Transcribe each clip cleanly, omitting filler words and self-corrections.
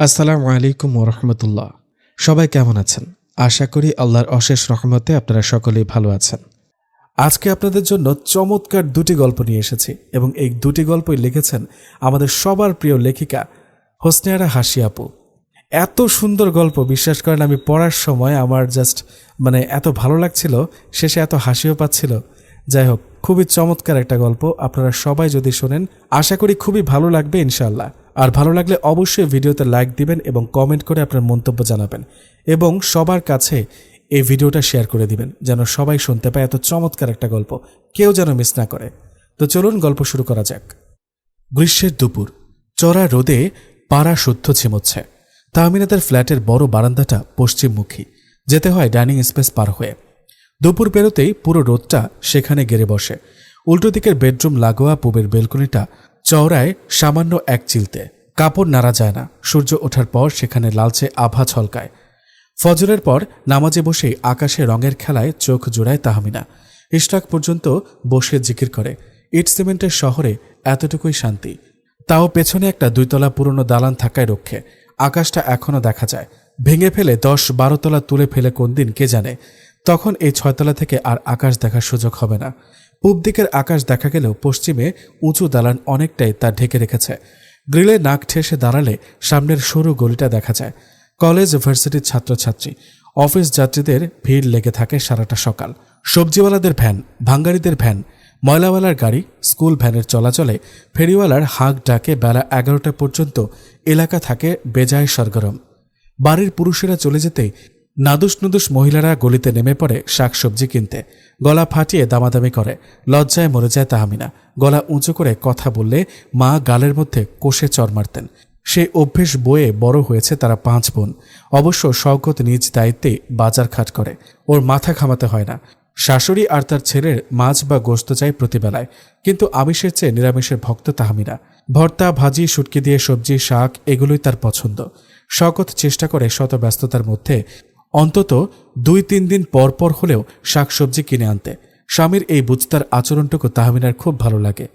আসসালামু আলাইকুম ওরহমতুল্লাহ। সবাই কেমন আছেন? আশা করি আল্লাহর অশেষ রহমতে আপনারা সকলেই ভালো আছেন। আজকে আপনাদের জন্য চমৎকার দুটি গল্প নিয়ে এসেছি এবং এই দুটি গল্পই লিখেছেন আমাদের সবার প্রিয় লেখিকা হোসনে আরা হাসি আপু। এত সুন্দর গল্প, বিশ্বাস করেন আমি পড়ার সময় আমার জাস্ট এত ভালো লাগছিল, শেষে এত হাসিও পাচ্ছিল। যাই হোক, খুবই চমৎকার একটা গল্প। আপনারা সবাই যদি শোনেন আশা করি খুবই ভালো লাগবে ইনশাআল্লাহ। আর ভালো লাগলে অবশ্যই ভিডিওতে লাইক দিবেন এবং কমেন্ট করে আপনার মন্তব্য জানাবেন এবং সবার কাছে এই ভিডিওটা শেয়ার করে দিবেন যেন সবাই শুনতে পায়। এত চমৎকার একটা গল্প কেউ যেন মিস না করে। তো চলুন গল্প শুরু করা যাক। গ্রীষ্মের দুপুর, চড়া রোদে পাড়া শুদ্ধ ঝিমোচ্ছে। তাহমিনাদের ফ্ল্যাটের বড় বারান্দাটা পশ্চিমমুখী, যেতে হয় ডাইনিং স্পেস পার হয়ে। দুপুর পেরোতেই পুরো রোদটা সেখানে গেড়ে বসে। উল্টো দিকের বেডরুম লাগোয়া পূবের বেলকনিটা চওড়ায় সামান্য এক চিলতে, কাপড় নাড়া যায় না। সূর্য ওঠার পর সেখানে লালচে আভা ছলকায়। ফজরের পর নামাজে বসেই আকাশে রঙের খেলায় চোখ জোড়ায় তাহমিনা। ইশরাক পর্যন্ত বসে জিকির করে। ইট সিমেন্টের শহরে এতটুকুই শান্তি, তাও পেছনে একটা 2 তলা পুরনো দালান থাকায় রক্ষে। আকাশটা এখনও দেখা যায়। ভেঙে ফেলে 10-12 তলা তুলে ফেলে কোন দিন কে জানে। তখন এই 6 তলা থেকে আর আকাশ দেখার সুযোগ হবে না। পূব দিকের আকাশ দেখা গেলেও পশ্চিমে উঁচু দালান অনেকটাই তা ঢেকে রেখেছে। গ্রিলে নাক ঠেসে দাঁড়ালে সামনের সরু গলিটা দেখা যায়। কলেজ ভার্সিটির ছাত্রছাত্রী, অফিস যাত্রীদের ভিড় লেগে থাকে সারাটা সকাল। সবজিওয়ালাদের ভ্যান, ভাঙ্গারিদের ভ্যান, ময়লাওয়ালার গাড়ি, স্কুল ভ্যানের চলাচলে ফেরিওয়ালার হাঁক ডাকে বেলা 11টা পর্যন্ত এলাকা থাকে বেজায় সরগরম। বাড়ির পুরুষেরা চলে যেতেই নাদুস নুদুস মহিলারা গলিতে নেমে পড়ে শাকসবজি কিনতে। গলা ফাটিয়ে দামাদামি করে। লজ্জায় মরে যায় তাহমিনা। গলা উঁচু করে কথা বললে মা গালের মধ্যে কষে চড় মারতেন। সেই অভ্যেস বয়ে বড় হয়েছে তারা 5 বোন। অবশ্য শওকত নিজ দায়িত্বে বাজার খাট করে, ওর মাথা ঘামাতে হয় না। শাশুড়ি আর তার ছেলের মাছ বা গোস্ত চাই প্রতিবেলায়, কিন্তু আমিষের চেয়ে নিরামিষের ভক্ত তাহমিনা। ভর্তা, ভাজি, শুটকি দিয়ে সবজি, শাক এগুলোই তার পছন্দ। শওকত চেষ্টা করে শত ব্যস্ততার মধ্যে অন্তত 2-3 দিন পর পর হলেও শাকসবজি কিনে আনতে। স্বামীর এই বুঝতার আচরণটুকু তাহমিনার খুব ভালো লাগে।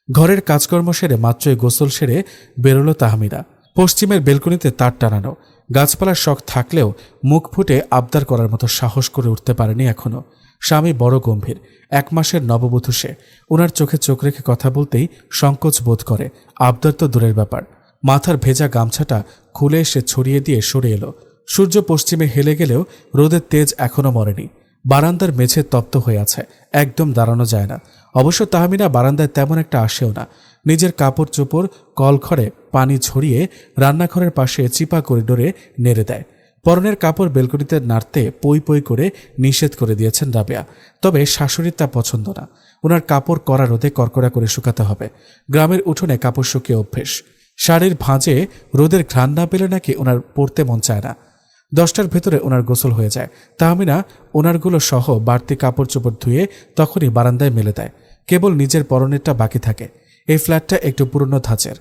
ঘরের কাজকর্ম সেরে মাত্রই গোসল সেরে বেরোলো তাহমিনা। পশ্চিমের বেলকনিতে তার টানানো। গাছপালার শখ থাকলেও মুখ ফুটে আবদার করার মতো সাহস করে উঠতে পারেনি এখনো। স্বামী বড় গম্ভীর, 1 মাসের নববধূ সে। ওনার চোখে চোখ রেখে কথা বলতেই সংকোচ বোধ করে। আবদার তো দূরের ব্যাপার। মাথার ভেজা গামছাটা খুলে সে ছড়িয়ে দিয়ে সরে এলো। সূর্য পশ্চিমে হেলে গেলেও রোদের তেজ এখনো মরেনি। বারান্দার মেঝে তপ্ত হয়ে আছে, একদম দাঁড়ানো যায় না। অবশ্য তাহমিনা বারান্দায় তেমন একটা আসেও না। নিজের কাপড় চোপড় কলঘরে পানি ঝরিয়ে রান্নাঘরের পাশে চিপা করিডোরে নেড়ে দেয়। পরনের কাপড় বেলকনিতে নাড়তে পই পই করে নিষেধ করে দিয়েছেন রাবেয়া। তবে শাশুড়ির তা পছন্দ না। ওনার কাপড় কড়া রোদে কড়কড়া করে শুকাতে হবে। গ্রামের উঠোনে কাপড় শুকিয়ে অভ্যেস। শাড়ির ভাঁজে রোদের ঘ্রাণ না পেলে নাকি ওনার পরতে মন চায় না। 10টার ভেতরে ওনার গোসল হয়ে যায়। তাহমিনা ওনারগুলো সহ বাড়তি কাপড় চোপড় ধুয়ে তখনই বারান্দায় মেলে দেয়। কেবল নিজের পরনেরটা বাকি থাকে। এই ফ্ল্যাটটা একটু পুরনো ধাঁচের।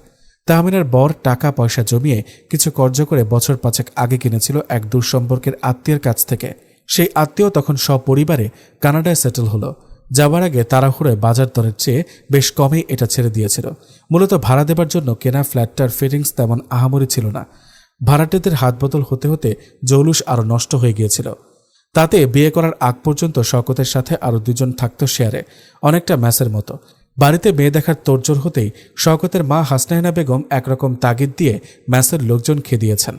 তাহমিনার বর টাকা পয়সা জমিয়ে কিছু কর্জ করে বছর 5 আগে কিনেছিল এক দূর সম্পর্কের আত্মীয়ের কাছ থেকে। সেই আত্মীয় তখন সপরিবারে কানাডায় সেটেল হলো। যাবার আগে তাড়াহুড়োয় বাজার দরের চেয়ে বেশ কমেই এটা ছেড়ে দিয়েছিল। মূলত ভাড়া দেবার জন্য কেনা ফ্ল্যাটটার ফিটিংস তেমন আহামরি ছিল না। ভাড়াটেদের হাত বদল হতে হতে জৌলুস আরও নষ্ট হয়ে গিয়েছিল। তাতে বিয়ে করার আগ পর্যন্ত শওকতের সাথে আরও 2 জন থাকত শেয়ারে, অনেকটা ম্যাচের মতো। বাড়িতে মেয়ে দেখার তোড়জোড় হতেই শওকতের মা হাসনাইনা বেগম একরকম তাগিদ দিয়ে ম্যাচের লোকজন খেদিয়েছেন।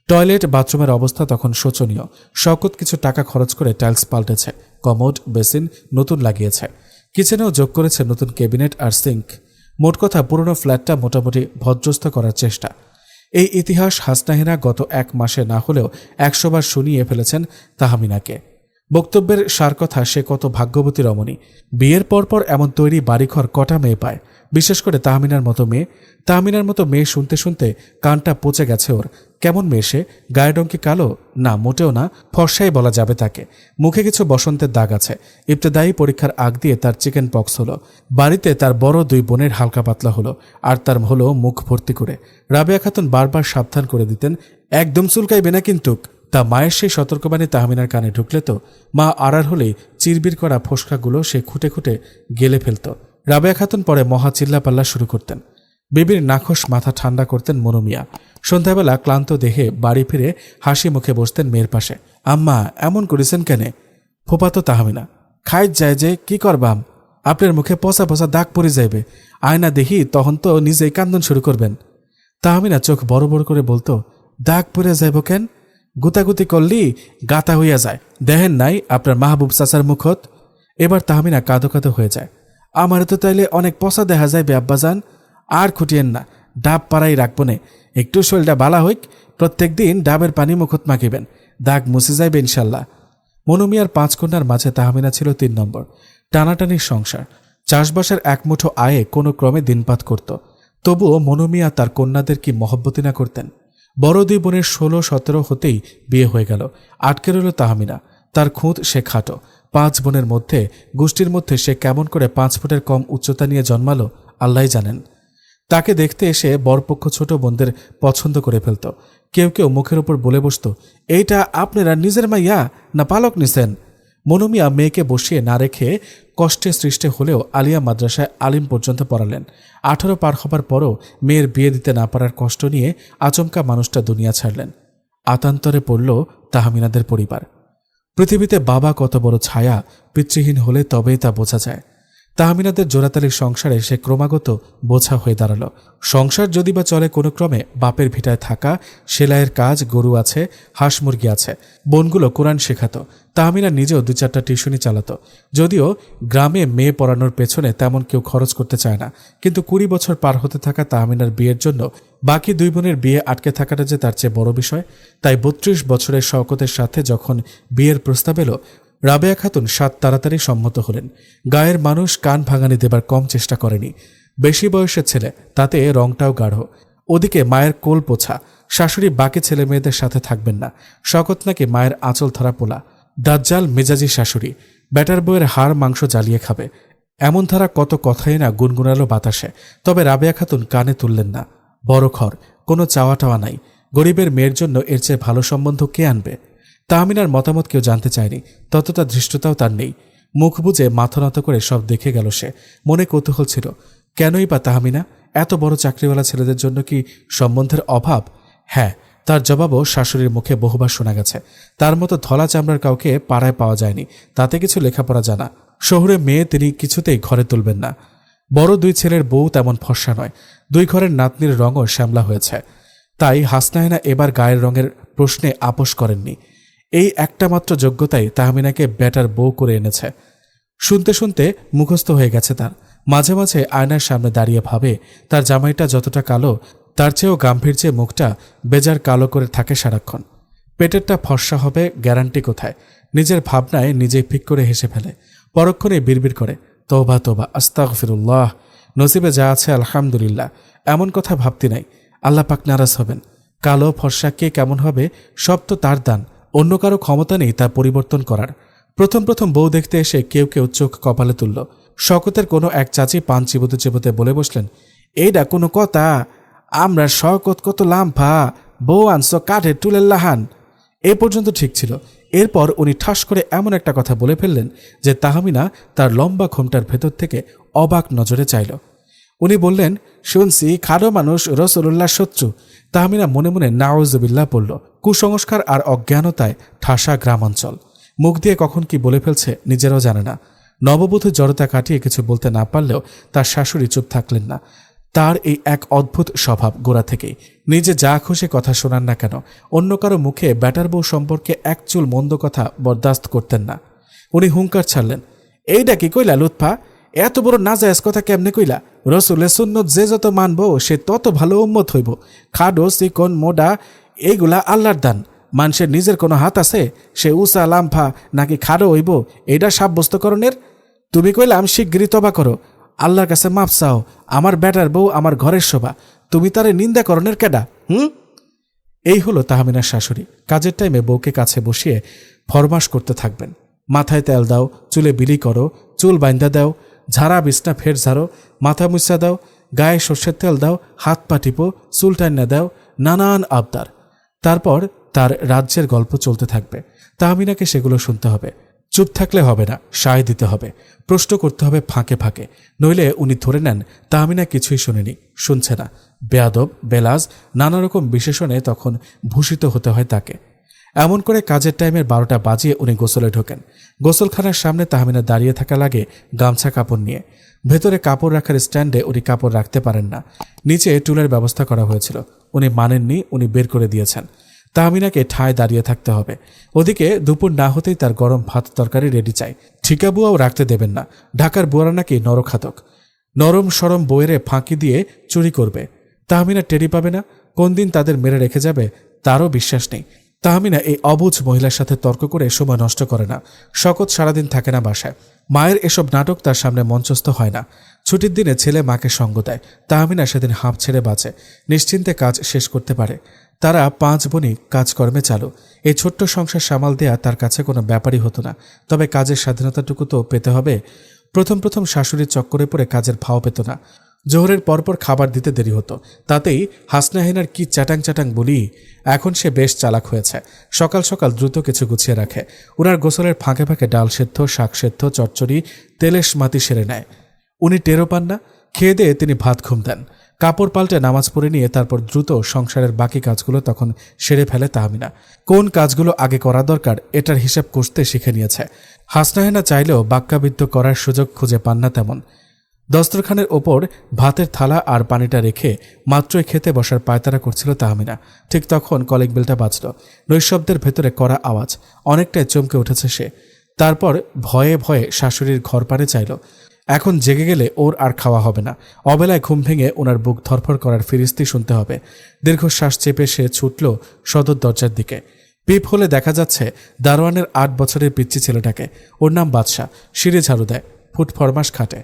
টয়লেট বাথরুমের অবস্থা তখন শোচনীয়। শওকত কিছু টাকা খরচ করে টাইলস পাল্টেছে, কমোড বেসিন নতুন লাগিয়েছে। কিচেনেও যোগ করেছে নতুন ক্যাবিনেট আর সিঙ্ক। মোট কথা পুরনো ফ্ল্যাটটা মোটামুটি ভদ্রস্থ করার চেষ্টা। এই ইতিহাস হাসনাহিনা গত 1 মাসে না হলেও 100 বার শুনিয়ে ফেলেছেন তাহমিনাকে। বক্তব্যের সার কথা সে কত ভাগ্যবতী রমণী। বিয়ের পরপর এমন তৈরি বাড়িঘর কটা মেয়ে পায়, বিশেষ করে তাহমিনার মতো মেয়ে। তাহমিনার মতো মেয়ে শুনতে শুনতে কানটা পচে গেছে ওর। কেমন মেয়ে সে? গায়ে ডঙ্কি কালো? না, মোটেও না, ফর্সাই বলা যাবে তাকে। মুখে কিছু বসন্তের দাগ আছে। ইবতেদায়ী পরীক্ষার আগ দিয়ে তার চিকেন পক্স হলো। বাড়িতে তার বড় 2 বোনের হালকা পাতলা হলো, আর তার হলো মুখ ভর্তি করে। রাবেয়া খাতুন বারবার সাবধান করে দিতেন, একদম চুলকাইবে না কিন্তু। তা মায়ের সেই সতর্কবাণী তাহমিনার কানে ঢুকলে তো মা আড়ার হলেই চিরবির করা ফোসকাগুলো সে খুঁটে খুঁটে গেলে ফেলত। রাবেয়া খাতুন পরে মহা চিল্লাপাল্লা শুরু করতেন। বিবির নাখোশ মাথা ঠান্ডা করতেন মনু মিয়া। সন্ধ্যাবেলা ক্লান্ত দেহে বাড়ি ফিরে হাসি মুখে বসতেন মেয়ের পাশে। আম্মা এমন করেছেন কেনে? ফোপাতো তাহমিনা। খাইত যায় যে কি করবাম, আপনার মুখে পচা পচা দাগ পড়ে যাইবে, আয়না দেখি তখন তো নিজেই কান্দন শুরু করবেন। তাহমিনা চোখ বড় বড় করে বলতো, দাগ পড়ে যাইব কেন? গুতাগুতি করলি গাতা হইয়া যায়, দেখেন নাই আপনার মাহবুব চাচার মুখত। এবার তাহমিনা কাঁদো কাঁদো হয়ে যায়। আমার তো তাইলে অনেক পচা দেখা যাইবে আব্বাজান, আর খুটিয়েন না, ডাব পাড়াই রাখবো নে, একটু শরীরটা বালা হইক, প্রত্যেক দিন ডাবের পানি মুখত মাখিবেন, দাগ মুছে যাইবে ইনশাল্লাহ। মনু মিয়ার 5 কন্যার মাঝে তাহমিনা ছিল 3 নম্বর। টানাটানির সংসার, চাষবাসের এক মুঠো আয়ে কোনো ক্রমে দিনপাত করত। তবুও মনু মিয়া তার কন্যাদের কি মহব্বতি না করতেন। বড় 2 বোনের 16-17 হতেই বিয়ে হয়ে গেল। আটকে রইল তাহমিনা। তার খুঁত সে খাটো। 5 বোনের মধ্যে গোষ্ঠীর মধ্যে সে কেমন করে 5 ফুটের কম উচ্চতা নিয়ে জন্মালো আল্লাহই জানেন। তাকে দেখতে এসে বরপক্ষ ছোট বোনদের পছন্দ করে ফেলত। কেউ কেউ মুখের ওপর বলে বসত, এইটা আপনারা নিজের মাইয়া না পালক নিছেন? মনু মিয়া মেয়েকে বসিয়ে না রেখে কষ্টে সৃষ্টে হলেও আলিয়া মাদ্রাসায় আলিম পর্যন্ত পড়ালেন। 18 পার হবার পরও মেয়ের বিয়ে দিতে না পারার কষ্ট নিয়ে আচমকা মানুষটা দুনিয়া ছাড়লেন। আতান্তরে পড়ল তাহমিনাদের পরিবার। পৃথিবীতে বাবা কত বড় ছায়া, পিতৃহীন হলে তবেই তা বোঝা যায়। তাহমিনাদের জোড়াতালির সংসারে সে ক্রমাগত বোঝা হয়ে দাঁড়াল। সংসার যদি বা চলে কোনো ক্রমে, বাপের ভিটায় থাকা, সেলাইয়ের কাজ, গরু আছে, হাঁস মুরগি আছে। বোনগুলো কোরআন শেখাত। তাহমিনা নিজেও 2-4টা টিউশনি চালাত। যদিও গ্রামে মেয়ে পড়ানোর পেছনে তেমন কেউ খরচ করতে চায় না, কিন্তু 20 বছর পার হতে থাকা তাহমিনার বিয়ের জন্য বাকি 2 বোনের বিয়ে আটকে থাকাটা যে তার চেয়ে বড় বিষয়। তাই 32 বছরের শওকতের সাথে যখন বিয়ের প্রস্তাব এলো, রাবেয়া খাতুন সাত তাড়াতাড়ি সম্মত হলেন। গায়ের মানুষ কান ভাঙানি দেবার কম চেষ্টা করেনি। বেশি বয়সের ছেলে, তাতে রংটাও গাঢ়। ওদিকে মায়ের কোল পোছা, শাশুড়ি বাকি ছেলে মেয়েদের সাথে থাকবেন না। শওকত নাকি মায়ের আঁচল ধরা পোলা, দাজ্জাল মেজাজি শাশুড়ি, ব্যাটার বউয়ের হাড় মাংস জ্বালিয়ে খাবে। এমন ধারা কত কথাই না গুনগুনালো বাতাসে। তবে রাবেয়া খাতুন কানে তুললেন না। বড় ঘর, কোনো চাওয়া টাওয়া নাই। গরিবের মেয়ের জন্য এর চেয়ে ভালো সম্বন্ধ কে আনবে? তাহমিনার মতামত কেউ জানতে চায়নি, ততটা ধৃষ্টতাও তার নেই। মুখ বুজে মাথা নত করে সব দেখে গেল সে। মনে কৌতূহল ছিল, কেনই বা তাহমিনা? এত বড় চাকরিওয়ালা ছেলেদের জন্য কি সম্বন্ধের অভাব? হ্যাঁ, তার জবাবও শাশুড়ির মুখে বহুবার শোনা গেছে। তার মতো ধলা চামড়ার কাউকে পাড়ায় পাওয়া যায়নি, তাতে কিছু লেখাপড়া জানা। শহুরে মেয়ে তিনি কিছুতেই ঘরে তুলবেন না। বড় 2 ছেলের বউ তেমন ফর্সা নয়। 2 ঘরের নাতনির রঙও শ্যামলা হয়েছে। তাই হাসনায়না এবার গায়ের রঙের প্রশ্নে আপোষ করেননি। এই একটা মাত্র যোগ্যতাই তাহমিনাকে ব্যাটার বউ করে এনেছে। শুনতে শুনতে মুখস্থ হয়ে গেছে তার। মাঝে মাঝে আয়নার সামনে দাঁড়িয়ে ভাবে, তার জামাইটা যতটা কালো, তার চেয়েও গাম্ভীর্যে মুখটা বেজার কালো করে থাকে সারাক্ষণ। পেটেরটা ফর্সা হবে গ্যারান্টি কোথায়? নিজের ভাবনায় নিজেই ফিক করে হেসে ফেলে। পরক্ষণে বিড়বিড় করে, তওবা তওবা, আস্তাগফিরুল্লাহ, নসিবে যা আছে আলহামদুলিল্লাহ। এমন কথা ভাবতে নাই, আল্লাহ পাক নারাজ হবেন। কালো ফর্সা কে কেমন হবে সব তো তার দান, অন্য কারো ক্ষমতা নেই তা পরিবর্তন করার। প্রথম প্রথম বউ দেখতে এসে কেউ কেউ চোখ কপালে তুলল। শওকতের কোনো এক চাচি পান চিবোতে চিবোতে বলে বসলেন, এইডা কোনো কথা? আমরা শওকত কত লাম্ফা, বউ আনছ কাঠের টুলের লাহান। এ পর্যন্ত ঠিক ছিল। এরপর উনি ঠাস করে এমন একটা কথা বলে ফেললেন যে তাহমিনা তার লম্বা ঘোমটার ভেতর থেকে অবাক নজরে চাইল। উনি বললেন, শুনছি খাটো মানুষ রাসূলুল্লাহর শত্রু। তাহমিনা মনে মনে নাউযুবিল্লাহ পড়ল। কুসংস্কার আর অজ্ঞানতায় ঠাসা গ্রামাঞ্চল। মুখ দিয়ে কখন কি বলে ফেলছে নিজেরাও জানে না। নববধূ জড়তা কাটিয়ে কিছু বলতে না পারলেও তার শাশুড়ি চুপ থাকলেন না। তার এই এক অদ্ভুত স্বভাব গোড়া থেকেই। নিজে যা খুশি কথা শোনান না কেন, অন্য কারো মুখে ব্যাটার বউ সম্পর্কে এক চুল মন্দ কথা বরদাস্ত করতেন না। উনি হুঙ্কার ছাড়লেন, এইটা কি কইলা লুৎফা? এত বড় নাজায়েজ কথা কেমনে কইলা? রসুলের সুন্নত যে যত মানব সে তত ভালো উম্মত হইব। খাডো, চিকন, মোডা এইগুলা আল্লাহর দান। মানুষের নিজের কোনো হাত আছে? সে উষা লাম্ফা নাকি খাডো হইব এইটা সাব্যস্তকরণের? তুমি কইলাম শিগগিরই তবা করো, আল্লাহর কাছে মাপ চাও। আমার ব্যাটার বউ আমার ঘরের শোভা, তুমি তারে নিন্দা করণের কেডা? এই হলো তাহমিনার শাশুড়ি। কাজের টাইমে বউকে কাছে বসিয়ে ফরমাস করতে থাকবেন, মাথায় তেল দাও, চুলে বিলি করো, চুল বাইন্দা দাও, ঝাড়া বিছনা ফের ঝাড়ো, মাথা মুছা দাও, গায়ে সর্ষের তেল দাও, হাত পা টিপো, চুল টান্না দাও, নানান আবদার। তারপর তার রাজ্যের গল্প চলতে থাকবে। তাহমিনাকে সেগুলো শুনতে হবে। চুপ থাকলে হবে না, সায় দিতে হবে, প্রশ্ন করতে হবে ফাঁকে ফাঁকে, নইলে উনি ধরে নেন তাহমিনা কিছুই শোনেনি, শুনছে না। বেয়াদব, বেলাজ, নানা রকম বিশেষণে তখন ভূষিত হতে হয় তাকে। এমন করে কাজের টাইমের 12টা বাজিয়ে উনি গোসলে ঢোকেন। গোসলখানার সামনে তাহমিনা দাঁড়িয়ে থাকা লাগে গামছা কাপড় নিয়ে। ভেতরে কাপড় রাখার স্ট্যান্ডে উনি কাপড় রাখতে পারেন না, নিচে টুলের ব্যবস্থা করা হয়েছিল, উনি মানেননি, উনি বের করে দিয়েছেন। তাহমিনাকে ঠায় দাঁড়িয়ে থাকতে হবে। ওদিকে দুপুর না হতেই তার গরম ভাত তরকারি রেডি চাই। ঠিকা বুয়াও রাখতে দেবেন না, ঢাকার বুয়ারা নাকি নরখাতক, নরম সরম বইয়েরে ফাঁকি দিয়ে চুরি করবে। তাহমিনা টেরি পাবে না, কোন দিন তাদের মেরে রেখে যাবে তারও বিশ্বাস নেই। তাহমিনা এই অবুঝ মহিলার সাথে তর্ক করে সময় নষ্ট করে না। শকত সারাদিন থাকে না বাসায়, মায়ের এসব নাটক তার সামনে মঞ্চস্থ হয় না। ছুটির দিনে ছেলে মাকে সঙ্গ দেয়। তাহমিনা সেদিন হাঁপ ছেড়ে বাঁচে, নিশ্চিন্তে কাজ শেষ করতে পারে। তারা 5 বোনই কাজকর্মে চালু। এই ছোট্ট সংসার সামাল দেয়া তার কাছে কোনো ব্যাপারই হতো না। তবে কাজের স্বাধীনতাটুকু তো পেতে হবে। প্রথম প্রথম শাশুড়ির চক্করে পড়ে কাজের ভাও পেত না। জোহরের পরপর খাবার দিতে দেরি হতো, তাতেই হাসনাহিনার কি চ্যাটাং চ্যাটাং বলি। এখন সে বেশ চালাক হয়েছে, সকাল সকাল দ্রুত কিছু গুছিয়ে রাখে। উনার গোসলের ফাঁকে ফাঁকে ডাল সেদ্ধ, শাক সেদ্ধ, চচ্চড়ি, তেলেশ মাতি সেরে নেয়। উনি টেরও পান না। খেয়ে দিয়ে তিনি ভাত ঘুম দেন। কাপড় পাল্টে নামাজ পড়ে নিয়ে তারপর দ্রুত সংসারের বাকি কাজগুলো তখন সেরে ফেলে তাহমিনা। কোন কাজগুলো আগে করা দরকার এটার হিসাব কষতে শিখে নিয়েছে। হাসনাহিনা চাইলেও বাক্যাবৃত্ত করার সুযোগ খুঁজে পান না তেমন। দস্তরখানের ওপর ভাতের থালা আর পানিটা রেখে মাত্রই খেতে বসার পায়তারা করছিল তাহমিনা। ঠিক তখন কলিং বেলটা বাজল। নৈশব্দের ভেতরে কড়া আওয়াজ, অনেকটাই চমকে উঠেছে সে। তারপর ভয়ে ভয়ে শাশুড়ির ঘর পানে চাইল। এখন জেগে গেলে ওর আর খাওয়া হবে না। অবেলায় ঘুম ভেঙে ওনার বুক ধরফর করার ফিরিস্তি শুনতে হবে। দীর্ঘশ্বাস চেপে সে ছুটল সদর দরজার দিকে। পিপ হলে দেখা যাচ্ছে দারোয়ানের 8 বছরের পিচ্চি ছেলেটাকে। ওর নাম বাদশাহ। সিঁড়ি ঝাড়ু দেয়, ফুট ফরমাস খাটে।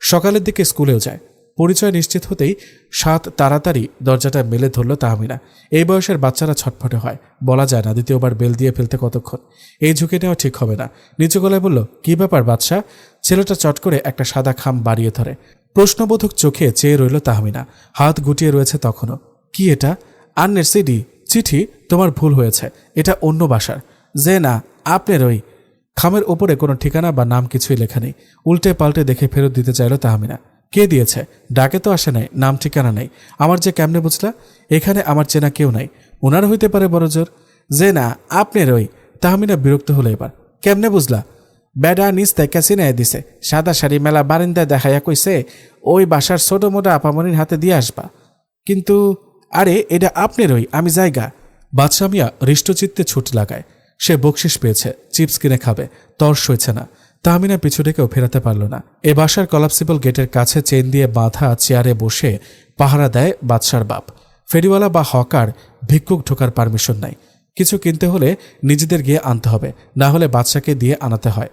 সকালের দিকে স্কুলেও যায়। পরিচয় নিশ্চিত হতেই 7 তাড়াতাড়ি দরজাটা মেলে ধরল তাহমিনা। এই বয়সের বাচ্চারা ছটফটে হয়, বলা যায় না দ্বিতীয়বার বেল দিয়ে ফেলতে কতক্ষণ। এই ঝুঁকি নেওয়া ঠিক হবে না। নিচু গলায় বলল, কি ব্যাপার বাদশাহ? ছেলেটা চট করে একটা সাদা খাম বাড়িয়ে ধরে। প্রশ্নবোধক চোখে চেয়ে রইল তাহমিনা। হাত গুটিয়ে রয়েছে তখনও। কি এটা? আন্নের সিডি, চিঠি? তোমার ভুল হয়েছে, এটা অন্য বাসার। যে না, আপনার ওই। খামের ওপরে কোনো ঠিকানা বা নাম কিছুই লেখা নেই। উল্টে পাল্টে দেখে ফেরত দিতে চাইল তাহমিনা। কে দিয়েছে? ডাকে তো আসে নাই, নাম ঠিকানা নেই। আমার যে কেমনে বুঝলা? এখানে আমার চেনা কেউ নাই। ওনার হইতে পারে বড় জোর। যে না, আপনার ওই। তাহমিনা বিরক্ত হলো এবার। কেমনে বুঝলা? বেডা নিচ থেকে চিনাই দিছে। সাদা শাড়ি মেলা বারিন্দায় দেখাইয়া কইছে ওই বাসার ছোট মোটা আপামনির হাতে দিয়ে আসবা। কিন্তু আরে এটা আপনার ওই, আমি জায়গা। বাদশা মিয়া হৃষ্টচিত্তে ছুট লাগায়। সে বকশিস পেয়েছে, চিপস কিনে খাবে, তর সইছে না। তাহমিনা পিছু ডেকেও ফেরাতে পারল না। এ বাসার কলাপসিবল গেটের কাছে চেন দিয়ে বাঁধা চেয়ারে বসে পাহারা দেয় বাদশার বাপ। ফেরিওয়ালা বা হকার ভিক্ষুক ঢোকার পারমিশন নাই। কিছু কিনতে হলে নিজেদের গিয়ে আনতে হবে, না হলে বাদশাকে দিয়ে আনাতে হয়।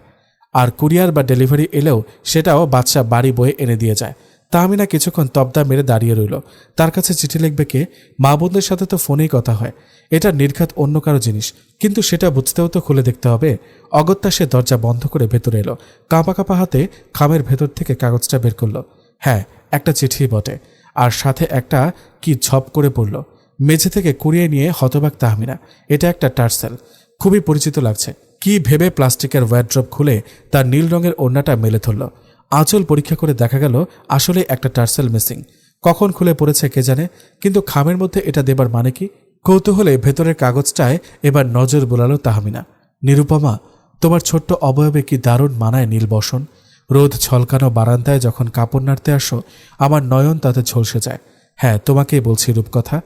আর কুরিয়ার বা ডেলিভারি এলেও সেটাও বাদশা বাড়ি বয়ে এনে দিয়ে যায়। তাহমিনা কিছুক্ষণ তবদা মেরে দাঁড়িয়ে রইল। তার কাছে চিঠি লিখবে কে? মা বোনদের সাথে তো ফোনেই কথা হয়। এটা নির্ঘাত অন্য কারো জিনিস, কিন্তু সেটা বুঝতেও তো খুলে দেখতে হবে। অগত্যা সে দরজা বন্ধ করে ভেতরে এলো। কাঁপা কাঁপা হাতে খামের ভেতর থেকে কাগজটা বের করলো। হ্যাঁ, একটা চিঠি বটে, আর সাথে একটা কি ঝপ করে পড়ল। মেঝে থেকে কুড়িয়ে নিয়ে হতবাক তাহমিনা। এটা একটা টার্সেল, খুবই পরিচিত লাগছে। কি ভেবে প্লাস্টিকের ওয়্যারড্রপ খুলে তার নীল রঙের ওড়নাটা মেলে ধরল। আঁচল পরীক্ষা করে দেখা গেল আসলে একটা টার্সেল মিসিং। কখন খুলে পড়েছে কে জানে, কিন্তু খামের মধ্যে এটা দেবার মানে কি? কৌতূহলে ভেতরের কাগজটায় এবার নজর বোলালো তাহমিনা। নিরুপমা, তোমার ছোট্ট অবয়বে কি দারুণ মানায় নীল বসন। রোদ ছলকানো বারান্দায় যখন কাপড় নাড়তে আসো, আমার নয়ন তাতে ঝলসে যায়। হ্যাঁ, তোমাকেই বলছি রূপকথা।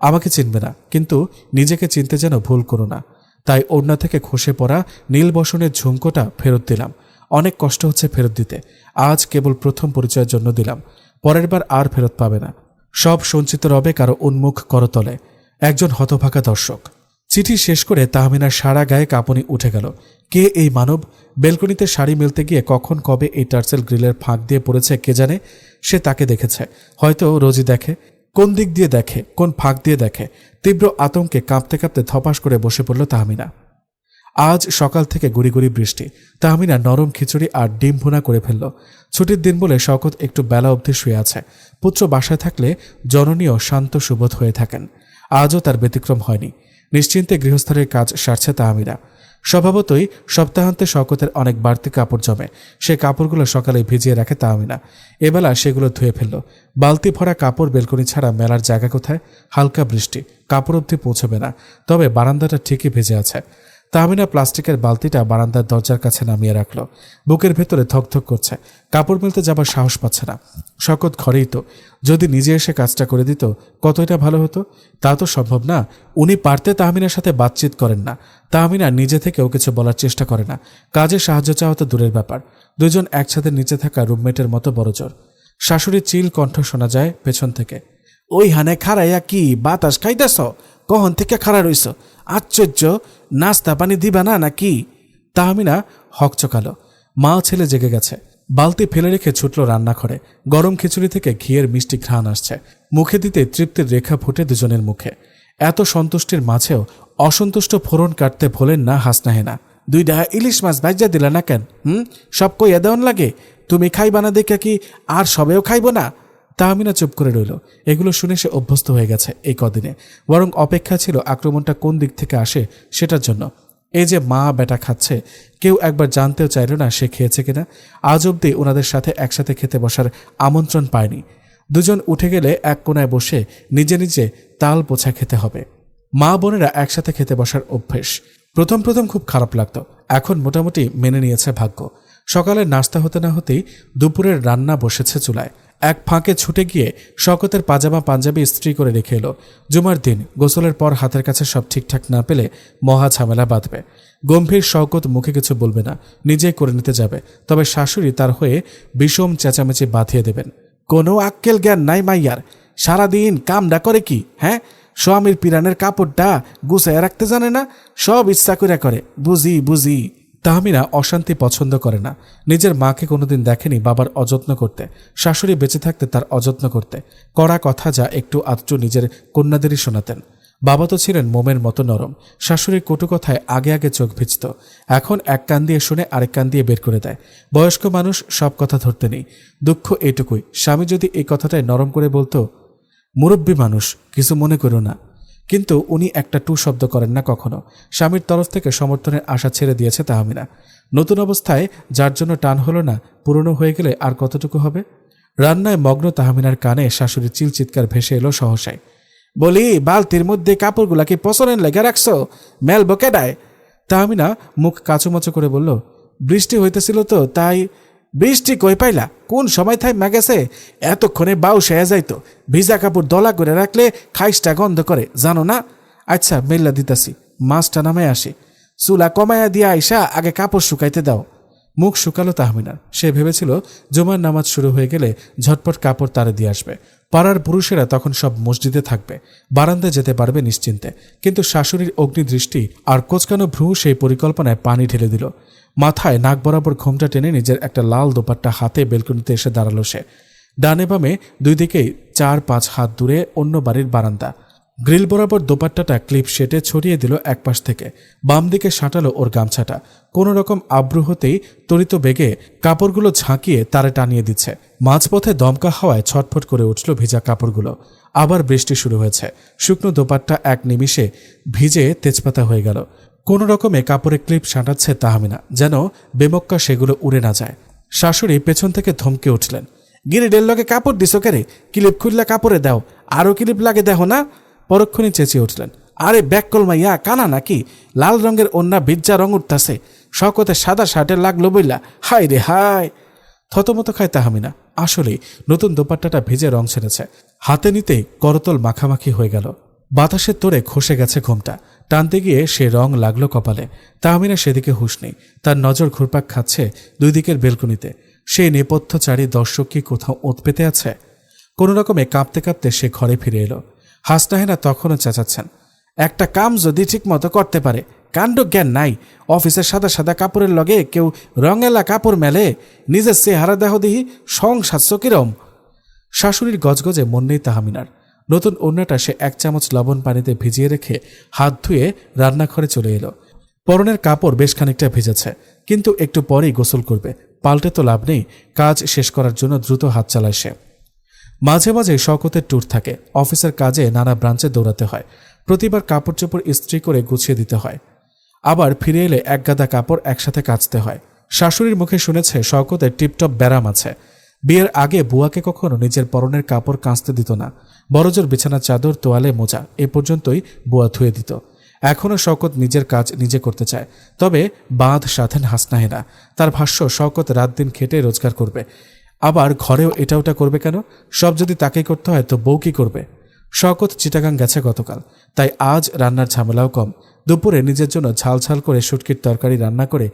আমাকে চিনবে না, কিন্তু নিজেকে চিনতে যেন ভুল করো না। তাই ওড়না থেকে খসে পড়া নীল বসনের ঝুমকোটা ফেরত দিলাম। অনেক কষ্ট হচ্ছে ফেরত দিতে। আজ কেবল প্রথম পরিচয়ের জন্য দিলাম, পরের বার আর ফেরত পাবে না। সব সঞ্চিত রবে কারো উন্মুখ করতলে। একজন হতভাগা দর্শক। চিঠি শেষ করে তাহমিনার সারা গায়ে কাঁপুনি উঠে গেল। কে এই মানব? বেলকনিতে শাড়ি মেলতে গিয়ে কখন কবে এই টার্সেল গ্রিলের ফাঁক দিয়ে পড়েছে কে জানে। সে তাকে দেখেছে, হয়তো রোজই দেখে। কোন দিক দিয়ে দেখে, কোন ফাঁক দিয়ে দেখে? তীব্র আতঙ্কে কাঁপতে কাঁপতে ধপাস করে বসে পড়ল তাহমিনা। আজ সকাল থেকে গুড়ি গুড়ি বৃষ্টি। তাহমিনা নরম খিচুড়ি আর ডিম ভুনা করে ফেলল। ছুটির দিন বলে শওকত একটু বেলা অবধি শুয়ে আছে। পুত্র বাসায় থাকলে জননীয় শান্ত সুবোধ হয়ে থাকেন। আজও তার ব্যতিক্রম হয়নি। নিশ্চিন্তে গৃহস্থলের কাজ সারছে তাহমিনা। স্বভাবতই সপ্তাহান্তে শওকতের অনেক বাড়তি কাপড় জমে। সে কাপড়গুলো সকালে ভিজিয়ে রাখে তাহমিনা। এবেলা সেগুলো ধুয়ে ফেলল। বালতি ভরা কাপড় বেলকনি ছাড়া মেলার জায়গা কোথায়? হালকা বৃষ্টি, কাপড় অবধি পৌঁছবে না, তবে বারান্দাটা ঠিকই ভেজে আছে। তাহমিনা প্লাস্টিকের বালতিটা বারান্দার দরজার কাছে নামিয়ে রাখল। বুকের ভেতরে ধকধক করছে, কাপড় মেলতে যাবার সাহস পাচ্ছে না। শওকত ঘরেই তো, যদি নিজে এসে কাজটা করে দিত কতটা ভালো হতো। তা তো সম্ভব না। উনি পারতে তাহমিনার সাথে বাতচিত করেন না। তাহমিনা নিজে থেকেও কিছু বলার চেষ্টা করে না। কাজে সাহায্য চাওয়া তো দূরের ব্যাপার, দুজন একসাথে নিচে থাকা রুমমেটের মতো বড়জোর। শাশুড়ির চিল কণ্ঠ শোনা যায় পেছন থেকে। ওই হানে খাড়াইয়া কি বাতাস খাইতেছ? কখন থেকে খাড়া রইছ? আশ্চর্য, নাস্তা পানি দিবা না নাকি? তাহমিনা হকচকালো। মা ছেলে জেগে গেছে। বালতি ফেলে রেখে ছুটল রান্নাঘরে। গরম খিচুড়ি থেকে ঘিয়ের মিষ্টি ঘ্রাণ আসছে। মুখে দিতে তৃপ্তির রেখা ফুটে দুজনের মুখে। এত সন্তুষ্টির মাঝেও অসন্তুষ্ট ফোড়ন কাটতে ভোলেন না হাসনাহেনা। 2টা ইলিশ মাছ ভাইজা দিলা না কেন? সব কইয়া দেওয়ান লাগে? তুমি খাইবা না দেখে কি আর সবেও খাইব না? তাহমিনা চুপ করে রইল। এগুলো শুনে সে অভ্যস্ত হয়ে গেছে এই কদিনে। বরং অপেক্ষা ছিল আক্রমণটা কোন দিক থেকে আসে সেটার জন্য। এই যে মা বেটা খাচ্ছে, কেউ একবার জানতেও চাইল না সে খেয়েছে কিনা। আজ অব্দি ওনাদের সাথে একসাথে খেতে বসার আমন্ত্রণ পায়নি। দুজন উঠে গেলে এক কোনায় বসে নিজে নিজে তাল পোছা খেতে হবে। মা বোনেরা একসাথে খেতে বসার অভ্যেস। প্রথম প্রথম খুব খারাপ লাগতো, এখন মোটামুটি মেনে নিয়েছে ভাগ্য। সকালের নাস্তা হতে না হতেই দুপুরের রান্না বসেছে চুলায়। এক ফাঁকে ছুটে গিয়ে শওকতের পাজামা পাঞ্জাবি ইস্ত্রি করে রেখে এলো। জুমার দিন গোসলের পর হাতের কাছে সব ঠিকঠাক না পেলে মহা ঝামেলা বাঁধবে। গম্ভীর শওকত মুখে কিছু বলবে না, নিজেই করে নিতে যাবে। তবে শাশুড়ি তার হয়ে বিষম চেঁচামেচি বাঁধিয়ে দেবেন। কোনো আক্কেল জ্ঞান নাই মাইয়ার। সারাদিন কামডা করে কি? হ্যাঁ, স্বামীর পিরানের কাপড়টা গুছাইয়া রাখতে জানে না, সব ইচ্ছা করে। বুঝি বুঝি। তাহমিনা অশান্তি পছন্দ করে না। নিজের মাকে কোনোদিন দেখেনি বাবার অযত্ন করতে। শাশুড়ি বেঁচে থাকতে তার অযত্ন করতে। কড়া কথা যা একটু আধটু নিজের কন্যাদেরই শোনাতেন। বাবা তো ছিলেন মোমের মতো নরম। শাশুড়ির কটু কথায় আগে আগে চোখ ভিজত। এখন এক কান দিয়ে শুনে আরেক কান দিয়ে বের করে দেয়। বয়স্ক মানুষ, সব কথা ধরতে নেই। দুঃখ এটুকুই, স্বামী যদি এই কথাটাই নরম করে বলতো, মুরব্বী মানুষ, কিছু মনে করো না। কিন্তু উনি একটা টু শব্দ করেন না কখনো। স্বামীর তরফ থেকে সমর্থনের আশা ছেড়ে দিয়েছে তাহমিনা। নতুন অবস্থায় যার জন্য টান হলো না, পুরনো হয়ে গেলে আর কতটুকু হবে। রান্নায় মগ্ন তাহমিনার কানে শাশুড়ির চিৎকার ভেসে এলো সহসায়। বলি, বালতির মধ্যে কাপড়গুলা কি পছরেন লেগে রাখছো? মেলবো কেডায়? তাহমিনা মুখ কাচুমাচু করে বলল, বৃষ্টি হইতেছিল তো তাই। বৃষ্টি কই পাইলা? কোন সময় থাই গেছে? এতক্ষণে বাউস হয়ে যাইতো। ভিজা কাপড় দলা করে রাখলে খাইসটা গন্ধ করে, জানো না? আচ্ছা, মেল্লা দিতাছি, মাছটা নামায় আসি। চুলা কমায়া দিয়া আইসা আগে কাপড় শুকাইতে দাও। মুখ শুকালো তাহমিনার। সে ভেবেছিল জুমার নামাজ শুরু হয়ে গেলে ঝটপট কাপড় তারে দিয়ে আসবে। পাড়ার পুরুষেরা তখন সব মসজিদে থাকবে, বারান্দায় যেতে পারবে নিশ্চিন্তে। কিন্তু শাশুড়ির অগ্নিদৃষ্টি আর কোচকানো ভ্রু সেই পরিকল্পনায় পানি ঢেলে দিল। মাথায় নাক বরাবর ঘোমটা টেনে নিজের একটা লাল দোপাট্টা হাতে বেলকনিতে এসে দাঁড়ালো সে। ডানে বামে দুই দিকেই 4-5 হাত দূরে অন্য বাড়ির বারান্দা। গ্রিল বরাবর দোপাট্টাটা ক্লিপ সেটে ছড়িয়ে দিল একপাশ থেকে। বাম দিকে সাঁটালো ওর গামছাটা। কোনো রকম আব্রু হতেই তড়িত বেগে কাপড়গুলো ঝাঁকিয়ে তারে টানিয়ে দিচ্ছে। মাঝপথে দমকা হাওয়ায় ছটফট করে উঠল ভিজা কাপড়গুলো। আবার বৃষ্টি শুরু হয়েছে। শুকনো দোপাট্টা এক নিমিষে ভিজে তেজপাতা হয়ে গেল। কোনো রকমে কাপড়ে ক্লিপ সাঁটাচ্ছে তাহমিনা, যেন বেমক্কা সেগুলো উড়ে না যায়। শাশুড়ি পেছন থেকে ধমকে উঠলেন, গিরিডের লগে কাপড় দিছো কেরে? ক্লিপ খুললা কাপড়ে দাও, আরো ক্লিপ লাগে দেখো না? পরক্ষণে চেঁচিয়ে উঠলেন, আরে ব্যাককল মাইয়া, কানা নাকি? লাল রঙের ওন্না ভিজ্জা রং উঠতাছে, শওকতে সাদা শার্টে লাগলো বইলা। হাই রে হাই। থতমত খায় তাহমিনা। আসলেই নতুন দোপাট্টাটা ভিজে রং ছেড়েছে। হাতে নিতেই করতল মাখামাখি হয়ে গেল। বাতাসের তোড়ে খসে গেছে ঘোমটা। টানতে গিয়ে সে রং লাগলো কপালে। তাহমিনা সেদিকে হুঁশ নেই। তার নজর ঘুরপাক খাচ্ছে দুই দিকের বেলকনিতে। সেই নেপথ্যচারী দর্শক কি কোথাও ওঁত পেতে আছে? কোনো রকমে কাঁপতে কাঁপতে সে ঘরে ফিরে এলো। হাসনাহেনা তখনও চেঁচাচ্ছেন, একটা কাম যদি ঠিক মতো করতে পারে, কাণ্ড জ্ঞান নাই। অফিসের সাদা সাদা কাপড়ের লগে কেউ রঙেলা কাপড় মেলে, নিজের চেহারা দেহ দিহি সংসাচ্ছ কিরম। শাশুড়ির গজগজে মন নেই তাহমিনার। নতুন ওড়নাটা সে 1 চামচ লবণ পানিতে ভিজিয়ে রেখে হাত ধুয়ে রান্নাঘরে চলে এলো। পরনের কাপড় বেশ খানিকটা ভিজেছে, কিন্তু একটু পরেই গোসল করবে। পাল্টে তো লাভ নেই। কাজ শেষ করার জন্য দ্রুত হাত চালায় সে। মাঝে মাঝে শওকতের ট্যুর থাকে। অফিসের কাজে নানা ব্রাঞ্চে দৌড়াতে হয়। প্রতিবার কাপড় চোপড় ইস্ত্রি করে গুছিয়ে দিতে হয়। আবার ফিরে এলে একগাদা কাপড় একসাথে কাচতে হয়। শাশুড়ির মুখে শুনেছে শওকতের টিপটপ ব্যারাম আছে। বিয়ের আগে বুয়াকে কখনো নিজের পরনের কাপড় কাঁচতে দিত না। বড়জোর বিছানার চাদর, তোয়ালে, মোজা এ পর্যন্তই বুয়া ধুয়ে দিত। এখনও শওকত নিজের কাজ নিজে করতে চায়, তবে বাঁধ সাধেন হাসনাহেনা। তার ভাষ্য, শওকত রাত দিন খেটে রোজগার করবে, আবার ঘরেও এটা ওটা করবে কেন? সব যদি তাকেই করতে হয় তো বউ কি করবে? শওকত চিটাগাং গেছে গতকাল, তাই আজ রান্নার ঝামেলাও কম। দুপুরে নিজের জন্য ঝাল করে শুটকির তরকারি রান্না করে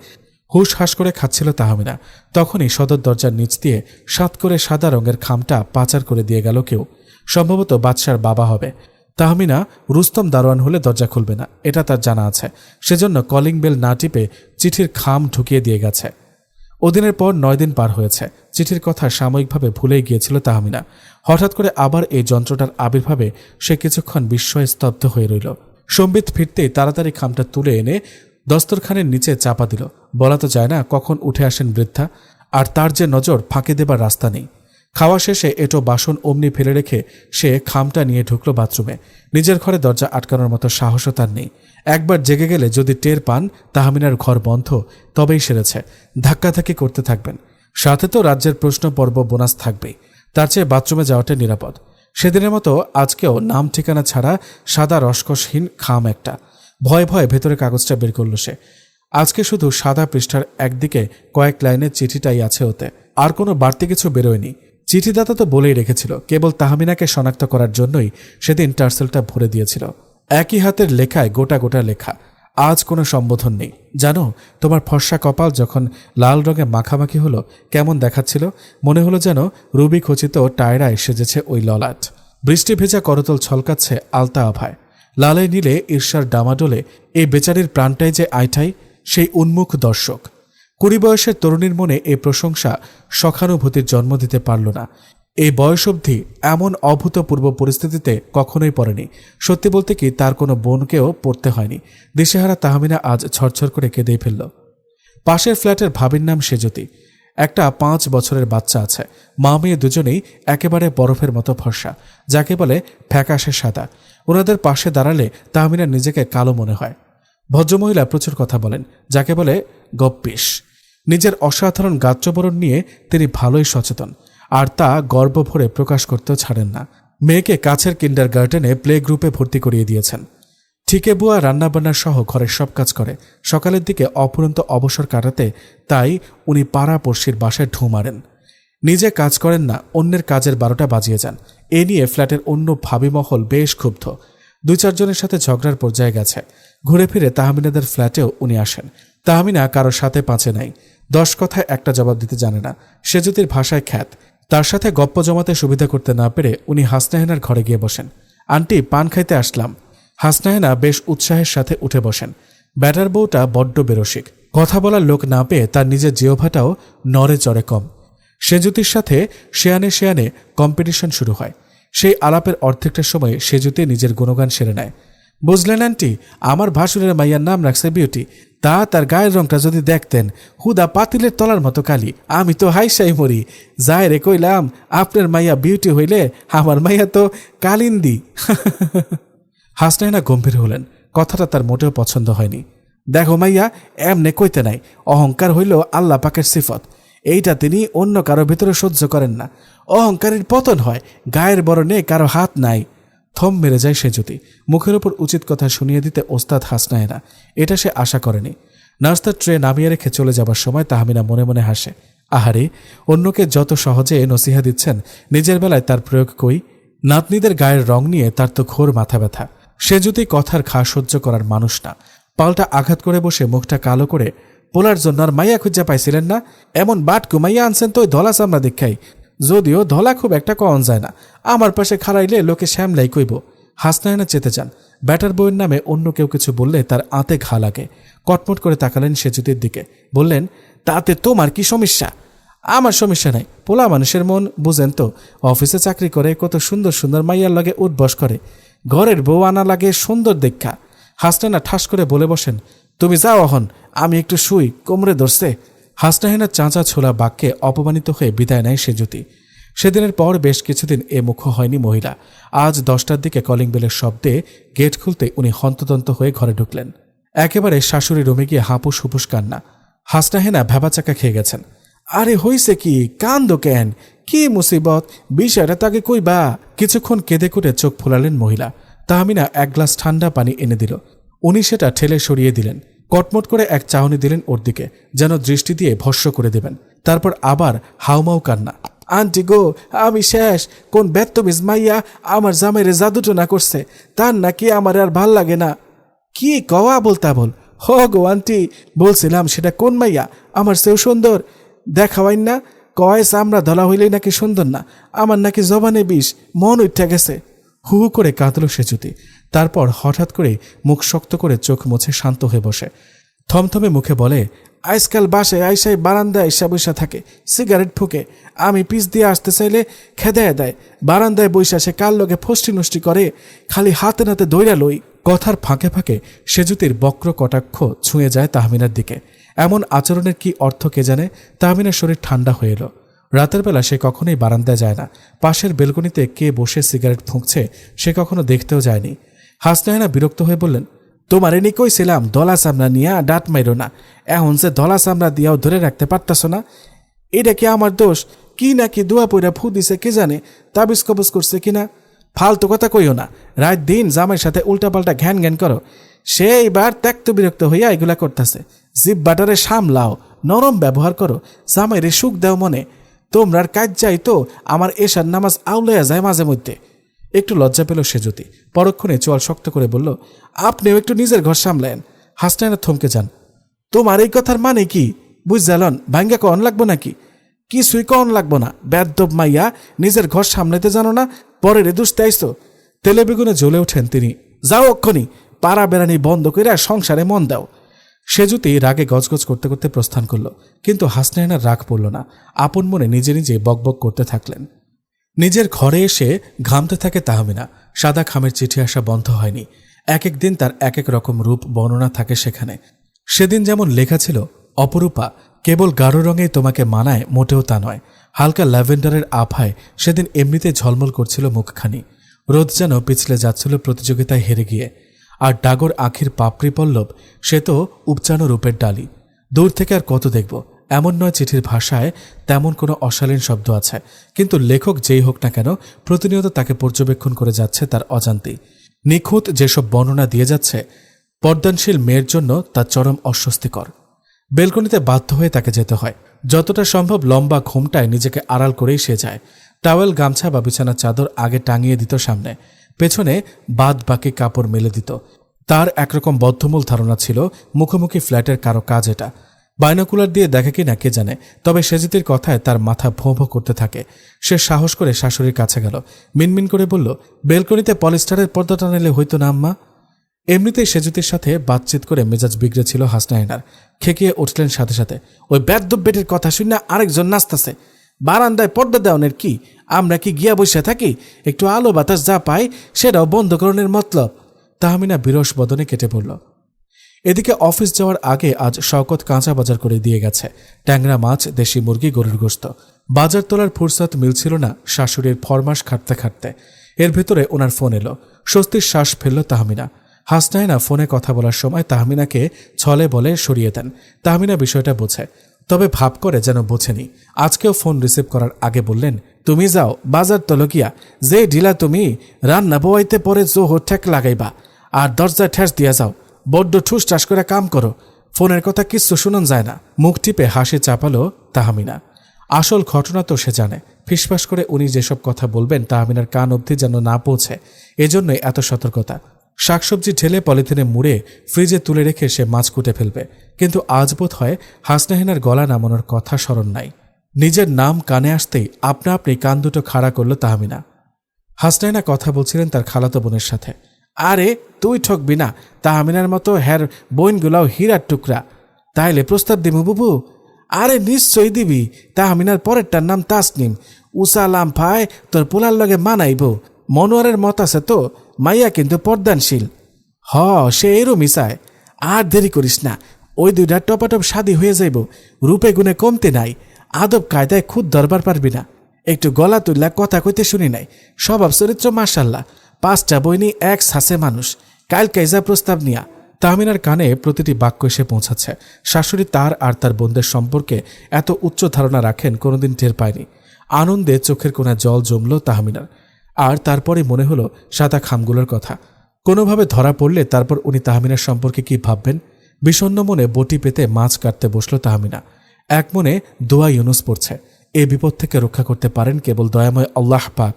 হুশ হাস করে খাচ্ছিল তাহমিনা। তখনই সদর দরজার নিচ দিয়ে সাত করে সাদা রঙের খামটা পাচার করে দিয়ে গেল কেউ। সম্ভবত বাদশার বাবা হবে। তাহমিনা রুস্তম দারোয়ান হলে দরজা খুলবে না, এটা তার জানা আছে। সেজন্য কলিং বেল না টিপে চিঠির খাম ঢুকিয়ে দিয়ে গেছে। ওদিনের পর 9 দিন পার হয়েছে। চিঠির কথা সাময়িকভাবে ভুলেই গিয়েছিল তাহমিনা। হঠাৎ করে আবার এই যন্ত্রটার আবির্ভাবে সে কিছুক্ষণ বিস্ময়ে স্তব্ধ হয়ে রইল। সম্বিত ফিরতেই তাড়াতাড়ি খামটা তুলে এনে দস্তরখানের নিচে চাপা দিল। বলা তো যায় না কখন উঠে আসেন বৃদ্ধা, আর তার যে নজর ফাঁকি দেবার রাস্তা নেই। খাওয়া শেষে এটো বাসন অমনি ফেলে রেখে সে খামটা নিয়ে ঢুকল বাথরুমে। নিজের ঘরে দরজা আটকানোর মতো সাহসও তার নেই। একবার জেগে গেলে যদি টের পান তাহমিনার ঘর বন্ধ, তবেই সেরেছে। ধাক্কাধাক্কি করতে থাকবেন। সাথে তো রাজ্যের প্রশ্ন পর্ব বোনাস থাকবেই। তার চেয়ে বাথরুমে যাওয়াটাই নিরাপদ। সেদিনের মতো আজকেও নাম ঠিকানা ছাড়া সাদা রসকসহীন খাম একটা। ভয়ে ভয়ে ভেতরে কাগজটা বের করল সে। আজকে শুধু সাদা পৃষ্ঠার একদিকে কয়েক লাইনের চিঠিটাই আছে ওতে, আর কোনো বাড়তি কিছু বেরোয়নি। চিঠিদাতা তো বলেই রেখেছিল, কেবল তাহমিনাকে শনাক্ত করার জন্যই সেদিন টার্সেলটা ভরে দিয়েছিল। একই হাতের লেখায় গোটা গোটা লেখা। আজ কোনো সম্বোধন নেই। জানো, তোমার ফর্সা কপাল যখন লাল রঙে মাখামাখি হলো কেমন দেখাচ্ছিল? মনে হলো যেন রুবি খচিত টায়রায় সেজেছে ওই ললাট। বৃষ্টি ভেজা করতল ছলকাচ্ছে আলতা আভায়। লালে নীলে ঈর্ষার ডামাডোলে এই বেচারির প্রাণটাই যে আইঠাই। সেই উন্মুখ দর্শক 20 বয়সের তরুণীর মনে এ প্রশংসা সখানুভূতির জন্ম দিতে পারল না। এই বয়স অবধি এমন অভূতপূর্ব পরিস্থিতিতে কখনোই পড়েনি। সত্যি বলতে কি, তার কোনো বোনকেও পড়তে হয়নি। দিশেহারা তাহমিনা আজ ঝরঝর করে কেঁদেই ফেলল। পাশের ফ্ল্যাটের ভাবির নাম সেজতি। একটা 5 বছরের বাচ্চা আছে। মা মেয়ে দুজনেই একেবারে বরফের মতো ফর্সা, যাকে বলে ফ্যাকাশে সাদা। ওনাদের পাশে দাঁড়ালে তাহমিনার নিজেকে কালো মনে হয়। ভদ্রমহিলা প্রচুর কথা বলেন, যাকে বলে গপ্পিস। নিজের অসাধারণ গাত্রবরণ নিয়ে তিনি ভালোই সচেতন, আর তা গর্ব ভরে প্রকাশ করতেও ছাড়েন না। মেয়েকে কাছের কিন্ডারগার্টেনে প্লে গ্রুপে ভর্তি করিয়ে দিয়েছেন। ঠিকে বুয়া রান্নাবান্নার সহ ঘরের সব কাজ করে। সকালের দিকে অফুরন্ত অবসর কাটাতে তাই উনি পাড়া পড়শির বাসায় ঢু মারেন। নিজে কাজ করেন না, অন্যের কাজের 12টা বাজিয়ে যান। এ নিয়ে ফ্ল্যাটের অন্য ভাবিমহল বেশ ক্ষুব্ধ। 2-4 জনের সাথে ঝগড়ার পর্যায়ে গেছে। ঘুরে ফিরে তাহমিনাদের ফ্ল্যাটেও উনি আসেন। তাহমিনা কারো সাথে পাঁচে নাই। 10 কথায় একটা জবাব দিতে জানে না। সেজুতির ভাষায় খ্যাত। তার সাথে গপ্প জমাতে সুবিধা করতে না পেরে উনি হাসনাহেনার ঘরে গিয়ে বসেন। আন্টি, পান খাইতে আসলাম। হাসনাহেনা বেশ উৎসাহের সাথে উঠে বসেন। ব্যাটার বউটা বড্ড বেরসিক। কথা বলার লোক না পেয়ে তার নিজের জিহ্বাটাও নড়ে চড়ে কম। সেজুতির সাথে শেয়ানে কম্পিটিশন শুরু হয়। সেই আলাপের অর্ধেকটার সময় সেজুতি নিজের গুণগান সেরে নেয়। বুঝলেন আন্টি, আমার ভাসুরের মাইয়ার নাম রাখছে বিউটি। তা তার গায়ের রংটা যদি দেখতেন, হুদা পাতিলের তলার মতো কালি। আমি তো হাইসাই মরি। যাই রে কইলাম, আপনার মাইয়া বিউটি হইলে আমার মাইয়া তো কালিন্দি। হাসনাহেনা গম্ভীর হলেন। কথাটা তার মোটেও পছন্দ হয়নি। দেখো মাইয়া, এমনে কইতে নাই। অহংকার হইল আল্লাহ পাকের সিফত। এইটা তিনি অন্য কারো ভিতরে সহ্য করেন না। অহংকারের পতন হয়, গায়ের বরণে কারো হাত নাই। থম মেরে যায় সেজুতি। মুখের ওপর উচিত কথা শুনিয়ে দিতে ওস্তাদ হাসনাহেনা। এটা সে আশা করেনি। নাস্তার ট্রে নামিয়ে রেখে চলে যাবার সময় তাহমিনা মনে মনে হাসে। আহারে, অন্যকে যত সহজে নসিহা দিচ্ছেন, নিজের বেলায় তার প্রয়োগ কই? নাতনিদের গায়ের রং নিয়ে তার তো ঘোর মাথা ব্যথা। সেজুতি কথার ঘা সহ্য করার মানুষ না। পাল্টা আঘাত করে বসে মুখটা কালো করে, পোলার জন্য আর মাইয়া খুঁজা পাইছিলেন না? এমন বাটকু মাইয়া আনছেন তো ওই ধলা চামড়া দেখাই। যদিও ধলা খুব একটা কন যায় না। আমার পাশে খাড়াইলে লোকে শ্যামলাই কইব। হাসনাহেনা চেতে যান। ব্যাটার বউয়ের নামে অন্য কেউ কিছু বললে তার আঁতে ঘা লাগে। কটমট করে তাকালেন সেজুতির দিকে। বললেন, তাতে তোমার কি সমস্যা? আমার সমস্যা নাই। পোলা মানুষের মন বুঝেন তো। অফিসে চাকরি করে কত সুন্দর সুন্দর মাইয়ার লাগে উঠবস করে। ঘরের বউ আনা লাগে সুন্দর দেখা। হাসনাহেনা ঠাস করে বলে বসেন, তুমি যাও অহন, আমি একটু শুই, কোমরে ধরছে। হাসনাহেনা চাঁচা ছোলা বাক্যে অপমানিত হয়ে বিদায় নেয় সেজুতি। সেদিনের পর বেশ কিছুদিন এ মুখ হয়নি মহিলা। আজ 10টার দিকে কলিং বেলের শব্দে গেট খুলতে উনি হন্তদন্ত হয়ে ঘরে ঢুকলেন। একেবারে শাশুড়ি রুমে গিয়ে হাঁপুস হুপুস কান্না। হাসনাহেনা ভ্যাবাচাকা খেয়ে গেছেন। আরে হইছে কি, কান্দো কেন? কি মুসিবত? বিষয়টা তাকে কইবা। কিছুক্ষণ কেঁদে কুটে চোখ ফোলালেন মহিলা। তাহমিনা এক গ্লাস ঠান্ডা পানি এনে দিল। উনি সেটা ঠেলে সরিয়ে দিলেন। কটমট করে এক চাহনি দিলেন ওর দিকে, যেন দৃষ্টি দিয়ে ভস্য করে দেবেন। তারপর আবার হাউমাউ কান্না। আন্টি গো, আমি শেষ। কোন বেত্তমিজ মাইয়া আমার জামাইরে জাদুটনা করছে, তার নাকি আমার আর ভাল লাগে না। কি কওয়া বলতা বল। হ গো আন্টি, বলছিলাম সেটা কোন মাইয়া আমার চেয়েও সুন্দর। দেখাওয়াইন না, কয় চামড়া ধলা হইলেই নাকি সুন্দর না, আমার নাকি জবানে বিষ, মন উঠে গেছে। হু হু করে কাঁদল সেজুতি। তারপর হঠাৎ করে মুখ শক্ত করে চোখ মুছে শান্ত হয়ে বসে থমথমে মুখে বলে, আজকাল বাসায় আইসাই বারান্দায় আইসা বৈশা থাকে, সিগারেট ফুকে। আমি পিছ দিয়ে আসতে চাইলে খেদায় দেয়। বারান্দায় বৈশা সে কার লগে ফষ্টি নষ্টি করে, খালি হাতে নাতে দৈরা লই। কথার ফাঁকে ফাঁকে সেজুতির বক্র কটাক্ষ ছুঁয়ে যায় তাহমিনার দিকে। এমন আচরণের কি অর্থ কে জানে। তাহমিনার শরীর ঠান্ডা হয়ে এলো। রাতের বেলা সে কখনোই বারান্দায় যায় না। পাশের বেলকনিতে কে বসে সিগারেট ফুঁকছে সে কখনো দেখতেও যায়নি। হাসনাহেনা বিরক্ত হয়ে বললেন, তোমার এনে কইছিলাম দলা চামড়া নিয়া ডাট মাইরো না, এখন যে দলা চামড়া দিয়াও ধরে রাখতে পারতাছ না। এটা কি আমার দোষ? কি নাকি দোয়া পইরা ফু দিছে কে জানে, তাবিজ কবজ করছে কিনা। ফালতু কথা কইও না, রাত দিন জামাইয়ের সাথে উল্টাপাল্টা ঘ্যান ঘ্যান করো। সে এইবার ত্যক্ত বিরক্ত হইয়া এগুলা করতেছে। জিভ বাটারে সামলাও, নরম ব্যবহার করো, জামাইরে সুখ দেও মনে। তোমরার কাজ যাই তো আমার এশার নামাজ আউলাইয়া যায় মাঝে মধ্যে। একটু লজ্জা পেল সেজুতি। পরক্ষণে চোয়াল শক্ত করে বলল, আপনিও একটু নিজের ঘর সামলেন। হাসনাহেনা থমকে যান। তোমার এই কথার মানে কি বুঝালন? ভাঙ্গা কন লাগবো নাকি? কিছুই কন লাগবো না। বেদ্যব মাইয়া, নিজের ঘর সামলাতে জানো না, পরের দুষতে আইসো। তেলে বেগুনে জ্বলে ওঠেন তিনি। যাও অক্ষণি, পাড়া বেড়ানি বন্ধ করে সংসারে মন দাও। সেজুতি রাগে গজগজ করতে করতে প্রস্থান করল। কিন্তু হাসনাহেনার রাগ পড়ল না। আপন মনে নিজে নিজে বকবক করতে থাকলেন। নিজের ঘরে এসে ঘামতে থাকে তাহমিনা। সাদা খামের চিঠি আসা বন্ধ হয়নি। এক এক দিন তার এক এক রকম রূপ বর্ণনা থাকে সেখানে। সেদিন যেমন লেখা ছিল, অপরূপা, কেবল গাঢ় রঙেই তোমাকে মানায়, মোটেও তা নয়। হালকা ল্যাভেন্ডারের আভায় সেদিন এমনিতে ঝলমল করছিল মুখখানি। রোদ যেন পিছলে যাচ্ছিল প্রতিযোগিতায় হেরে গিয়ে। আর ডাগর আখির পাপড়ি পল্লব, সে তো উপচানো রূপের ডালি। দূর থেকে আর কত দেখব। এমন নয় চিঠির ভাষায় তেমন কোনো অশালীন শব্দ আছে, কিন্তু লেখক যেই হোক না কেন প্রতিনিয়ত তাকে পর্যবেক্ষণ করে যাচ্ছে তার অজান্তেই। নিখুঁত যেসব বর্ণনা দিয়ে যাচ্ছে, পর্দানশীল মেয়ের জন্য তা চরম অস্বস্তিকর। বেলকনিতে বাধ্য হয়ে তাকে যেতে হয়। যতটা সম্ভব লম্বা ঘোমটায় নিজেকে আড়াল করেই সে যায়। টাওয়েল, গামছা বা বিছানার চাদর আগে টাঙিয়ে দিত সামনে, পেছনে বাদ বাকি কাপড় মেলে দিত। তার একরকম বদ্ধমূল ধারণা ছিল মুখোমুখি ফ্ল্যাটের কারো কাজ এটা। বাইনোকুলার দিয়ে দেখে কিনা কে জানে, তবে সেজিতির কথায় তার মাথা ভোঁ ভোঁ করতে থাকে। সে সাহস করে শাশুড়ির কাছে গেল, মিনমিন করে বলল, বেলকনিতে পলিস্টারের পর্দা টানালে হইতো না আম্মা। এমনিতেই সেজুতির সাথে বাতচিত করে মেজাজ বিগড়ে ছিল হাসনাহেনার। খেকিয়ে উঠলেন সাথে সাথে, ওই বেদ্যব বেটির কথা শুনে আরেকজন নাচতেছে। বারান্দায় পর্দা দেওয়ানের কি? আমরা কি গিয়া বসে থাকি? একটু আলো বাতাস যা পাই সেটাও বন্ধ করণের মতলব। তাহমিনা বিরস বদনে কেটে পড়ল। এদিকে অফিস যাওয়ার আগে আজ শওকত কাঁচা বাজার করে দিয়ে গেছে। ট্যাংরা মাছ, দেশি মুরগি, গরুর গোশত। বাজার তোলার ফুরসত মিলছিল না শাশুড়ির ফরমাস খাটতে খাটতে। এর ভেতরে ওনার ফোন এলো। স্বস্তির শ্বাস ফেলল তাহমিনা। হাসনাহেনা ফোনে কথা বলার সময় তাহমিনাকে ছলে বলে সরিয়ে দেন। তাহমিনা বিষয়টা বোঝে, তবে ভাব করে যেন বোঝেনি। আজকেও ফোন রিসিভ করার আগে বললেন, তুমি যাও বাজার তলকিয়া, যে ঢিলা তুমি রান্না বোয়াইতে পরে জোহ ঠেক লাগাইবা, আর দরজায় ঠেস দিয়া যাও। বড্ড ঠুস ঠাস করে কাম করো, ফোনের কথা কিচ্ছু শুনুন যায় না। মুখ টিপে হাসি চাপালো তাহমিনা। আসল ঘটনা তো সে জানে। ফিসফাস করে উনি যেসব কথা বলবেন তাহমিনার কান অবধি যেন না পৌঁছে, এজন্যই এত সতর্কতা। শাকসবজি ঢেলে পলিথিনে মুড়ে ফ্রিজে তুলে রেখে সে মাছ কুটে ফেলবে। কিন্তু আজ বোধ হয় হাসনাহেনার গলা নামানোর কথা স্মরণ নাই। নিজের নাম কানে আসতেই আপনা আপনি কান দুটো খাড়া করল তাহমিনা। হাসনাহেনা কথা বলছিলেন তার খালাতো বোনের সাথে। আরে তুই ঠকবি না, তাহমিনার মতো হ্যার বোনগুলাও হীরার টুকরা। তাইলে প্রস্তাব দিমু বুবু? আরে নিশ্চয়ই দিবি। তাহমিনার পরেরটার নাম তাসনিম। উষা লাম্ফায় তোর পোলার লগে মানাইব। মনোয়ারের মত আছে তো, মাইয়া কিন্তু পর্দানশীল। সে এরমই চায়। আর দেরি করিস না, ওই দুইটা টপাটপ শাদি হয়ে যাইব। রূপে গুণে কমতে নাই, আদব কায়দায় খুদ ধরবার পারবি না। একটু গলা তুললা কথা কইতে শুনি নাই, স্বভাব চরিত্র মাশাল্লাহ। 5টা বইনি এক সাসে মানুষ। কালকে যা প্রস্তাব নিয়া, তাহমিনার কানে প্রতিটি বাক্য এসে পৌঁছাচ্ছে। শাশুড়ি তার আর তার বোনদের সম্পর্কে এত উচ্চ ধারণা রাখেন কোনোদিন টের পায়নি। আনন্দে চোখের কোণায় জল জমল তাহমিনার। আর তারপরে মনে হলো সাদা খামগুলোর কথা। কোনোভাবে ধরা পড়লে তারপর উনি তাহমিনার সম্পর্কে কি ভাববেন। বিষণ্ণ মনে বটি পেতে মাছ কাটতে বসল তাহমিনা। এক মনে দোয়া ইউনুস পড়ছে, এ বিপদ থেকে রক্ষা করতে পারেন কেবল দয়াময় আল্লাহ পাক।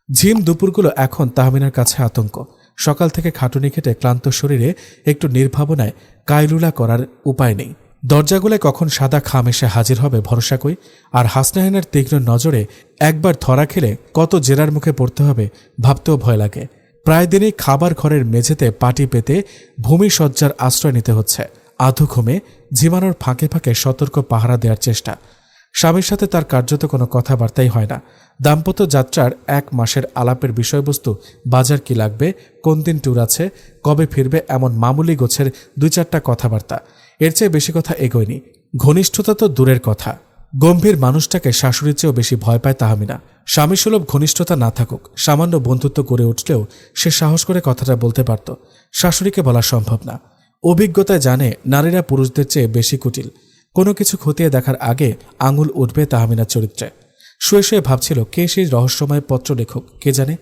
ঝিম দুপুরগুলো এখন তাহমিনার কাছে আতঙ্ক। সকাল থেকে খাটুনি খেটে ক্লান্ত শরীরে একটু নির্ভাবনায় কায়লুলা করার উপায় নেই। দরজাগুলোয় কখন সাদা খাম এসে হাজির হবে ভরসা কই। আর হাসনাহেনের তীক্ষ্ণ নজরে একবার ধরা খেলে কত জেরার মুখে পড়তে হবে ভাবতেও ভয় লাগে। প্রায় দিনই খাবার ঘরের মেঝেতে পাটি পেতে ভূমিসজ্জার আশ্রয় নিতে হচ্ছে। আধো ঘুমে ঝিমানোর ফাঁকে ফাঁকে সতর্ক পাহারা দেওয়ার চেষ্টা। স্বামীর সাথে তার কার্যত কোনো কথাবার্তাই হয় না। দাম্পত্য যাত্রার 1 মাসের আলাপের বিষয়বস্তু বাজার কি লাগবে, কোন দিন ট্যুর আছে, কবে ফিরবে, এমন মামুলি গোছের 2-4টা কথাবার্তা। এর চেয়ে বেশি কথা এগোয়নি। ঘনিষ্ঠতা তো দূরের কথা, গম্ভীর মানুষটাকে শাশুড়ির চেয়েও বেশি ভয় পায় তাহমিনা। স্বামীসুলভ ঘনিষ্ঠতা না থাকুক, সামান্য বন্ধুত্ব গড়ে উঠলেও সে সাহস করে কথাটা বলতে পারত। শাশুড়িকে বলা সম্ভব না। অভিজ্ঞতায় জানে নারীরা পুরুষদের চেয়ে বেশি কুটিল। কোনো কিছু খতিয়ে দেখার আগে আঙুল উঠবে তাহমিনার চরিত্রে। শুয়ে শুয়ে ভাবছিল কে সেই রহস্যময় পত্র লেখক কে জানে।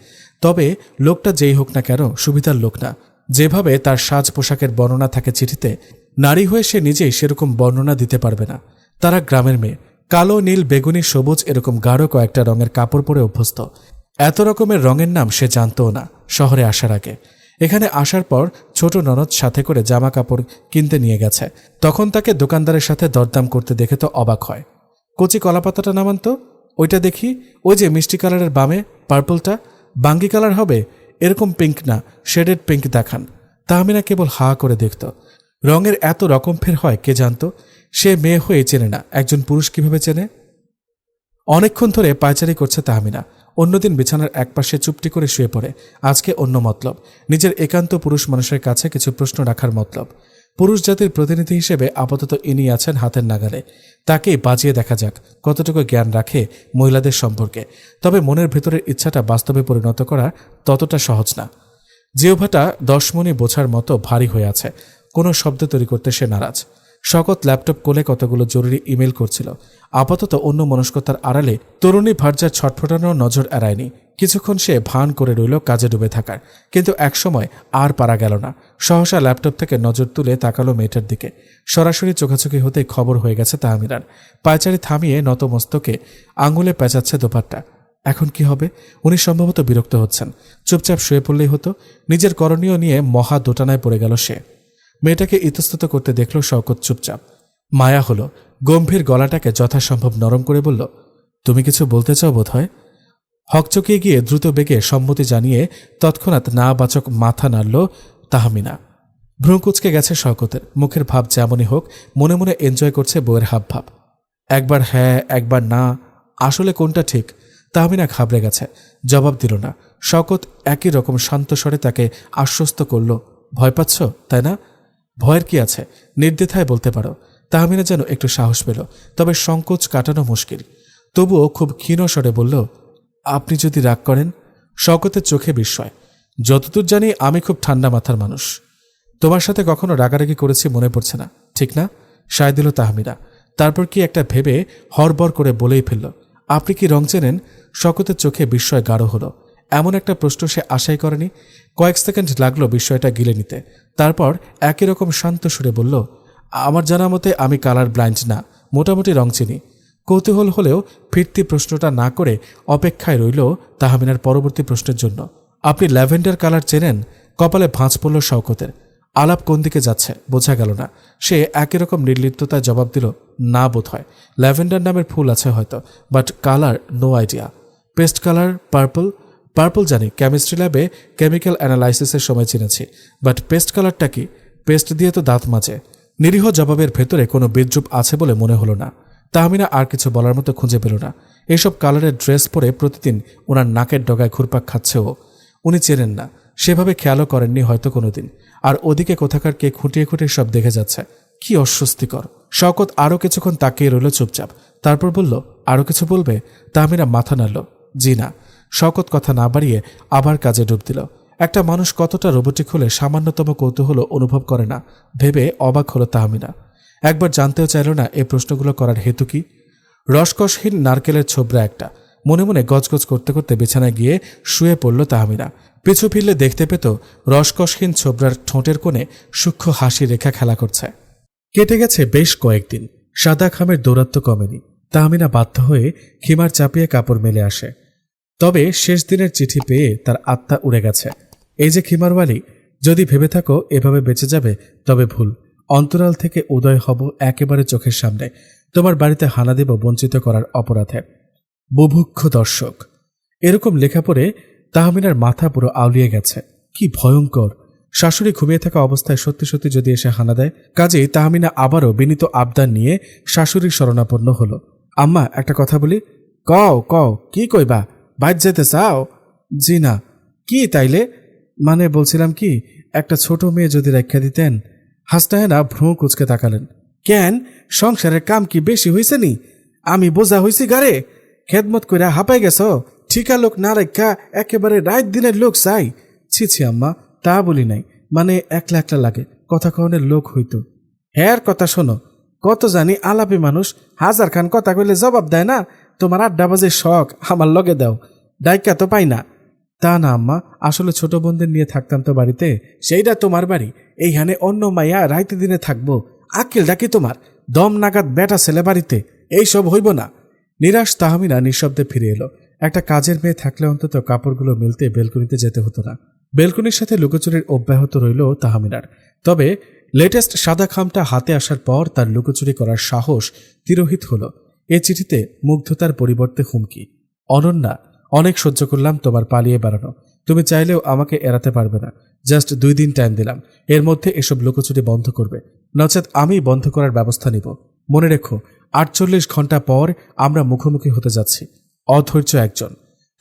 তবে লোকটা যেই হোক না কেন সুবিধার লোক না। যেভাবে তার সাজ পোশাকের বর্ণনা থাকে চিঠিতে, নারী হয়ে সে নিজেই সেরকম বর্ণনা দিতে পারবে না। তারা গ্রামের মেয়ে, কালো, নীল, বেগুনি, সবুজ এরকম গাঢ় কয়েকটা রঙের কাপড় পরে অভ্যস্ত। এত রকমের রঙের নাম সে জানতও না শহরে আসার আগে। এখানে আসার পর ছোট ননদ সাথে করে জামা কাপড় কিনতে নিয়ে গেছে। তখন তাকে দোকানদারের সাথে দরদাম করতে দেখে তো অবাক হয়। কচি কলাপাতাটা নামান তো, ওইটা দেখি, ওই যে মিষ্টি কালারের বামে পার্পলটা, বাঙ্গি কালার হবে, এরকম পিঙ্ক না, শেডেড পিঙ্ক দেখান। তাহমিনা কেবল হা করে দেখত। রঙের এত রকম ফের হয় কে জানত। সে মেয়ে হয়ে চেনে না, একজন পুরুষ কিভাবে চেনে। অনেকক্ষণ ধরে পায়চারি করছে তাহমিনা। অন্যদিন বিছানার একপাশে চুপটি করে শুয়ে পড়ে, আজকে অন্য মতলব। নিজের একান্ত পুরুষ মানুষের কাছে কিছু প্রশ্ন রাখার মতলব। পুরুষ জাতির প্রতিনিধি হিসেবে আপাতত ইনি আছেন হাতের নাগালে। তাকেই বাজিয়ে দেখা যাক কতটুকু জ্ঞান রাখে মহিলাদের সম্পর্কে। তবে মনের ভেতরের ইচ্ছাটা বাস্তবে পরিণত করা ততটা সহজ না। জিহ্বাটা 10 মণি বোঝার মতো ভারী হয়ে আছে। কোনো শব্দ তৈরি করতে সে নারাজ। শকত ল্যাপটপ কোলে কতগুলো জরুরি ইমেল করছিল। আপাতত অন্য মনস্কতার আড়ালে তরুণী ভার্যার ছটফটানোর নজর এড়ায়নি। কিছুক্ষণ সে ভান করে রইল কাজে ডুবে থাকার, কিন্তু একসময় আর পারা গেল না। সহসা ল্যাপটপ থেকে নজর তুলে তাকালো মেয়েটার দিকে। সরাসরি চোখাচোখি হতেই খবর হয়ে গেছে তাহমিনার। পায়চারি থামিয়ে নতমস্তকে আঙুলে পেঁচাচ্ছে দোপাট্টা। এখন কি হবে? উনি সম্ভবত বিরক্ত হচ্ছেন। চুপচাপ শুয়ে পড়লেই হতো। নিজের করণীয় নিয়ে মহা দোটানায় পড়ে গেল সে। মেয়েটাকে ইতস্তত করতে দেখল শওকত চুপচাপ। মায়া হলো। গম্ভীর গলাটাকে যথাসম্ভব নরম করে বলল, তুমি কিছু বলতে চাও বোধ হয়। হকচকিয়ে গিয়ে দ্রুত বেগে সম্মতি জানিয়ে তৎক্ষণাৎ না বাচক মাথা নাড়ল তাহমিনা। ভ্রু কুচকে গেছে শওকতের। মুখের ভাব যেমনই হোক মনে মনে এনজয় করছে বউয়ের হাবভাব। একবার হ্যাঁ, একবার না, আসলে কোনটা ঠিক? তাহমিনা ঘাবড়ে গেছে, জবাব দিল না। শওকত একই রকম শান্ত স্বরে তাকে আশ্বস্ত করল, ভয় পাচ্ছ তাই না? ভয়ের কি আছে, নির্দ্বিধায় বলতে পারো। তাহমিনা যেন একটু সাহস পেল, তবে সংকোচ কাটানো মুশকিল। তবুও খুব ক্ষীণ স্বরে বলল, আপনি যদি রাগ করেন। শওকতের চোখে বিস্ময়। যতদূর জানি আমি খুব ঠান্ডা মাথার মানুষ। তোমার সাথে কখনো রাগারাগি করেছি মনে পড়ছে না, ঠিক না? সায় দিল তাহমিনা। তারপর কি একটা ভেবে হড়বড় করে বলেই ফেলল, আপনি কি রং চেনেন? শওকতের চোখে বিস্ময় গাঢ় হলো। এমন একটা প্রশ্ন সে আশাই করেনি। কয়েক সেকেন্ড লাগলো বিষয়টা গিলে নিতে। তারপর একই রকম শান্ত সুরে বলল, আমার জানা মতে আমি কালার ব্লাইন্ড না, মোটামুটি রং চিনি। কৌতূহল হলেও ফিরতি প্রশ্নটা না করে অপেক্ষায় রইল তাহমিনার পরবর্তী প্রশ্নের জন্য। আপনি ল্যাভেন্ডার কালার চেনেন? কপালে ভাঁজ পড়ল শওকতের। আলাপ কোন দিকে যাচ্ছে বোঝা গেল না। সে একই রকম নির্লিপ্ততায় জবাব দিল, না বোধ হয়। ল্যাভেন্ডার নামের ফুল আছে হয়তো, but colour no idea. Paste colour purple? Purple জানি, কেমিস্ট্রি ল্যাবে কেমিক্যাল অ্যানালাইসিসের সময় চিনেছি, বাট পেস্ট কালারটা কি? পেস্ট দিয়ে তো দাঁত মাজে। নিরীহ জবাবের ভেতরে কোনো বিদ্রুপ আছে বলে মনে হলো না। তাহমিনা আর কিছু বলার মতো খুঁজে পেল না। এসব কালারের ড্রেস পরে প্রতিদিন ওনার নাকের ডগায় ঘুরপাক খাচ্ছে ও। উনি চেনেন না, সেভাবে খেয়ালও করেননি হয়তো কোনোদিন। আর ওদিকে কোথাকার কে খুঁটিয়ে খুঁটিয়ে সব দেখে যাচ্ছে। কি অস্বস্তিকর। শওকত আরও কিছুক্ষণ তাকিয়ে রইল চুপচাপ। তারপর বলল, আরও কিছু বলবে? তাহমিনা মাথা নাড়ল, জি না। শওকত কথা না বাড়িয়ে আবার কাজে ডুব দিল। একটা মানুষ কতটা রোবটিক হলে সামান্যতম কৌতূহল অনুভব করে না ভেবে অবাক হলো তাহমিনা। একবার জানতেও চাইল না এই প্রশ্নগুলো করার হেতু কি। রসকসহীন নারকেলের ছোবরা একটা, মনে মনে গজগজ করতে করতে বিছানায় গিয়ে শুয়ে পড়ল তাহমিনা। পিছু ফিরলে দেখতে পেত রসকসহীন ছোবরার ঠোঁটের কোণে সূক্ষ্ম হাসি রেখা খেলা করছে। কেটে গেছে বেশ কয়েকদিন, সাদা খামের দৌরাত্ম্য কমেনি। তাহমিনা বাধ্য হয়ে খিমার চাপিয়ে কাপড় মেলে আসে। তবে শেষ দিনের চিঠি পেয়ে তার আত্মা উড়ে গেছে। এই যে খিমারওয়ালি, যদি ভেবে থাকো এভাবে বেঁচে যাবে তবে ভুল। অন্তরাল থেকে উদয় হব একেবারে চোখের সামনে, তোমার বাড়িতে হানা দেব বঞ্চিত করার অপরাধে। বুভুক্ষ দর্শক। এরকম লেখা পড়ে তাহমিনার মাথা পুরো আউলিয়ে গেছে। কি ভয়ঙ্কর! শাশুড়ি ঘুমিয়ে থাকা অবস্থায় সত্যি সত্যি যদি এসে হানা দেয়। কাজেই তাহমিনা আবারও বিনীত আবদার নিয়ে শাশুড়ির শরণাপন্ন হল। আম্মা, একটা কথা বলি। কও কও, কি কইবা? বাইর যেতে চাও? জি না। কি তাইলে? মানে বলছিলাম কি, একটা ছোট মেয়ে যদি রেখা দিতেন। হাসনাহেনা ভ্রু কুচকে তাকালেন। কেন, সংসারের কাম কি বেশি হইছে নি? আমি বোঝা হইছি গারে? খেদমত কইরা হাঁপাই গেছ? ঠিকা লোক না রেখা একেবারে রাত দিনের লোক চাই? ছি ছি আম্মা, তা বলি নাই, মানে একলা একলা লাগে, কথা কহনের লোক হইতো। হ্যার কথা শোনো, কত জানি আলাপি মানুষ, হাজার খান কথা কইলে জবাব দেয় না। তোমার 8 বাজে শখ, আমার লগে দাও, ডাইকা তো পাই না। তা না আম্মা, আসলে ছোট বোনদের নিয়ে থাকতাম তো বাড়িতে। সেইটা তোমার বাড়ি, এইখানে অন্য মাইয়া রাইতে দিনে থাকবো? আকিল ডাকি তোমার? দম নাগাদ বেটা ছেলে বাড়িতে, এইসব হইব না। নিরাশ তাহমিনা নিঃশব্দে ফিরে এলো। একটা কাজের মেয়ে থাকলে অন্তত কাপড়গুলো মিলতে বেলকনিতে যেতে হতো না। বেলকনির সাথে লুকোচুরির অব্যাহত রইল তাহমিনার। তবে লেটেস্ট সাদা খামটা হাতে আসার পর তার লুকোচুরি করার সাহস তিরোহিত হল। এ চিঠিতে মুগ্ধতার পরিবর্তে হুমকি। অনন্যা, অনেক সহ্য করলাম তোমার পালিয়ে বেড়ানো, তুমি চাইলেও আমাকে এড়াতে পারবে না। জাস্ট 2 দিন টাইম দিলাম, এর মধ্যে এসব লুকোচুরি বন্ধ করবে, নচেত আমি বন্ধ করার ব্যবস্থা নিব। মনে রেখো, 48 ঘন্টা পর আমরা মুখোমুখি হতে যাচ্ছি। অধৈর্য একজন।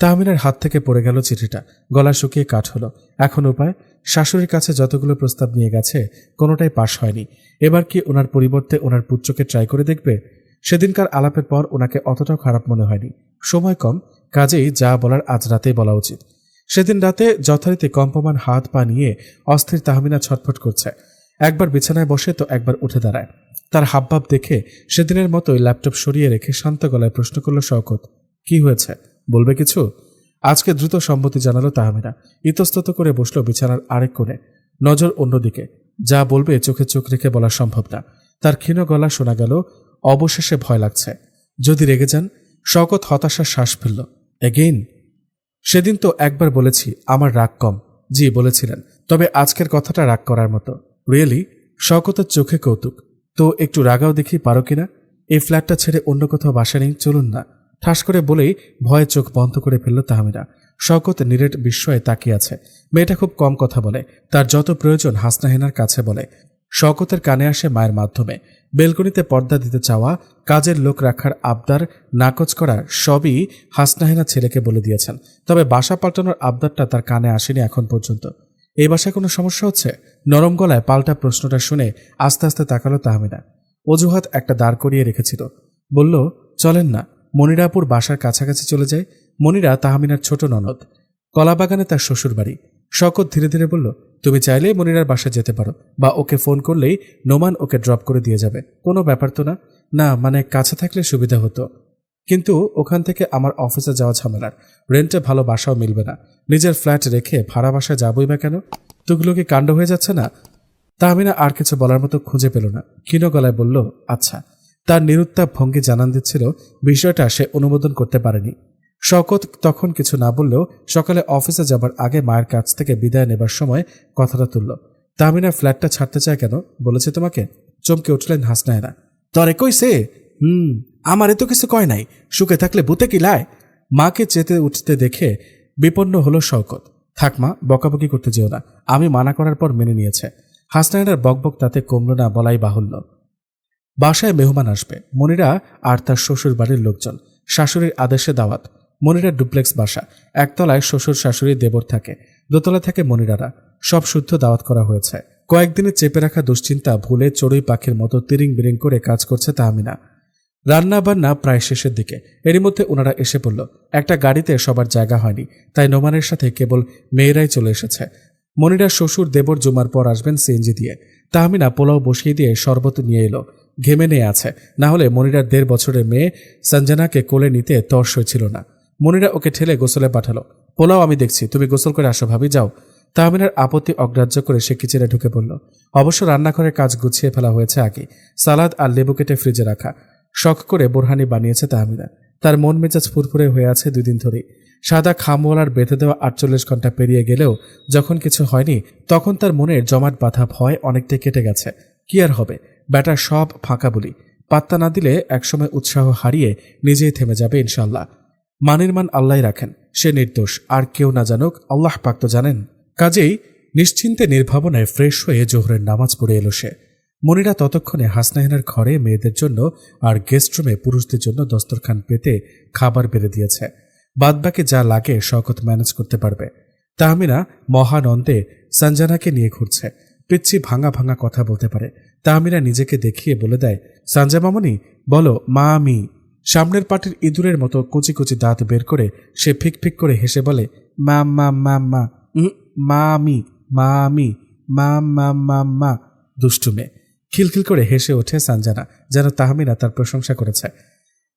তাহমিনার হাত থেকে পড়ে গেল চিঠিটা, গলা শুকিয়ে কাঠ হলো। এখন উপায়? শাশুড়ির কাছে যতগুলো প্রস্তাব নিয়ে গেছে কোনোটাই পাশ হয়নি। এবার কি ওনার পরিবর্তে ওনার পুত্রকে ট্রাই করে দেখবে? সেদিনকার আলাপের পর ওনাকে অতটাও খারাপ মনে হয়নি। সময় কম, কাজেই যা বলার আজ রাতেই বলা উচিত। সেদিন রাতে যথারীতি কম্পমান হাত পা নিয়ে অস্থির তাহমিনা ছটফট করছে। একবার বিছানায় বসে তো একবার উঠে দাঁড়ায়। তার হাবভাব দেখে সেদিনের মতোই ল্যাপটপ সরিয়ে রেখে শান্ত গলায় প্রশ্ন করল শওকত, কি হয়েছে, বলবে কিছু? আজকে দ্রুত সম্মতি জানালো তাহমিনা। ইতস্তত করে বসল বিছানার আরেক কোণে, নজর অন্যদিকে। যা বলবে চোখে চোখ রেখে বলা সম্ভব না। তার ক্ষীণ গলা শোনা গেল, অবশেষে ভয় লাগছে। যদি রেগে যান? শওকত হতাশার শ্বাস ফেলল। এগেইন? সেদিন তো একবার বলেছি আমার রাগ কম। জি বলেছিলেন, তবে আজকের কথাটা রাগ করার মতো। রিয়েলি? শওকতের চোখে কৌতুক। তো একটু রাগাও দেখি পারো কিনা। এই ফ্ল্যাটটা ছেড়ে অন্য কোথাও বাসা নেই, চলুন না। ঠাস করে বলেই ভয়ে চোখ বন্ধ করে ফেলল তাহমিনা। শওকত নিরেট বিস্ময়ে তাকিয়ে আছে। মেয়েটা খুব কম কথা বলে, তার যত প্রয়োজন হাসনাহেনার কাছে বলে। শওকতের কানে আসে মায়ের মাধ্যমে। বেলকনিতে পর্দা দিতে চাওয়া, কাজের লোক রাখার আবদার, নাকচ করা সবই হাসনাহেনা ছেলেকে বলে দিয়েছেন। তবে বাসা পাল্টানোর আবদারটা তার কানে আসেনি এখন পর্যন্ত। এই বাসায় কোনো সমস্যা হচ্ছে? নরম গলায় পাল্টা প্রশ্নটা শুনে আস্তে আস্তে তাকালো তাহমিনা। অজুহাত একটা দাঁড় করিয়ে রেখেছিল। বলল, চলেন না, মনিরাপুর বাসার কাছাকাছি চলে যায়। মনিরা তাহমিনার ছোট ননদ। কলাবাগানে তার শ্বশুর বাড়ি। শওকত ধীরে ধীরে বলল, তুমি চাইলেই মনিরার বাসায় যেতে পারো, বা ওকে ফোন করলেই নোমান ওকে ড্রপ করে দিয়ে যাবে। কোনো ব্যাপার তো না? না, মানে কাছে থাকলে সুবিধা হতো, কিন্তু ওখান থেকে আমার অফিসে যাওয়া ঝামেলার। রেন্টে ভালো বাসাও মিলবে না। নিজের ফ্ল্যাট রেখে ভাড়া বাসায় যাবই বা কেন? তোগুলো কি কাণ্ড হয়ে যাচ্ছে না? তাহমিনা আর কিছু বলার মতো খুঁজে পেল না। ক্ষীণ গলায় বলল, আচ্ছা। তার নিরুত্তাপ ভঙ্গি জানান দিচ্ছিল বিষয়টা সে অনুমোদন করতে পারেনি। শওকত তখন কিছু না বললেও সকালে অফিসে যাবার আগে মায়ের কাছ থেকে বিদায় নেবার সময় কথাটা তুলল। তাহমিনা ফ্ল্যাটটা ছাড়তে চায় কেন বলেছে তোমাকে? চমকে উঠলেন হাসনাহেনা। তরে কইছে? আমারে তো কিছু কয় নাই। সুখে থাকলে ভূতে কিলায়। মাকে চেতে উঠতে দেখে বিপন্ন হলো শওকত। থাক মা, বকাবকি করতে যেও না। আমি মানা করার পর মেনে নিয়েছে। হাসনাহেনার বকবক তাতে কমল না বলাই বাহুল্য। বাসায় মেহমান আসবে, মনিরা আর তার শ্বশুর বাড়ির লোকজন। শাশুড়ির আদেশে দাওয়াত। মনিরার ডুপ্লেক্স বাসা। একতলায় শ্বশুর শাশুড়ি দেবর থাকে, দোতলা থেকে মনিরারা। সব শুদ্ধ দাওয়াত করা হয়েছে। কয়েকদিনে চেপে রাখা দুশ্চিন্তা ভুলে চড়ুই পাখির মতো তিরিং বিরিং করে কাজ করছে তাহমিনা। রান্না বান্না প্রায় শেষের দিকে। এরই মধ্যে ওনারা এসে পড়ল। একটা গাড়িতে সবার জায়গা হয়নি, তাই নোমানের সাথে কেবল মেয়েরাই চলে এসেছে। মনিরার শ্বশুর দেবর জুমার পর আসবেন সিএনজি দিয়ে। তাহমিনা পোলাও বসিয়ে দিয়ে শরবত নিয়ে এলো। ঘেমে নিয়ে আছে, না হলে মনিরার 1.5 বছরের মেয়ে সঞ্জনাকে কোলে নিতে তর্স হয়েছিল না। মনিরা ওকে ঠেলে গোসলে পাঠালো। পোলাও আমি দেখছি, তুমি গোসল করে আসো ভাবি, যাও। তাহমিনার আপত্তি অগ্রাহ্য করে সে কিচেনে ঢুকে পড়ল। অবশ্য রান্নাঘরের কাজ গুছিয়ে ফেলা হয়েছে আগে। সালাদ আর লেবু কেটে ফ্রিজে রাখা। শখ করে বোরহানি বানিয়েছে তাহমিনা। তার মন মেজাজ ফুরফুরে হয়ে আছে 2 দিন ধরেই। সাদা খামওয়ালার বেঁধে দেওয়া 48 ঘন্টা পেরিয়ে গেলেও যখন কিছু হয়নি, তখন তার মনের জমাট বাঁধা ভয় অনেকটাই কেটে গেছে। কি আর হবে, ব্যাটা সব ফাঁকা বলি। পাত্তা না দিলে একসময় উৎসাহ হারিয়ে নিজেই থেমে যাবে ইনশাল্লাহ। মানের মান আল্লাহ রাখেন, সে নির্দোষ, আর কেউ না জানুক, আল্লাহ পাক তো জানেন। কাজেই নিশ্চিন্তে নির্ভাবনায় ফ্রেশ হয়ে জোহরের নামাজ পড়ে এলো সে। মনিরা ততক্ষণে হাসনাহিনার ঘরে মেয়েদের জন্য আর গেস্ট রুমে পুরুষদের জন্য দস্তরখান পেতে খাবার বেড়ে দিয়েছে। বাদবাকি যা লাগে শওকত ম্যানেজ করতে পারবে। তাহমিনা মহানন্দে সঞ্জনাকে নিয়ে ঘুরছে। পিচ্ছি ভাঙা ভাঙা কথা বলতে পারে। তাহমিনা নিজেকে দেখিয়ে বলে দেয়, সঞ্জয় মামনি বলো মা আমি। সামনের পাটির ইঁদুরের মতো কুচি কুচি দাঁত বের করে সে ফিক ফিক করে হেসে বলে, মা মা মা মা মা আমি মা আমি মা মা মা মা। দুষ্টু মেয়ে। খিলখিল করে হেসে ওঠে সঞ্জনা, যেন তাহমিনা তার প্রশংসা করেছে।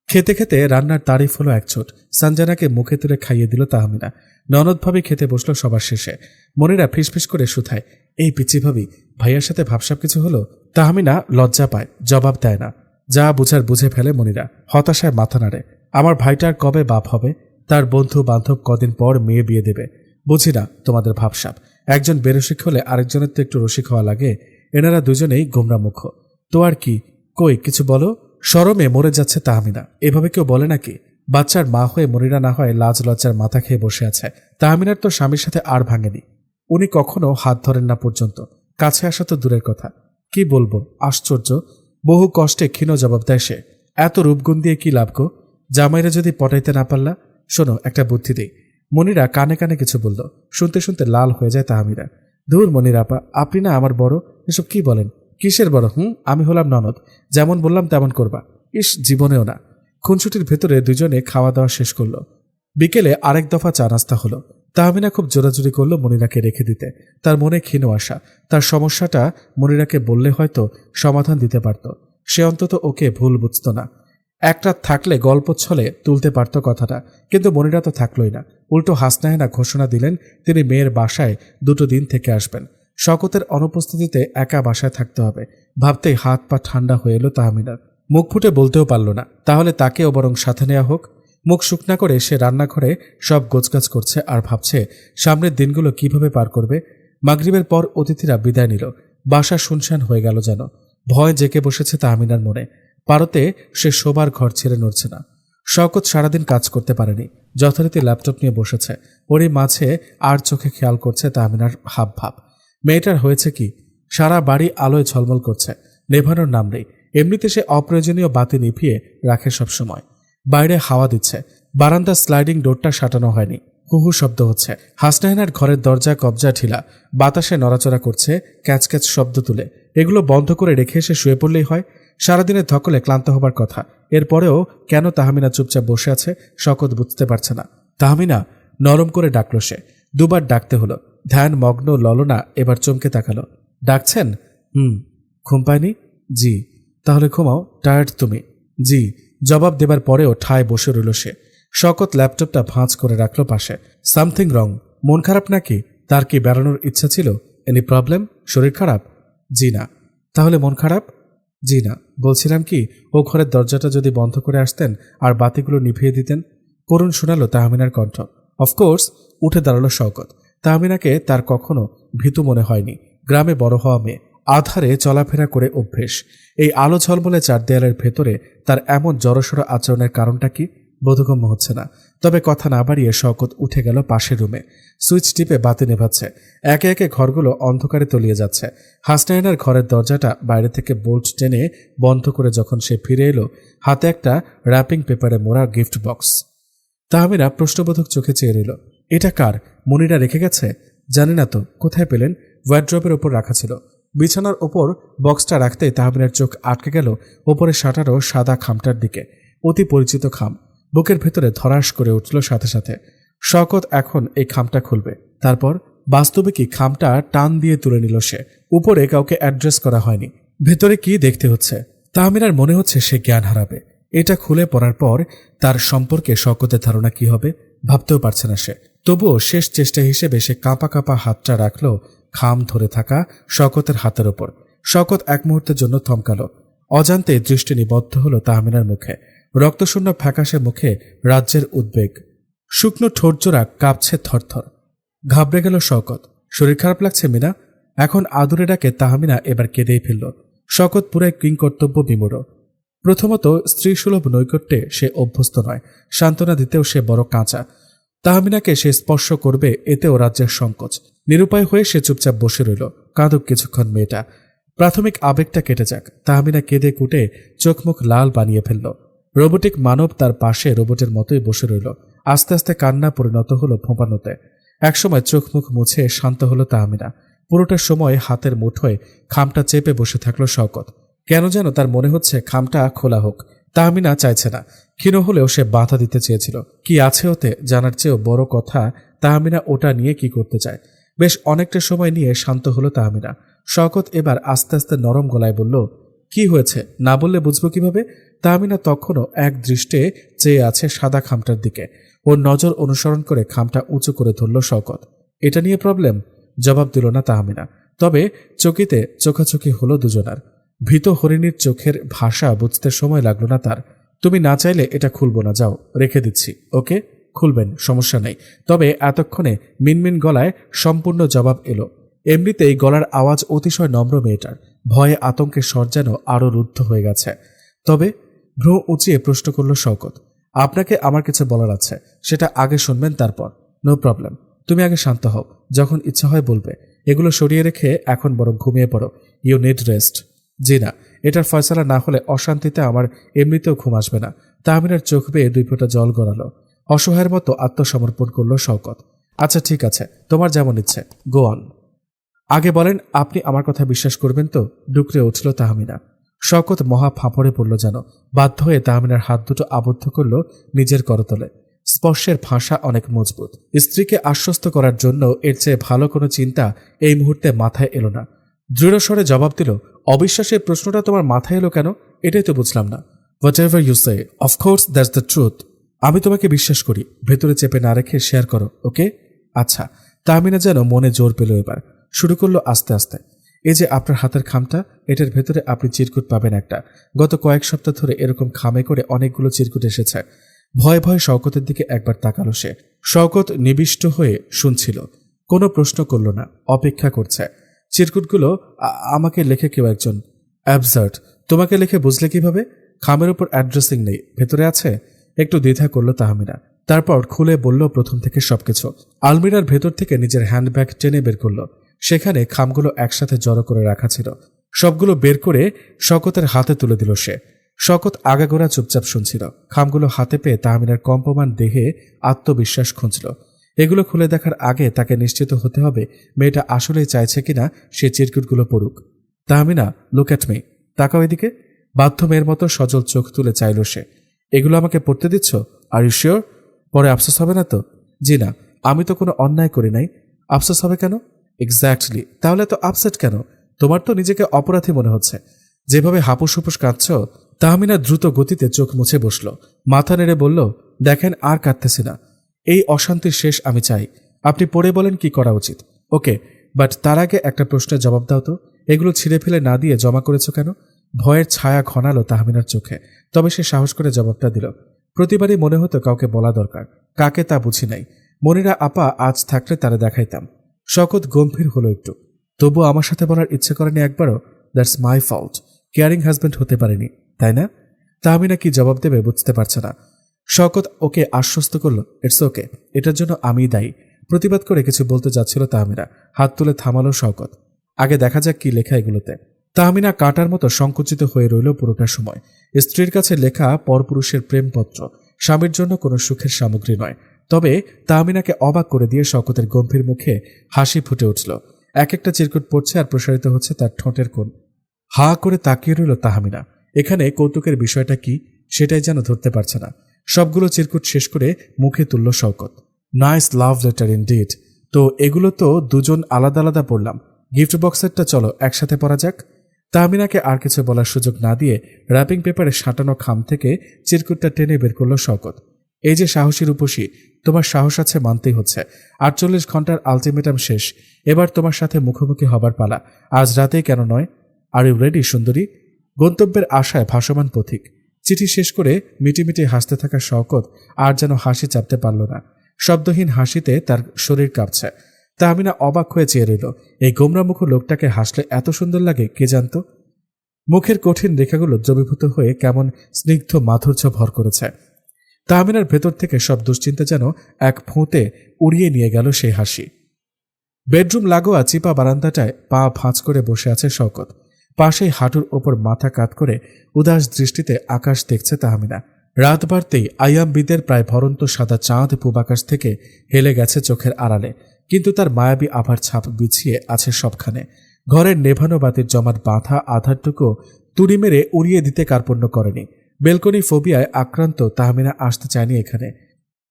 খেতে খেতে রান্নার তারিফ হলো একচোট। সঞ্জনাকে মুখে তুলে খাইয়ে দিল তাহমিনা। ননদভাবে খেতে বসলো সবার শেষে। মনিরা ফিসফিস করে শুধায়, এই পিচি ভাবি, ভাইয়ার সাথে ভাবসাব কিছু হলো? তাহমিনা লজ্জা পায়, জবাব দেয় না। যা বুঝার বুঝে ফেলে মনিরা। হতাশায় মাথা নাড়ে। আমার ভাইটার কবে বাপ হবে? তার বন্ধু বান্ধব কদিন পর মেয়ে বিয়ে দেবে। বুঝি না তোমাদের ভাবসাব। একজন বেরসিক হলে আরেকজনের তো একটু রসিক হওয়া লাগে। এনারা দুজনেই গোমরা মুখ। তো আর কি, কই কিছু বলো। শরমে মরে যাচ্ছে তাহমিনা। এভাবে কেউ বলে নাকি? বাচ্চার মা হয়ে মনিরা না হয় লাজ লজ্জার মাথা খেয়ে বসে আছে। তাহমিনার তো স্বামীর সাথে আর ভাঙেনি। উনি কখনো হাত ধরেন না পর্যন্ত। কাছে আসা তো দূরের কথা। কি বলবো, আশ্চর্য। বহু কষ্টে ক্ষীণ জবাব দেয় সে। এত রূপগুণ দিয়ে কি লাভ গো? জামাইরা যদি পটাইতে না পারলা? শোনো, একটা বুদ্ধি দেই। মনিরা কানে কানে কিছু বলল। শুনতে শুনতে লাল হয়ে যায় তাহমিনা। ধুর মনিরা আপা, আপনি না আমার বড়। এসব কি বলেন? কিসের বড়? আমি হলাম ননদ, যেমন বললাম তেমন করবা। ইস, জীবনেও না। খুনসুটির ভেতরে দুজনে খাওয়া দাওয়া শেষ করল। বিকেলে আরেক দফা চা নাস্তা হলো। তাহমিনা খুব জোরাজুরি করলো মনিরাকে রেখে দিতে। তার মনে ক্ষীণ আশা। তার সমস্যাটা মনিরাকে বললে হয়তো সমাধান দিতে পারত। সে অন্তত ওকে ভুল বুঝত না। একটা থাকলে গল্প ছলে তুলতে পারত কথাটা, কিন্তু মনিরা তো থাকলই না। উল্টো হাসনাহেনা ঘোষণা দিলেন তিনি মেয়ের বাসায় 2 দিন থেকে আসবেন। শওকতের অনুপস্থিতিতে একা বাসায় থাকতে হবে। ভাবতেই হাত পা ঠান্ডা হয়ে এলো তাহমিনার। মুখ ফুটে বলতেও পারল না, তাহলে তাকেও বরং সাথে নেওয়া হোক। মুখ শুকনা করে সে রান্নাঘরে সব গোছগাছ করছে আর ভাবছে সামনের দিনগুলো কিভাবে পার করবে। মাগরিবের পর অতিথিরা বিদায় নিল। বাসা শুনশান হয়ে গেল যেন। ভয় জেঁকে বসেছে তাহমিনার মনে। পারতে সে শোবার ঘর ছেড়ে নড়ছে না। শওকত সারাদিন কাজ করতে পারেনি। যথারীতি ল্যাপটপ নিয়ে বসেছে। ওরই মাঝে আর চোখে খেয়াল করছে তাহমিনার হাব ভাব। মেয়েটার হয়েছে কি? সারা বাড়ি আলোয় ঝলমল করছে, নেভানোর নাম নেই। এমনিতে সে অপ্রয়োজনীয় বাতি নিভিয়ে রাখে সবসময়। বাইরে হাওয়া দিচ্ছে। বারান্দার স্লাইডিং ডোরটা সাটানো হয়নি। হুহু শব্দ হচ্ছে। হাসনাহিনার ঘরের দরজা কবজা ঢিলা। বাতাসে নড়াচড়া করছে, ক্যাচ ক্যাচ শব্দ তুলে। এগুলো বন্ধ করে রেখে এসে শুয়ে পড়লেই হয়। সারাদিনের ধকলে ক্লান্ত হবার কথা। এরপরেও কেন তাহমিনা চুপচাপ বসে আছে শওকত বুঝতে পারছে না। তাহমিনা, নরম করে ডাকল সে। 2 বার ডাকতে হলো। ধ্যান মগ্ন ললনা এবার চমকে তাকালো। ডাকছেন? ঘুম পায়নি? জি। তাহলে ঘুমাও, টায়ার্ড তুমি? জি। জবাব দেবার পরেও ঠায় বসে রইল সে। শওকত ল্যাপটপটা ভাঁজ করে রাখলো পাশে। Something wrong? মন খারাপ নাকি? তার কি বেড়ানোর ইচ্ছা ছিল? Any problem? শরীর খারাপ? জি না। তাহলে মন খারাপ? জি না। বলছিলাম কি, ও ঘরের দরজাটা যদি বন্ধ করে আসতেন আর বাতিগুলো নিভিয়ে দিতেন। করুণ শোনালো তাহমিনার কণ্ঠ। অফকোর্স। উঠে দাঁড়ালো শওকত। তাহমিনাকে তার কখনো ভীতু মনে হয়নি। গ্রামে বড় হওয়া মেয়ে, আধারে চলাফেরা করে অভ্যেস। এই আলো ঝলমলে 4 দেয়ালের ভেতরে তার এমন জড়সড় আচরণের কারণটা কি বোধগম্য হচ্ছে না। তবে কথা না বাড়িয়ে শওকত উঠে গেল পাশের রুমে। সুইচ টিপে বাতি নেভাচ্ছে। একে একে ঘরগুলো অন্ধকারে তলিয়ে যাচ্ছে। হাসনাইনার ঘরের দরজাটা বাইরে থেকে বোল্ট টেনে বন্ধ করে যখন সে ফিরে এলো, হাতে একটা র্যাপিং পেপারে মোড়া গিফট বক্স। তাহমিনা প্রশ্নবোধক চোখে চেয়ে রইল। এটা কার? মনিরা রেখে গেছে? জানি না তো। কোথায় পেলেন? ওয়ার্ড্রপের ওপর রাখা ছিল। বিছানার ওপর বক্সটা রাখতেই তাহমিনার চোখ আটকে গেল ওপরে সাঁটারও সাদা খামটার দিকে। অতি পরিচিত খাম, বুকের ভেতরে ধরাস করে উঠল সাথে সাথে। শওকত এখন এই খামটা খুলবে। তারপর বাস্তবে কি খামটা টান দিয়ে তুলে নিল সে। উপরে কাউকে অ্যাড্রেস করা হয়নি। ভেতরে কি দেখতে হচ্ছে? তাহমিনার মনে হচ্ছে সে জ্ঞান হারাবে। এটা খুলে পড়ার পর তার সম্পর্কে শওকতের ধারণা কি হবে ভাবতেও পারছে না সে। তবুও শেষ চেষ্টা হিসেবে সে কাঁপা কাঁপা হাতটা রাখল খাম ধরে থাকা শওকতের হাতের ওপর। শওকত এক মুহূর্তের জন্য থমকালো। অজান্তে দৃষ্টি নিবদ্ধ হল তাহমিনার মুখে। রক্তশূন্য ফ্যাকাশে মুখে রাজ্যের উদ্বেগ। শুকনো ঠোঁটজোড়া কাঁপছে থরথর। ঘাবড়ে গেল শওকত। শরীর খারাপ লাগছে মিনা? এখন আদুরে ডাকে তাহমিনা এবার কেঁদেই ফেলল। শওকত পুরাই কিংকর্তব্য বিমূঢ়। প্রথমত স্ত্রীসুলভ নৈকট্যে সে অভ্যস্ত নয়, সান্ত্বনা দিতেও সে বড় কাঁচা। তাহমিনাকে সে স্পর্শ করবে এতেও রাজ্যের সংকোচ। নিরুপায় হয়ে সে চুপচাপ বসে রইল। কাঁদুক কিছুক্ষণ মেয়েটা, প্রাথমিক আবেগটা কেটে যাক। তাহমিনা কেঁদে কুটে চোখ মুখ লাল বানিয়ে ফেলল। রোবোটিক মানব তার পাশে রোবটের মতোই বসে রইল। আস্তে আস্তে কান্না পরিণত হলো ফোঁপানোতে। একসময় চোখ মুখ মুছে শান্ত হলো তাহমিনা। পুরোটা সময় হাতের মুঠোয় খামটা চেপে বসে থাকলো শওকত। কেন যেন তার মনে হচ্ছে খামটা খোলা হোক। তাহমিনা চাইছে না, ক্ষীণ হলেও সে বাধা দিতে চেয়েছিল। কি আছে ওতে জানার চেয়েও বড় কথা তাহমিনা ওটা নিয়ে কি করতে চায়। বেশ অনেকটা সময় নিয়ে শান্ত হলো তাহমিনা। শওকত এবার আস্তে আস্তে নরম গলায় বলল, কি হয়েছে? না বললে বুঝবো কিভাবে? তাহমিনা তখনও এক দৃষ্টে চেয়ে আছে সাদা খামটার দিকে। ওর নজর অনুসরণ করে খামটা উঁচু করে ধরল শওকত। এটা নিয়ে প্রবলেম? জবাব দিল না তাহমিনা। তবে চকিতে চোখাচোখি হলো দুজনার। ভীত হরিণীর চোখের ভাষা বুঝতে সময় লাগলো না তার। তুমি না চাইলে এটা খুলবো না, যাও, রেখে দিচ্ছি। ওকে, খুলবেন, সমস্যা নেই। তবে এতক্ষণে মিনমিন গলায় সম্পূর্ণ জবাব এলো। এমনিতেই গলার আওয়াজ অতিশয় নম্র মেয়েটার। ভয়ে আতঙ্কে স্বর যেন আরও রুদ্ধ হয়ে গেছে। তবে ভ্রু উঁচিয়ে প্রশ্ন করল শওকত, আপনাকে আমার কিছু বলার আছে, সেটা আগে শুনবেন তারপর। নো প্রবলেম, তুমি আগে শান্ত হও, যখন ইচ্ছা হয় বলবে। এগুলো সরিয়ে রেখে এখন বরং ঘুমিয়ে পড়ো। You need rest. জি না, এটার ফয়সালা না হলে অশান্তিতে আমার এমনিতেও ঘুম আসবে না। তাহমিনার চোখ বেয়ে 2 ফোঁটা জল গড়ালো। অসহায়ের মতো আত্মসমর্পণ করল শওকত। আচ্ছা ঠিক আছে, তোমার যেমন ইচ্ছে, গো অন। আগে বলেন, আপনি আমার কথা বিশ্বাস করবেন তো? ডুকরে উঠল তাহমিনা। শওকত মহা ফাঁপড়ে পড়ল যেন। বাধ্য হয়ে তাহমিনার হাত দুটো আবদ্ধ করল নিজের করতলে। স্পর্শের ভাষা অনেক মজবুত। স্ত্রীকে আশ্বস্ত করার জন্য এর চেয়ে ভালো কোনো চিন্তা এই মুহূর্তে মাথায় এলো না। দৃঢ়স্বরে জবাব দিল, অবিশ্বাসের প্রশ্নটা তোমার মাথায় এলো কেন? এটাই তো বুঝলাম না। Whatever you say, of course that's the truth. আমি তোমাকে বিশ্বাস করি, ভেতরে চেপে না রেখে শেয়ার করো, ওকে? আচ্ছা। তাহমিনা যেন মনে জোর পেল এবার। শুরু করলো আস্তে আস্তে। এই যে আপনার হাতের খামটা, এটার ভেতরে আপনি চিরকুট পাবেন একটা। গত কয়েক সপ্তাহ ধরে এরকম খামে করে অনেকগুলো চিরকুট এসেছে। ভয়ে ভয়ে শওকতের দিকে একবার তাকালো সে। শওকত নিবিষ্ট হয়ে শুনছিল, কোনো প্রশ্ন করল না, অপেক্ষা করছে। চিরকুটগুলো আমাকে লেখে কেউ একজন। অ্যাবসার্ড, তোমাকে লিখে বুঝলে কিভাবে? খামের উপর অ্যাড্রেসিং নেই, ভেতরে আছে? একটু দ্বিধা করল তাহমিনা। তারপর খুলে বলল প্রথম থেকে সবকিছু। আলমিরার ভেতর থেকে নিজের হ্যান্ডব্যাগ টেনে বের করল। সেখানে খামগুলো একসাথে জড়ো করে রাখা ছিল। সবগুলো বের করে শওকতের হাতে তুলে দিল সে। শওকত আগাগোড়া চুপচাপ শুনছিল। খামগুলো হাতে পেয়ে তাহমিনার কম্পমান দেহে আত্মবিশ্বাস খুঁজল। এগুলো খুলে দেখার আগে তাকে নিশ্চিত হতে হবে মেয়েটা আসলেই চাইছে কিনা সে চিরকুটগুলো পড়ুক। তাহমিনা, লুক অ্যাট মি, তাকাও এদিকে। বাধ্য মেয়ের মতো সজল চোখ তুলে চাইল সে। এগুলো আমাকে পড়তে দিচ্ছ? Are you sure? পরে আফসোস হবে না তো? জি না, আমি তো কোনো অন্যায় করি নাই। আফসোস হবে কেন? এক্স্যাক্টলি, তাহলে তো আপসেট কেন? তোমার তো নিজেকে অপরাধী মনে হচ্ছে। যেভাবে হাপুস হুপুস কাঁদছ। তাহমিনা দ্রুত গতিতে চোখ মুছে বসল। মাথা নেড়ে বলল, দেখেন, আর কাঁদতেছি না। এই অশান্তির শেষ আমি চাই। আপনি পড়ে বলেন কি করা উচিত। ওকে, বাট তার আগে একটা প্রশ্নের জবাব দাও তো। এগুলো ছিঁড়ে ফেলে না দিয়ে জমা করেছ কেন? ভয়ের ছায়া ঘনালো তাহমিনার চোখে। তবে সে সাহস করে জবাবটা দিল। প্রতিবারই মনে হতো কাউকে বলা দরকার, কাকে তা বুঝি নাই। মনিরা আপা আজ থাকলে তারা দেখাইতাম। শওকত গম্ভীর হলো একটু। তবুও আমার সাথে বলার ইচ্ছে করেনি একবারও? That's my fault. Caring husband হতে পারেনি, তাই না? তাহমিনা কি জবাব দেবে বুঝতে পারছে না। শওকত ওকে আশ্বস্ত করল, ইটস ওকে, এটার জন্য আমিই দায়ী। প্রতিবাদ করে কিছু বলতে যাচ্ছিল তাহমিনা। হাত তুলে থামালো শওকত। আগে দেখা যাক কি লেখা এগুলোতে। তাহমিনা কাঁটার মতো সংকুচিত হয়ে রইল পুরোটা সময়। স্ত্রীর কাছে লেখা পরপুরুষের প্রেমপত্র, স্বামীর জন্য কোনো সুখের সামগ্রী নয়। তবে তাহমিনাকে অবাক করে দিয়ে শওকতের গম্ভীর মুখে হাসি ফুটে উঠল। এক একটা চিরকুট পড়ছে আর প্রসারিত হচ্ছে তার ঠোঁটের কোণ। হা করে তাকিয়ে রইল তাহমিনা। এখানে কৌতুকের বিষয়টা কি সেটাই যেন ধরতে পারছে না। সবগুলো চিরকুট শেষ করে মুখে তুলল Shaukat. Nice love letter indeed. তো এগুলো তো দুজন আলাদা আলাদা পড়লাম, গিফট বক্সেরটা চলো একসাথে পড়া যাক। তাহমিনাকে আর কিছু বলার সুযোগ না দিয়ে র্যাপিং পেপারে সাঁটানো খাম থেকে চিরকুটটা টেনে বের করল শওকত। এই যে সাহসী রূপসী, তোমার সাহস আছে মানতেই হচ্ছে। 48 ঘন্টার আলটিমেটাম শেষ, এবার তোমার সাথে মুখোমুখি হবার পালা। আজ রাতেই কেন নয়? আর ইউ রেডি সুন্দরী? গন্তব্যের আশায় ভাসমান পথিক। চিঠি শেষ করে মিটিমিটি হাসতে থাকা শওকত আর যেন হাসি চাপতে পারল না। শব্দহীন হাসিতে তার শরীর কাঁপছে। তাহমিনা অবাক হয়ে চেয়ে রইল। এই গোমরামুখ লোকটাকে হাসলে এত সুন্দর লাগে কে জানত? মুখের কঠিন রেখাগুলো দ্রবীভূত হয়ে কেমন স্নিগ্ধ মাধুর্য ভর করেছে। তাহমিনার ভেতর থেকে সব দুশ্চিন্তা যেন এক ফোঁতে উড়িয়ে নিয়ে গেল সেই হাসি। বেডরুম লাগোয়া চিপা বারান্দাটায় পা ভাঁজ করে বসে আছে শওকত। পাশেই হাঁটুর ওপর মাথা কাত করে উদাস দৃষ্টিতে আকাশ দেখছে তাহমিনা। রাত বাড়তেই আইয়ামবিদের প্রায় ভরন্ত সাদা চাঁদ পূব আকাশ থেকে হেলে গেছে চোখের আড়ালে, কিন্তু তার মায়াবী আভার ছাপ বিছিয়ে আছে সবখানে। ঘরের নেভানো বাতির জমাট বাঁধা আধারটুকু তুড়ি মেরে উড়িয়ে দিতে কার্পণ্য করেনি। বেলকনি ফোবিয়ায় আক্রান্ত তাহমিনা আসতে চায়নি এখানে।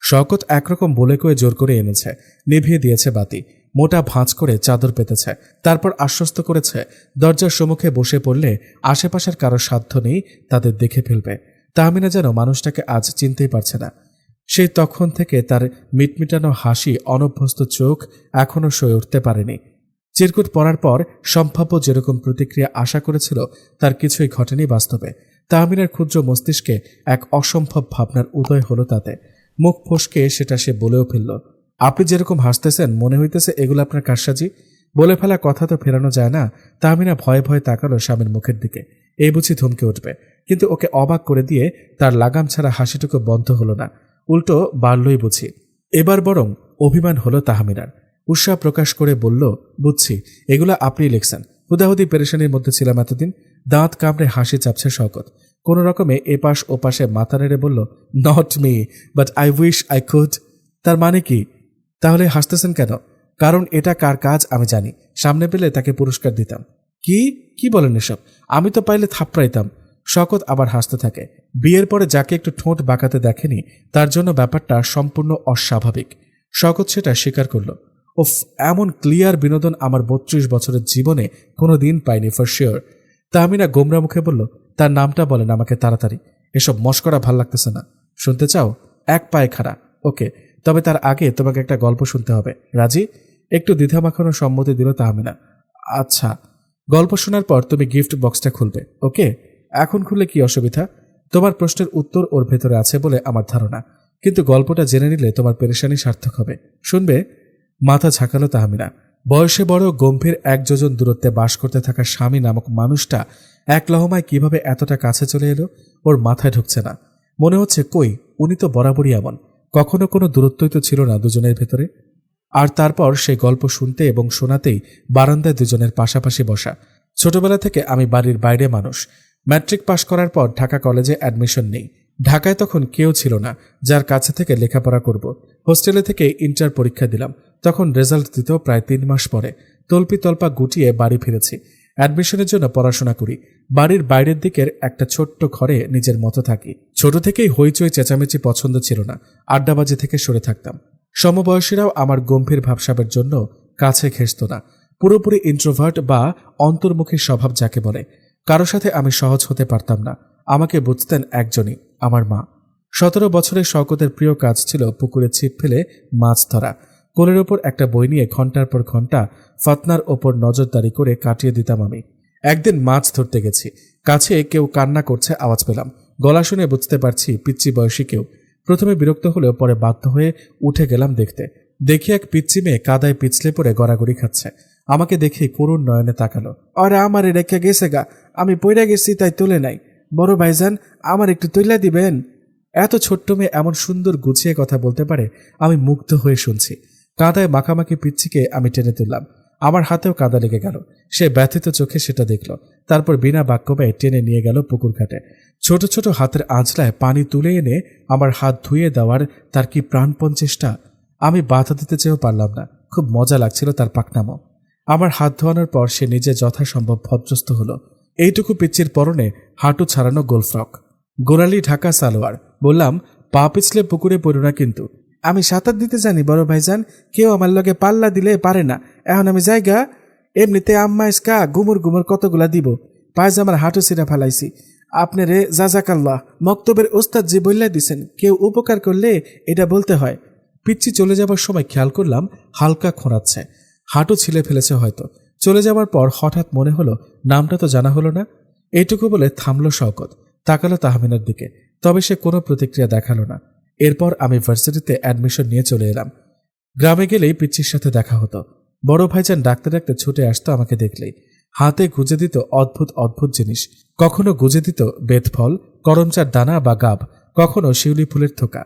শওকত একরকম বলে কয়ে জোর করে এনেছে, নিভিয়ে দিয়েছে বাতি, মোটা ভাঁজ করে চাদর পেতেছে, তারপর আশ্বস্ত করেছে দরজার সম্মুখে বসে পড়লে আশেপাশের কারো সাধ্য নেই তাদের দেখে ফেলবে। তাহমিনা যেন মানুষটাকে আজ চিনতেই পারছে না। সেই তখন থেকে তার মিটমিটানো হাসি, অনভ্যস্ত চোখ এখনও সয়ে উঠতে পারেনি। চিরকুট পড়ার পর সম্ভাব্য যেরকম প্রতিক্রিয়া আশা করেছিল তার কিছুই ঘটেনি বাস্তবে। তাহমিনার ক্ষুদ্র মস্তিষ্কে এক অসম্ভব ভাবনার উদয় হলো তাতে। মুখ ফসকে সেটা সে বলেও ফেলল, আপনি যেরকম হাসতেছেন মনে হইতেছে এগুলো আপনার কারসাজি। বলে ফেলা কথা তো ফেরানো যায় না। তাহমিনা ভয়ে ভয়ে তাকালো স্বামীর মুখের দিকে। এই বুঝি ধমকে উঠবে, কিন্তু ওকে অবাক করে দিয়ে তার লাগাম ছাড়া হাসিটুকু বন্ধ হলো না, উল্টো বাড়লই বুঝি। এবার বরং অভিমান হলো তাহমিনার। উৎসাহ প্রকাশ করে বলল, বুঝছি, এগুলো আপনিই লিখছেন। হুদাহুদি পেরেশানির মধ্যে ছিলাম এতদিন। দাঁত কামড়ে হাসি চাপছে শওকত। কোন রকমে এপাশ ওপাশে মাথা নেড়ে বলল, not me, but I wish I could. তার মানে কি? তাহলে হাসতেছেন কেন? কারণ এটা কার কাজ আমি জানি। সামনে পেলে তাকে পুরস্কার দিতাম। কি কি বলেন এসব? আমি তো পাইলে থাপড়াইতাম। শওকত আবার হাসতে থাকে। বিয়ের পরে যাকে একটু ঠোঁট বাঁকাতে দেখেনি তার জন্য ব্যাপারটা সম্পূর্ণ অস্বাভাবিক। শওকত সেটা স্বীকার করল। ওফ, এমন ক্লিয়ার বিনোদন আমার 32 বছরের জীবনে কোনো দিন পাইনি ফর শিওর। তাহমিনা গোমরা মুখে বলল, তার নামটা বলেন আমাকে তাড়াতাড়ি। এসব মস্করা ভাল লাগতেছে না। শুনতে চাও? এক পায়ে খাড়া। ওকে, তবে তার আগে তোমাকে একটা গল্প শুনতে হবে। রাজি? একটু দ্বিধামাখানো সম্মতি দিল তাহমিনা। আচ্ছা। গল্প শোনার পর তুমি গিফট বক্সটা খুলবে। ওকে? এখন খুললে কি অসুবিধা? তোমার প্রশ্নের উত্তর ওর ভেতরে আছে বলে আমার ধারণা, কিন্তু গল্পটা জেনে নিলে তোমার পেরেশানি সার্থক হবে। শুনবে? মাথা ঝাঁকালো তাহমিনা। বয়সে বড়, গম্ভীর 1 যোজন দূরত্বে বাস করতে থাকা স্বামী নামক মানুষটা এক লহমায় কিভাবে এতটা কাছে চলে এলো ওর মাথায় ঢুকছে না। মনে হচ্ছে কই, উনি তো বরাবরই এমন, কখনো কোনো দূরত্বই তো ছিল না দুজনের ভেতরে। আর তারপর সেই গল্প শুনতে এবং শোনাতেই বারান্দায় দুজনের পাশাপাশি বসা। ছোটবেলা থেকে আমি বাড়ির বাইরে মানুষ। ম্যাট্রিক পাশ করার পর ঢাকা কলেজে অ্যাডমিশন নেই। ঢাকায় তখন কেউ ছিল না যার কাছে থেকে লেখাপড়া করব। হোস্টেলে থেকে ইন্টার পরীক্ষা দিলাম। তখন রেজাল্ট দিতেও প্রায় 3 মাস পরে তল্পি তল্পা গুটিয়ে বাড়ি ফিরেছি। অ্যাডমিশনের জন্য পড়াশোনা করি। বাড়ির বাইরের দিকের একটা ছোট্ট ঘরে নিজের মতো থাকি। ছোট থেকেই হইচই চেঁচামেচি পছন্দ ছিল না। আড্ডাবাজি থেকে সরে থাকতাম। সমবয়সীরাও আমার গম্ভীর ভাবসাবের জন্য কাছে ঘেঁষত না। পুরোপুরি ইন্ট্রোভার্ট বা অন্তর্মুখী স্বভাব যাকে বলে। কারো সাথে আমি সহজ হতে পারতাম না। আমাকে বুঝতেন একজনই, আমার মা। 17 বছরের শওকতের প্রিয় কাজ ছিল পুকুরে ছিপ ফেলে মাছ ধরা। কোলের ওপর একটা বই নিয়ে ঘন্টার পর ঘন্টা ফাতনার ওপর নজরদারি করে কাটিয়ে দিতাম আমি। একদিন মাছ ধরতে গেছি। কাছে কেউ কান্না করছে আওয়াজ পেলাম। গলা শুনে বুঝতে পারছি পিচ্চি বয়সী কেউ। প্রথমে বিরক্ত হলেও পরে বাধ্য হয়ে উঠে গেলাম দেখতে। দেখি এক পিচ্চি মেয়ে কাদায় পিছলে পড়ে গড়াগড়ি খাচ্ছে। আমাকে দেখে করুণ নয়নে তাকালো। আরে আমারে রেখে গেছে গা, আমি পইরা গেছি তাই তুলে নাই। বড় ভাইজান, আমার একটু তুইলা দিবেন? এত ছোট্ট মেয়ে এমন সুন্দর গুছিয়ে কথা বলতে পারে, আমি মুগ্ধ হয়ে শুনছি। কাদায় মাখামাখি পিচ্চিকে আমি টেনে তুললাম। আমার হাতেও কাদা লেগে গেল। সে ব্যথিত চোখে সেটা দেখল। তারপর বিনা বাক্য ব্যয়ে টেনে নিয়ে গেল পুকুর ঘাটে। ছোট ছোট হাতের আঁচলায় পানি তুলে এনে আমার হাত ধুয়ে দেওয়ার তার কি প্রাণপণ চেষ্টা! আমি বাধা দিতে চেয়েও পারলাম না। খুব মজা লাগছিল তার পাকনামো। আমার হাত ধোয়ানোর পর সে নিজে যথাসম্ভব ভদ্রস্থ হলো। এইটুকু পিচ্চির পরনে হাঁটু ছাড়ানো গোলফ্রক, গোড়ালি ঢাকা সালোয়ার। বললাম, পা পিছলে পুকুরে পড়ো না কিন্তু। আমি সাঁতার দিতে জানি বড় ভাইজান, কেউ আমার লগে পাল্লা দিলে পারে না। এখন আমি জায়গা এমনিতে আম্মা ইস্কা গুমুর গুমুর কতগুলা দিব, পায়জামার হাঁটু ছিঁড়া ফেলাইছি। আপনারে জাজাকাল্লাহ মক্তবের ওস্তাদ যে বললে দিছেন, কেউ উপকার করলে এটা বলতে হয়। পিচ্চি চলে যাবার সময় খেয়াল করলাম হালকা খোঁড়াচ্ছে, হাঁটু ছিলে ফেলেছে হয়তো। চলে যাবার পর হঠাৎ মনে হলো নামটা তো জানা হলো না। এইটুকু বলে থামল শওকত, তাকালো তাহমিনার দিকে, তবে সে কোনো প্রতিক্রিয়া দেখালো না। এরপর আমি ভার্সিটিতে অ্যাডমিশন নিয়ে চলে এলাম। গ্রামে গেলেই পিচ্চির সাথে দেখা হতো। বড় ভাইজান ডাকতে ডাকতে ছুটে আসতো আমাকে দেখলেই। হাতে গুজে দিত অদ্ভুত অদ্ভুত জিনিস। কখনো গুজে দিত বেতফল, করমচার দানা বা গাব, কখনো শিউলি ফুলের থোকা।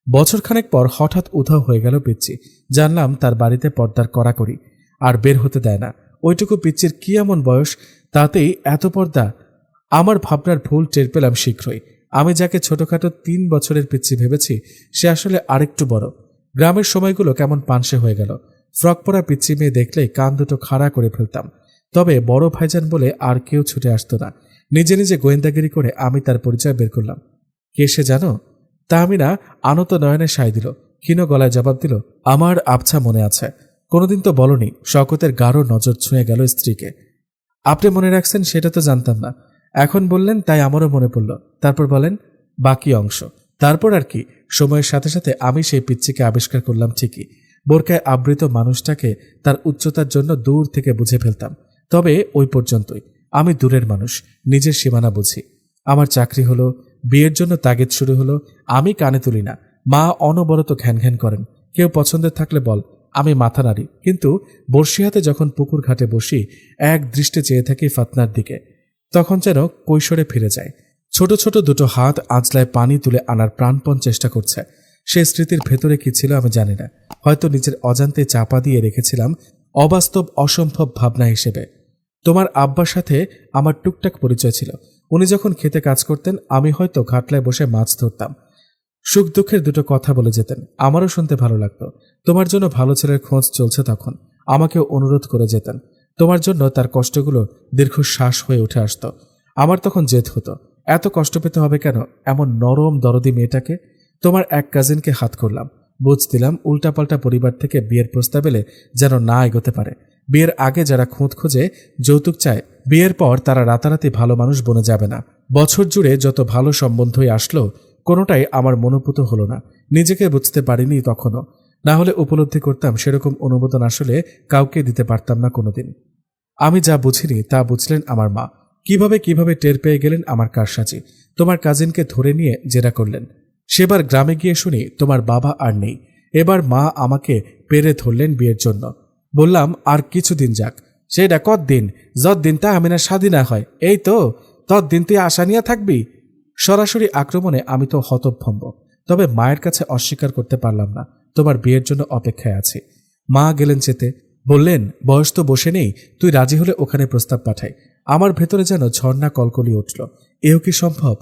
বছরখানেক পর হঠাৎ উধাও হয়ে গেল পিচ্চি। জানলাম তার বাড়িতে পর্দার কড়াকড়ি, আর বের হতে দেয় না। ওইটুকু পিচ্চির কি এমন বয়স, তাতেই এত পর্দা? আমার ভাবনার ভুল টের পেলাম শীঘ্রই। আমি যাকে ছোটখাটো 3 বছরের পিচ্চি ভেবেছি, সে আসলে আরেকটু বড়। গ্রামের সময়গুলো কেমন পানসে হয়ে গেল। ফ্রক পরা পিচ্চি মেয়ে দেখলেই কান দুটো খাড়া করে ফেলতাম। তবে বড় ভাইজান বলে আর কেউ ছুটে আসতো না। নিজে নিজে গোয়েন্দাগিরি করে আমি তার পরিচয় বের করলাম। কে সে জানো? তাহমিনা আনত নয়নে সায় দিল, ক্ষীণ গলায় জবাব দিল, আমার আবছা মনে আছে। কোনোদিন তো বলনি। শওকতের গাঢ় নজর ছুঁয়ে গেল স্ত্রীকে। আপনি মনে রাখছেন সেটা তো জানতাম না, এখন বললেন তাই আমারও মনে পড়ল। তারপর বলেন বাকি অংশ। তারপর আর কি, সময়ের সাথে সাথে আমি সেই পিচ্চিকে আবিষ্কার করলাম ঠিকই। বোরকায় আবৃত মানুষটাকে তার উচ্চতার জন্য দূর থেকে বুঝে ফেলতাম। তবে ওই পর্যন্তই। আমি দূরের মানুষ, নিজের সীমানা বুঝি। আমার চাকরি হলো, বিয়ের জন্য তাগিদ শুরু হলো। আমি কানে তুলি না। মা অনবরত ঘ্যান ঘ্যান করেন, কেউ পছন্দের থাকলে বল। আমি মাথা নাড়ি, কিন্তু বর্ষি হাতে যখন পুকুর ঘাটে বসি, এক দৃষ্টে চেয়ে থাকি ফাতনার দিকে। তখন যেন কৈশোরে ফিরে যায়। ছোট ছোট দুটো হাত আঁচলায় পানি তুলে আনার প্রাণপণ চেষ্টা করছে। সে স্মৃতির ভেতরে কি ছিল আমি জানি না, হয়তো নিজের অজান্তে চাপা দিয়ে রেখেছিলাম অবাস্তব অসম্ভব ভাবনা হিসেবে। তোমার আব্বার সাথে আমার টুকটাক পরিচয় ছিল। উনি যখন খেতে কাজ করতেন, আমি হয়তো ঘাটলায় বসে মাছ ধরতাম। সুখ দুঃখের দুটো কথা বলে যেতেন, আমারও শুনতে ভালো লাগতো। তোমার জন্য ভালো ছেলের খোঁজ চলছে তখন, আমাকেও অনুরোধ করে যেতেন। তোমার জন্য তার কষ্টগুলো দীর্ঘশ্বাস হয়ে উঠে আসত। আমার তখন জেদ হতো, এত কষ্ট পেতে হবে কেন এমন নরম দরদি মেয়েটাকে? তোমার এক কাজিনকে হাত করলাম, বুঝ দিলাম উল্টাপাল্টা পরিবার থেকে বিয়ের প্রস্তাব এলে যেন না এগোতে পারে। বিয়ের আগে যারা খুঁত খোঁজে, যৌতুক চায়, বিয়ের পর তারা রাতারাতি ভালো মানুষ বনে যাবে না। বছর জুড়ে যত ভালো সম্বন্ধই আসলো, কোনোটাই আমার মনোপুত হলো না। নিজেকে বুঝতে পারিনি তখনও, না হলে উপলব্ধি করতাম সেরকম অনুমোদন আসলে কাউকে দিতে পারতাম না কোনোদিন। আমি যা বুঝিনি তা বুঝলেন আমার মা। কিভাবে কিভাবে টের পেয়ে গেলেন আমার কারসাজি। তোমার কাজিনকে ধরে নিয়ে জেরা করলেন। সেবার গ্রামে গিয়ে শুনি তোমার বাবা আর নেই। এবার মা আমাকে পেরে ধরলেন বিয়ের জন্য। বললাম আর কিছুদিন যাক। সেটা কতদিন? যতদিন তা আমি না স্বাধীন না হয়, এই তো ততদিন তুই আশা নিয়ে থাকবি। সরাসরি আক্রমণে আমি তো হতভম্ব। তবে মায়ের কাছে অস্বীকার করতে পারলাম না। তোমার বিয়ের জন্য অপেক্ষায় আছি। মা গেলেন যেতে, বললেন বয়স তো বসে নেই, তুই রাজি হলে ওখানে প্রস্তাব পাঠাই। আমার ভেতরে যেন ঝর্ণা কলকলি উঠল। এও কি সম্ভব?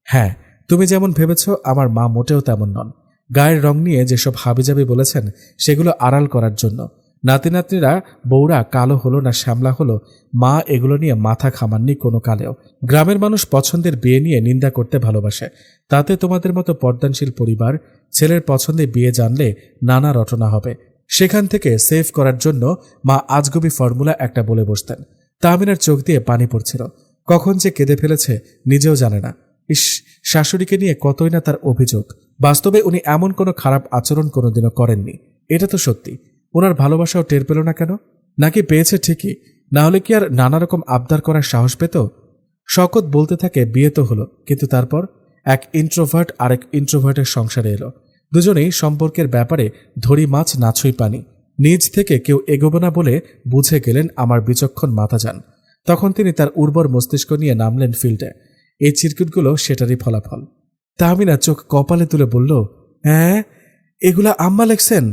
হ্যাঁ, তুমি যেমন ভেবেছ আমার মা মোটেও তেমন নন। গায়ের রং নিয়ে যেসব হাবিজাবি বলেছেন, সেগুলো আড়াল করার জন্য। নাতি নাতনিরা বউরা কালো হলো না শ্যামলা হলো, মা এগুলো নিয়ে মাথা খামাননি কোনো কালেও। গ্রামের মানুষ পছন্দের বিয়ে নিয়ে নিন্দা করতে ভালোবাসে। তাতে তোমাদের মতো পর্দানশীল পরিবার ছেলের পছন্দে বিয়ে জানলে নানা রটনা হবে। সেখান থেকে সেভ করার জন্য মা আজগবি ফর্মুলা একটা বলে বসতেন। তাহমিনার চোখ দিয়ে পানি পড়ছিল। কখন যে কেঁদে ফেলেছে নিজেও জানে না। ইস, শাশুড়িকে নিয়ে কতই না তার অভিযোগ। বাস্তবে উনি এমন কোনো খারাপ আচরণ কোনোদিনও করেননি, এটা তো সত্যি। ওনার ভালোবাসাও টের পেল না কেন? নাকি পেয়েছে ঠিকই, না হলে কি আর নানা রকম আবদার করার সাহস পেত? শওকত বলতে থাকে বিয়ে তো হলো, কিন্তু তারপর এক ইন্ট্রোভার্ট আরেক ইন্ট্রোভার্টের সংসারে এলো। দুজনেই সম্পর্কের ব্যাপারে ধরি মাছ নাছুই পানি। নিজ থেকে কেউ এগোবে না বলে বুঝে গেলেন আমার বিচক্ষণ মাথাযান। তখন তিনি তার উর্বর মস্তিষ্ক নিয়ে নামলেন ফিল্ডে। এই চিরকুটগুলো সেটারই ফলাফল। তাহমিনা চোখ কপালে তুলে বলল, হ্যাঁ, এগুলা আম্মা লেখছেন?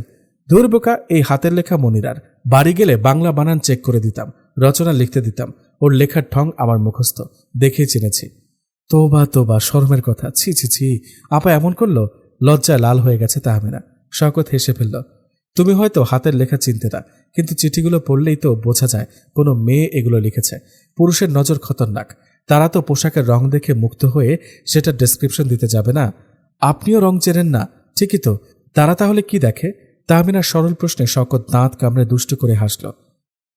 দুর্বোকা, এই হাতের লেখা মনিরার। বাড়ি গেলে বাংলা বানান চেক করে দিতাম, রচনা লিখতে দিতাম। ওর লেখার ঠং আমার মুখস্থ, দেখেই চিনেছি। তোবা তোবা, শরমের কথা, ছি ছি ছি। আপা এমন করলো? লজ্জায় লাল হয়ে গেছে তাহমিনা। শওকত হেসে ফেলল। তুমি হয়তো হাতের লেখা চিনতে না, কিন্তু চিঠিগুলো পড়লেই তো বোঝা যায় কোনো মেয়ে এগুলো লিখেছে। পুরুষের নজর খতরনাক, তারা তো পোশাকের রং দেখে মুগ্ধ হয়ে সেটা ডেসক্রিপশন দিতে যাবে না। আপনিও রং চেনেন না, ঠিকই তো, তারা তাহলে কি দেখে? তাহমিনার সরল প্রশ্নে শওকত দাঁত কামড়ে দুষ্টু করে হাসল।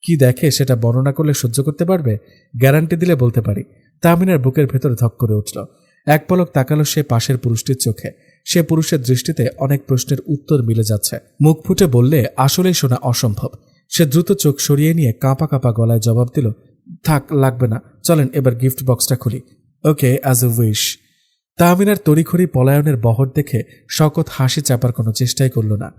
কি দেখে সেটা বর্ণনা করলে সহ্য করতে পারবে? গ্যারান্টি দিলে বলতে পারি। তাহমিনার বুকের ভেতর ধক করে উঠল। এক পলক তাকালো সে পাশের পুরুষটির চোখে। সে পুরুষের দৃষ্টিতে অনেক প্রশ্নের উত্তর মিলে যাচ্ছে। মুখ ফুটে বললে আসলেই শোনা অসম্ভব। সে দ্রুত চোখ সরিয়ে নিয়ে কাঁপা কাঁপা গলায় জবাব দিল, থাক, লাগবে না, চলেন এবার গিফট বক্সটা খুলি। ওকে, অ্যাজ এ উইশ। তাহমিনার তড়িঘড়ি পলায়নের বহর দেখে শওকত হাসি চাপার কোনো চেষ্টাই করল না।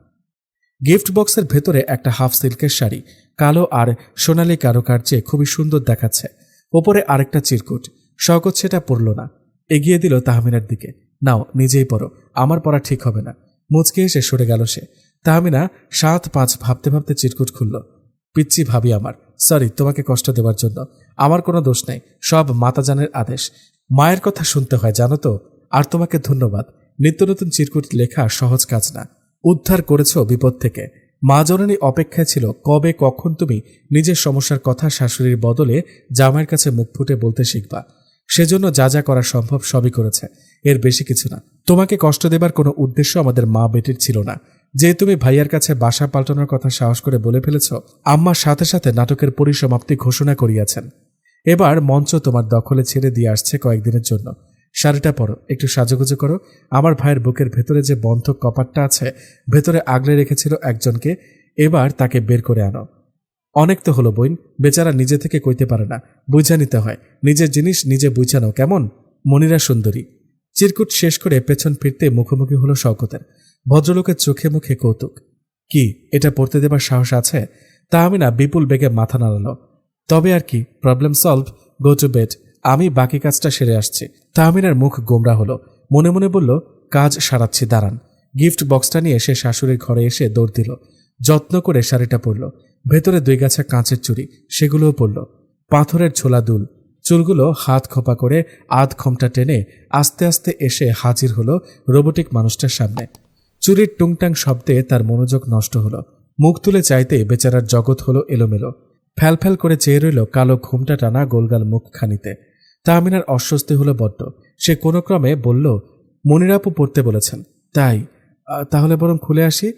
গিফট বক্সের ভেতরে একটা হাফ সিল্কের শাড়ি, কালো আর সোনালি কারুকার্যে খুবই সুন্দর দেখাচ্ছে। ওপরে আরেকটা চিরকুট। শওকত সেটা পরল না, এগিয়ে দিল তাহমিনার দিকে। নাও, নিজেই পরো, আমার পরা ঠিক হবে না। মুচকে এসে সরে গেল সে। তাহমিনা 7-5 ভাবতে ভাবতে চিরকুট খুলল। পিচ্ছি ভাবি আমার, সরি তোমাকে কষ্ট দেওয়ার জন্য। আমার কোনো দোষ নেই, সব মাতাজানের আদেশ। মায়ের কথা শুনতে হয় জানো তো। আর তোমাকে ধন্যবাদ। নিত্য নতুন চিরকুট লেখা সহজ কাজ না। উদ্ধার করেছ বিপদ থেকে। মা জননী অপেক্ষায় ছিল কবে কখন তুমি নিজের সমস্যার কথা শাশুড়ির বদলে জামাইয়ের কাছে মুখ ফুটে বলতে শিখবা। সেজন্য যা যা করা সম্ভব সবই করেছে, এর বেশি কিছু না। তোমাকে কষ্ট দেবার কোনো উদ্দেশ্য আমাদের মা বেটির ছিল না। যে তুমি ভাইয়ার কাছে বাসা পাল্টানোর কথা সাহস করে বলে ফেলেছ, আম্মার সাথে সাথে নাটকের পরিসমাপ্তি ঘোষণা করিয়াছেন। এবার মঞ্চ তোমার দখলে ছেড়ে দিয়ে আসছে কয়েকদিনের জন্য। শাড়িটা পরো, একটু সাজুগুজু করো। আমার ভাইয়ের বুকের ভেতরে যে বন্ধ কপাটটা আছে, ভেতরে আগলে রেখেছিল একজনকে, এবার তাকে বের করে আনো। অনেক তো হলো বইন, বেচারা নিজে থেকে কইতে পারে না, বুঝা নিতে হয়। নিজের জিনিস নিজে বুঝানো কেমন? মনিরা সুন্দরী। চিরকুট শেষ করে পেছন ফিরতে মুখোমুখি হলো শওকতের। ভদ্রলোকের চোখে মুখে কৌতুক। কি, এটা পড়তে দেবার সাহস আছে? তাহমিনা বিপুল বেগে মাথা নাড়াল। তবে আর কি, problem solve, go to bed, আমি বাকি কাজটা সেরে আসছি। তাহমিনার মুখ গোমরা হলো। মনে মনে বলল, কাজ সারাচ্ছি, দাঁড়ান। গিফট বক্সটা নিয়ে সে শাশুড়ির ঘরে এসে দৌড় দিল। যত্ন করে শাড়িটা পরল। ভেতরে 2 গাছা কাঁচের চুড়ি, সেগুলোও পরল। পাথরের ছোলা দুল। চুলগুলো হাত খোপা করে আধ ঘোমটা টেনে আস্তে আস্তে এসে হাজির হলো রোবোটিক মানুষটার সামনে। চুরির টুংটাং শব্দে তার মনোযোগ নষ্ট হলো। মুখ তুলে চাইতে বেচারার জগৎ হলো এলোমেলো। ফ্যালফ্যাল করে চেয়ে রইল কালো ঘুমটা টানা গোলগাল মুখখানিতে। তাহমিনার অস্বস্তি হলো বড্ড। সে কোনো ক্রমে বলল, মনিরাপু পড়তে বলেছেন। তাই? তাহলে বরং খুলে আসি।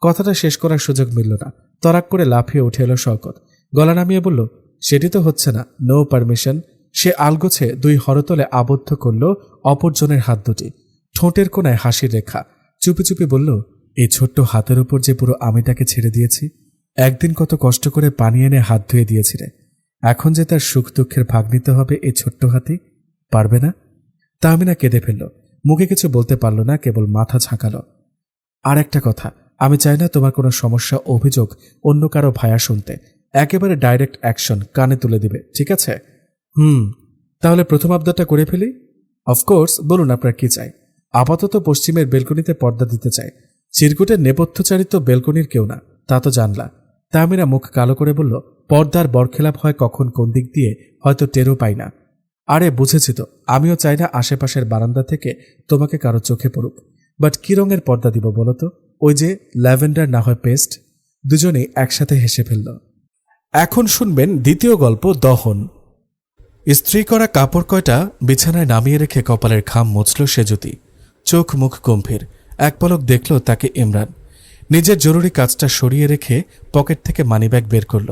কথাটা শেষ করার সুযোগ মিলল না। তরাক করে লাফিয়ে উঠে এলো শওকত। গলা নামিয়ে বলল, সেটি তো হচ্ছে না, নো পারমিশন। সে আলগোছে 2 হরতলে আবদ্ধ করল অপরজনের হাত দুটি। ঠোঁটের কোণায় হাসির রেখা। চুপি চুপি বলল, এই ছোট্ট হাতের উপর যে পুরো আমিটাকে ছেড়ে দিয়েছি। একদিন কত কষ্ট করে পানি এনে হাত ধুয়ে দিয়েছিলে, এখন যে তার সুখ দুঃখের ভাগ নিতে হবে এই ছোট্ট হাতি, পারবে না? তাহমিনা কেঁদে ফেলল। মুখে কিছু বলতে পারল না, কেবল মাথা ঝাঁকাল। আর একটা কথা, আমি চাই না তোমার কোনো সমস্যা অভিযোগ অন্য কারো ভায়া শুনতে। একেবারে ডাইরেক্ট অ্যাকশন, কানে তুলে দিবে, ঠিক আছে? তাহলে প্রথম আবদারটা করে ফেলি। অফকোর্স, বলুন আপনার কি চাই। আপাতত পশ্চিমের বেলকনিতে পর্দা দিতে চাই। চিরকুটের নেপথ্যচারিত বেলকনির কেউ না, তা তো জানলা। তাহমিনা মুখ কালো করে বলল, পর্দার বরখেলাপ হয় কখন কোন দিক দিয়ে হয়তো টেরও পাই না। আরে বুঝেছি তো, আমিও চাই না আশেপাশের বারান্দা থেকে তোমাকে কারো চোখে পড়ুক। বাট কি রঙের পর্দা দিব বলো তো? ওই যে ল্যাভেন্ডার না হয় পেস্ট? দুজনেই একসাথে হেসে ফেলল। এখন শুনবেন দ্বিতীয় গল্প, দহন। ইস্ত্রি করা কাপড় কয়টা বিছানায় নামিয়ে রেখে কপালের ঘাম মুছল সেজুতি। চোখ মুখ গম্ভীর। এক পলক দেখল তাকে ইমরান। নিজের জরুরি কাজটা সরিয়ে রেখে পকেট থেকে মানিব্যাগ বের করল।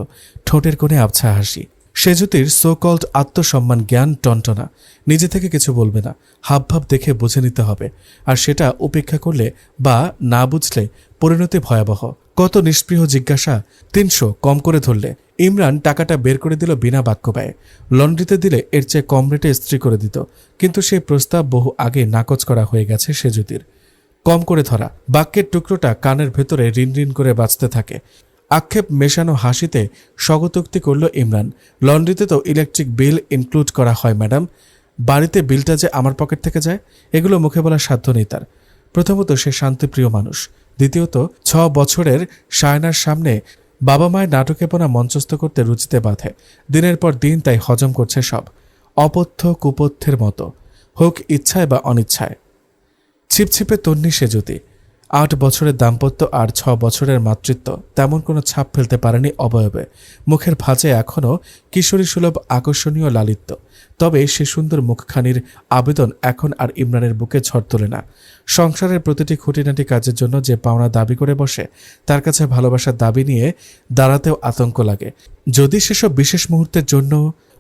ঠোঁটের কোণে আবছা হাসি। সেজুতির সো কল্ড আত্মসম্মান জ্ঞান টনটনা। নিজে থেকে কিছু বলবে না, হাবভাব দেখে বুঝে নিতে হবে। আর সেটা উপেক্ষা করলে বা না বুঝলে পরিণতি ভয়াবহ। কত নিষ্পৃহ জিজ্ঞাসা। 300 কম করে ধরলে। ইমরান টাকাটা বের করে দিল বিনা বাক্য ব্যয়ে। লন্ড্রিতে দিলে এর চেয়ে কম রেটে ইস্ত্রি করে দিত, কিন্তু সেই প্রস্তাব বহু আগে নাকচ করা হয়ে গেছে সেজুতির। কম করে ধরা বাক্যের টুকরোটা কানের ভেতরে রিন রিন করে বাজতে থাকে। আক্ষেপ মেশানো হাসিতে স্বগতোক্তি করল ইমরান, লন্ড্রিতে তো ইলেকট্রিক বিল ইনক্লুড করা হয় ম্যাডাম। বাড়িতে বিলটা যে আমার পকেট থেকে যায়, এগুলো মুখে বলার সাধ্য নেই তার। প্রথমত সে শান্তিপ্রিয় মানুষ, দ্বিতীয়ত 6 বছরের সায়নার সামনে বাবা মায়ের নাটকেপনা মঞ্চস্থ করতে রুচিতে বাঁধে। দিনের পর দিন তাই হজম করছে সব, অপথ্য কুপথ্যের মতো, হোক ইচ্ছায় বা অনিচ্ছায়। ছিপছিপে তন্নি সেজুতি। 8 বছরের দাম্পত্য আর 6 বছরের মাতৃত্ব তেমন কোনো ছাপ ফেলতে পারেনি অবয়বে। মুখের ভাঁজে এখনও কিশোরী সুলভ আকর্ষণীয় লালিত্য। তবে সে সুন্দর মুখখানির আবেদন এখন আর ইমরানের বুকে ঝড় তোলে না। সংসারের প্রতিটি খুঁটিনাটি কাজের জন্য যে পাওনা দাবি করে বসে, তার কাছে ভালোবাসার দাবি নিয়ে দাঁড়াতেও আতঙ্ক লাগে। যদি সেসব বিশেষ মুহূর্তের জন্য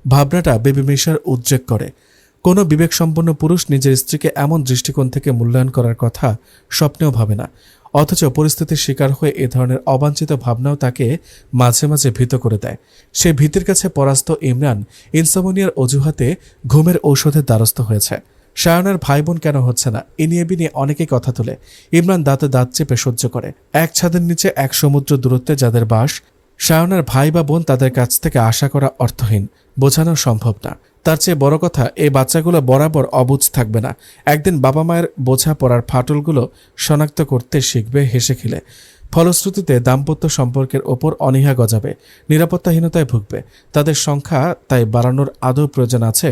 ভাবনাটা বেবি মিশার উদ্রেক করে। কোনো বিবেকসম্পন্ন পুরুষ নিজের স্ত্রীকে এমন দৃষ্টিকোণ থেকে মূল্যায়ন করার কথা স্বপ্নেও ভাবে না। অথচ পরিস্থিতির শিকার হয়ে এ ধরনের অবাঞ্ছিত ভাবনাও তাকে মাঝে মাঝে ভীত করে দেয়। সে ভীতির কাছে পরাস্ত ইমরান ইনসমোনিয়ার অজুহাতে ঘুমের ঔষধের দ্বারস্থ হয়েছে। সায়নার ভাই বোন কেন হচ্ছে না, এ নিয়ে বিনিয়ে অনেকেই কথা তোলে। ইমরান দাঁতে দাঁত চেপে সহ্য করে। এক ছাদের নিচে এক সমুদ্র দূরত্বে যাদের বাস, সায়নার ভাই বা বোন তাদের কাছ থেকে আশা করা অর্থহীন, বোঝানো সম্ভব না। তার চেয়ে বড় কথা, এই বাচ্চাগুলো বরাবর অবুঝ থাকবে না। একদিন বাবা মায়ের বোঝা পড়ার ফাটলগুলো শনাক্ত করতে শিখবে হেসে খেলে। ফলশ্রুতিতে দাম্পত্য সম্পর্কের ওপর অনীহা গজাবে, নিরাপত্তাহীনতায় ভুগবে। তাদের সংখ্যা তাই বাড়ানোর আদৌ প্রয়োজন আছে?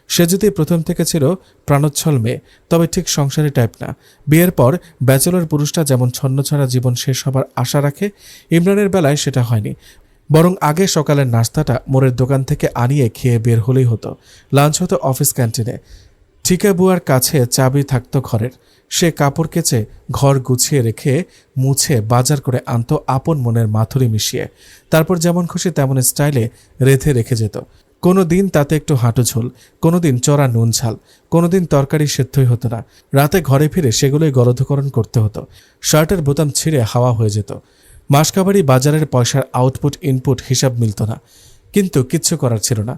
সে যদি প্রথম থেকে ছিল প্রাণোচ্ছল মেয়ে, তবে ঠিক সংসারী টাইপ না। বিয়ের পর ব্যাচেলর পুরুষটা যেমন ছন্নছাড়া জীবন শেষ হবার আশা রাখে, ইমরানের বেলায় সেটা হয়নি। বরং আগে সকালের নাস্তাটা মোড়ের দোকান থেকে আনিয়ে খেয়ে বের হলেই হতো। লাঞ্চ হতো অফিস ক্যান্টিনে। ঠিকা বুয়ার কাছে চাবি থাকতো ঘরের। সে কাপড় কেচে ঘর গুছিয়ে রেখে মুছে বাজার করে আনতো আপন মনের মাথুরি মিশিয়ে। তারপর যেমন খুশি তেমন স্টাইলে রেঁধে রেখে যেত। কোনো দিন তাতে একটু হাঁটু ঝোল, কোনো দিন চড়া নুন ঝাল, কোনো দিন তরকারি সেদ্ধই হতো না। রাতে ঘরে ফিরে সেগুলোই গলধকরণ করতে হতো। শার্টের বোতাম ছিঁড়ে হাওয়া হয়ে যেত। মাসকাবারি বাজারের পয়সার আউটপুট ইনপুট হিসাব মিলত না। কিন্তু কিচ্ছু করার ছিল না।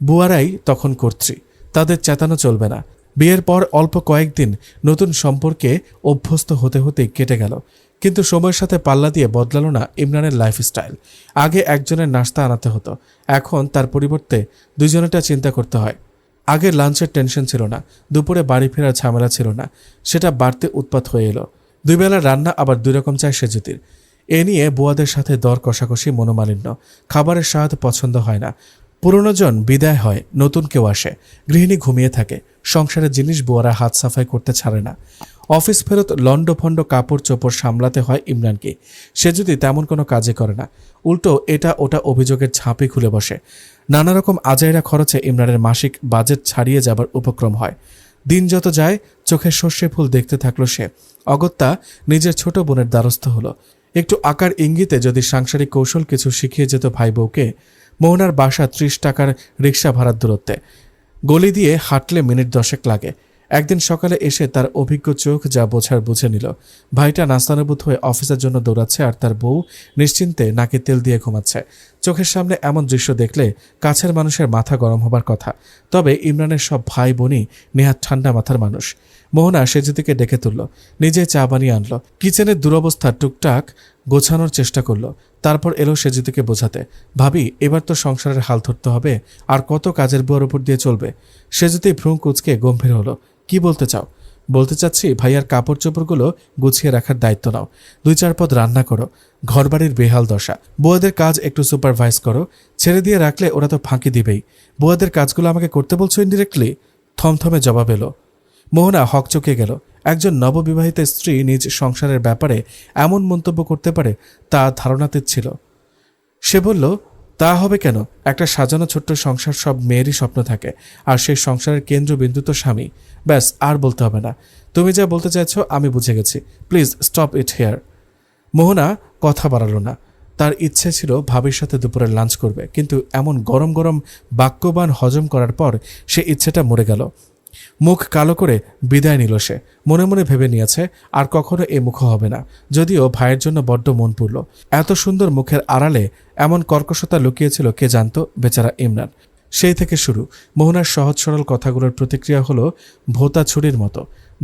বুয়ারাই তখন কর্ত্রী, তাদের চেতানো চলবে না। বিয়ের পর অল্প কয়েকদিন নতুন সম্পর্কে অভ্যস্ত হতে হতেই কেটে গেল। কিন্তু সময়ের সাথে পাল্লা দিয়ে বদলালো না ইমরানের লাইফস্টাইল। আগে একজনের নাস্তা আনাতে হতো, এখন তার পরিবর্তে দুজনেরটা চিন্তা করতে হয়। আগে লাঞ্চের টেনশন ছিল না, দুপুরে বাড়ি ফেরার ঝামেলা ছিল না, সেটা বাড়তে উৎপাত হয়ে এলো। 2 বেলার রান্না আবার 2 রকম চায় সেজুতির। এ নিয়ে বুয়াদের সাথে দর কষাকষি, মনোমালিন্য। খাবারের স্বাদ পছন্দ হয় না। পুরনো জন বিদায় হয়, নতুন কেউ আসে। গৃহিণী ঘুমিয়ে থাকে। সংসারের জিনিস বুয়ারা হাত সাফাই করতে ছাড়ে না। অফিস ফেরত লন্ডভন্ড কাপড় চোপড় সামলাতে হয় ইমরানকে। সে যদি তেমন কোনো কাজে করে না, উল্টো এটা ওটা অভিযোগের ঝাঁপি খুলে বসে। নানা রকম আজাইরা খরচে ইমরানের মাসিক বাজেট ছাড়িয়ে যাবার উপক্রম হয়। দিন যত যায় চোখে সর্ষে ফুল দেখতে থাকলো সে। অগত্যা নিজের ছোট বোনের দ্বারস্থ হলো। একটু আকার ইঙ্গিতে যদি সাংসারিক কৌশল কিছু শিখিয়ে যেত ভাই বউকে। মোহনার বাসা 30 টাকার রিক্সা ভাড়ার দূরত্বে। গলি দিয়ে হাঁটলে মিনিট 10 লাগে। একদিন সকালে এসে তার অভিজ্ঞ চোখ যা বোঝার বুঝে নিল। ভাইটা নাস্তানুভূত হয়ে অফিসের জন্য দৌড়াচ্ছে, আর তার বউ নিশ্চিন্তে নাকে তেল দিয়ে ঘুমাচ্ছে। চোখের সামনে এমন দৃশ্য দেখলে কাছের মানুষের মাথা গরম হবার কথা। তবে ইমরানের সব ভাই বোনই নেহাত ঠান্ডা মাথার মানুষ। মোহনা সেজুতিকে ডেকে তুলল, নিজে চা বানিয়ে আনলো। কিচেনের দুরবস্থা টুকটাক গোছানোর চেষ্টা করলো। তারপর এলো সেজুতিকে বোঝাতে, ভাবি এবার তো সংসারের হাল ধরতে হবে, আর কত কাজের বুয়ার উপর দিয়ে চলবে। সেজুতি ভ্রু কুচকে গম্ভীর হলো, কি বলতে চাও? বলতে চাচ্ছি ভাইয়ার কাপড় চোপড়গুলো গুছিয়ে রাখার দায়িত্ব নাও, 2-4 পদ রান্না করো, ঘরবাড়ির বেহাল দশা। বুয়াদের কাজ একটু সুপারভাইজ করো, ছেড়ে দিয়ে রাখলে ওরা তো ফাঁকি দিবেই। বুয়াদের কাজগুলো আমাকে করতে বলছো ইনডিরেক্টলি? থমথমে জবাব এলো। মোহনা হকচকে গেল। একজন নববিবাহিত স্ত্রী নিজ সংসারের ব্যাপারে এমন মন্তব্য করতে পারে তা ধারণাতীত ছিল। সে বলল, তা হবে কেন? একটা সাজানো ছোট্ট সংসার সব মেয়েরই স্বপ্ন থাকে, আর সেই সংসারের কেন্দ্রবিন্দু তো স্বামী। ব্যাস, আর বলতে হবে না। তুমি যা বলতে চাইছো আমি বুঝে গেছি। Please stop it here. Mohana কথা বাড়ালো না। তার ইচ্ছে ছিল ভাবির সাথে দুপুরে লাঞ্চ করবে, কিন্তু এমন গরম গরম বাক্যবান হজম করার পর সে ইচ্ছেটা মরে গেল। মুখ কালো করে বিদায় নিল সে। মনে মনে ভেবে নিয়েছে আর কখনো এ মুখ হবে না। যদিও ভাইয়ের জন্য বড্ড মন পুড়ল। এত সুন্দর মুখের আড়ালে এমন কর্কশতা লুকিয়েছিল কে জানত, বেচারা ইমরান। সেই থেকে শুরু। মোহনার সহজ সরল কথাগুলোর প্রতিক্রিয়া হলো ভোতা ছুরির মতো,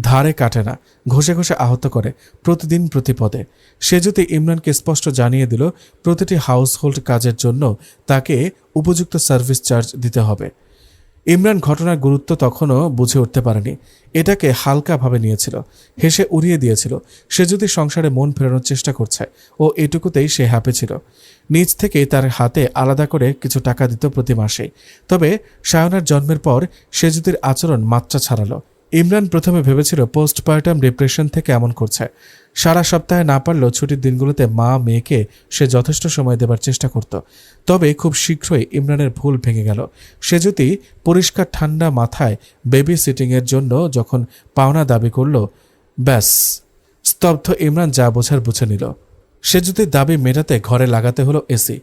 ধারে কাটে না, ঘষে ঘষে আহত করে, প্রতিদিন প্রতিপদে। সে যদি ইমরানকে স্পষ্ট জানিয়ে দিল প্রতিটি হাউসহোল্ড কাজের জন্য তাকে উপযুক্ত সার্ভিস চার্জ দিতে হবে। ইমরান ঘটনার গুরুত্ব তখনও বুঝে উঠতে পারেনি। এটাকে হালকাভাবে নিয়েছিল, হেসে উড়িয়ে দিয়েছিল। সে যদি সংসারে মন ফেরানোর চেষ্টা করছে, ও এটুকুতেই সে হ্যাপি ছিল। নিজ থেকেই তার হাতে আলাদা করে কিছু টাকা দিত প্রতি মাসেই। তবে সায়নার জন্মের পর সে যদির আচরণ মাত্রা ছাড়ালো। ইমরান প্রথমে ভেবেছিল পোস্টপার্টাম ডিপ্রেশন থেকে এমন করছে। সারা সপ্তাহে না পারলেও ছুটির দিনগুলোতে মা মেয়েকে সে যথেষ্ট সময় দেবার চেষ্টা করত। তবে খুব শীঘ্রই ইমরানের ভুল ভেঙে গেল। সে যদি পরিষ্কার ঠান্ডা মাথায় বেবি সিটিংয়ের জন্য যখন পাওনা দাবি করল, ব্যাস, স্তব্ধ ইমরান যা বোঝার বুঝে নিল। সে যদি দাবি মেটাতে ঘরে লাগাতে হলো এসি,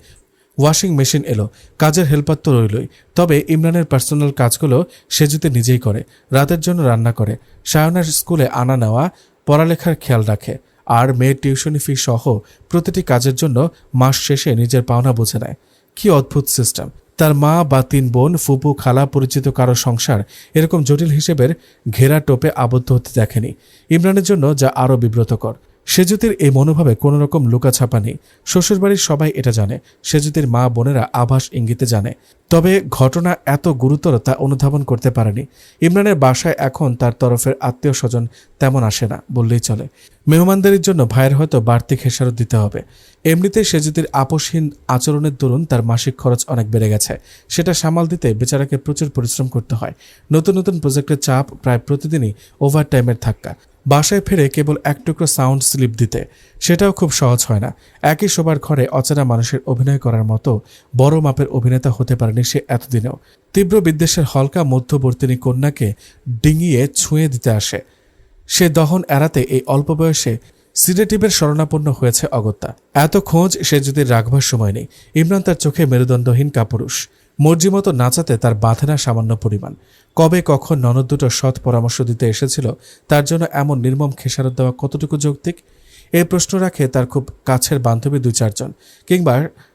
ওয়াশিং মেশিন এলো, কাজের হেল্পার তো রইলই। তবে ইমরানের পার্সোনাল কাজগুলো সে যদি নিজেই করে, রাতের জন্য রান্না করে, সায়নার স্কুলে আনা নেওয়া, পড়ালেখার খেয়াল রাখে, আর মেয়ের টিউশনি ফি সহ প্রতিটি কাজের জন্য মাস শেষে নিজের পাওনা বুঝে নেয়। কি অদ্ভুত সিস্টেম! তার মা বা 3 বোন, ফুপু, খালা, পরিচিত কারো সংসার এরকম জটিল হিসেবের ঘেরা টোপে আবদ্ধ হতে দেখেনি। ইমরানের জন্য যা আরও বিব্রতকর। সেজুতির এই মনোভাবে কোনো রকম লুকাছাপা নেই। শ্বশুরবাড়ির সবাই এটা জানে, সেজুতির মা বোনেরা আভাস ইঙ্গিতে জানে। তবে ঘটনা এত গুরুতর তা অনুধাবন করতে পারেনি। ইমরানের বাসায় এখন তার তরফের আত্মীয় স্বজন তেমন আসে না বললেই চলে। মেহমানদারির জন্য ভাইয়ের হয়তো বাড়তি খেসারত দিতে হবে। এমনিতেই সেজুতির আপোষহীন আচরণের দরুন তার মাসিক খরচ অনেক বেড়ে গেছে। সেটা সামাল দিতে বেচারাকে প্রচুর পরিশ্রম করতে হয়। নতুন নতুন প্রজেক্টের চাপ, প্রায় প্রতিদিনই ওভারটাইমের ধাক্কা। বাসায় ফিরে কেবল এক টুকরো সাউন্ড স্লিপ দিতে, সেটাও খুব সহজ হয় না। একই শোবার ঘরে অচেনা মানুষের অভিনয় করার মতো বড় মাপের অভিনেতা হতে পারেনি সে এতদিনেও। তীব্র বিদ্বেষের হলকা মধ্যবর্তিনী কন্যাকে ডিঙিয়ে ছুঁয়ে দিতে আসে। সে দহন এড়াতে এই অল্প বয়সে সিডেটিভের শরণাপন্ন হয়েছে অগত্যা। এত খোঁজ সে যদি রাখবার সময় নেই। ইমরান তার চোখে মেরুদণ্ডহীন কাপুরুষ। মর্জি মতো নাচাতে তার বাধে না সামান্য পরিমাণ। কবে কখন ননদ দুটো সৎ পরামর্শ দিতে এসেছিল, তার জন্য এমন নির্মম খেসারত দেওয়া কতটুকু যৌক্তিক? এই প্রশ্ন রাখে তার খুব কাছের বান্ধবী 2-4 জন, কিংবা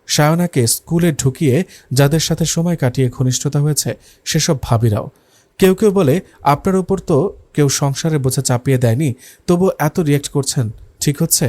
সায়নাকে স্কুলে ঢুকিয়ে যাদের সাথে সময় কাটিয়ে ঘনিষ্ঠতা হয়েছে সেসব ভাবিরাও। কেউ কেউ বলে, আপনার উপর তো কেউ সংসারের বোঝা চাপিয়ে দেয়নি, তবু এত রিয়েক্ট করছেন, ঠিক হচ্ছে?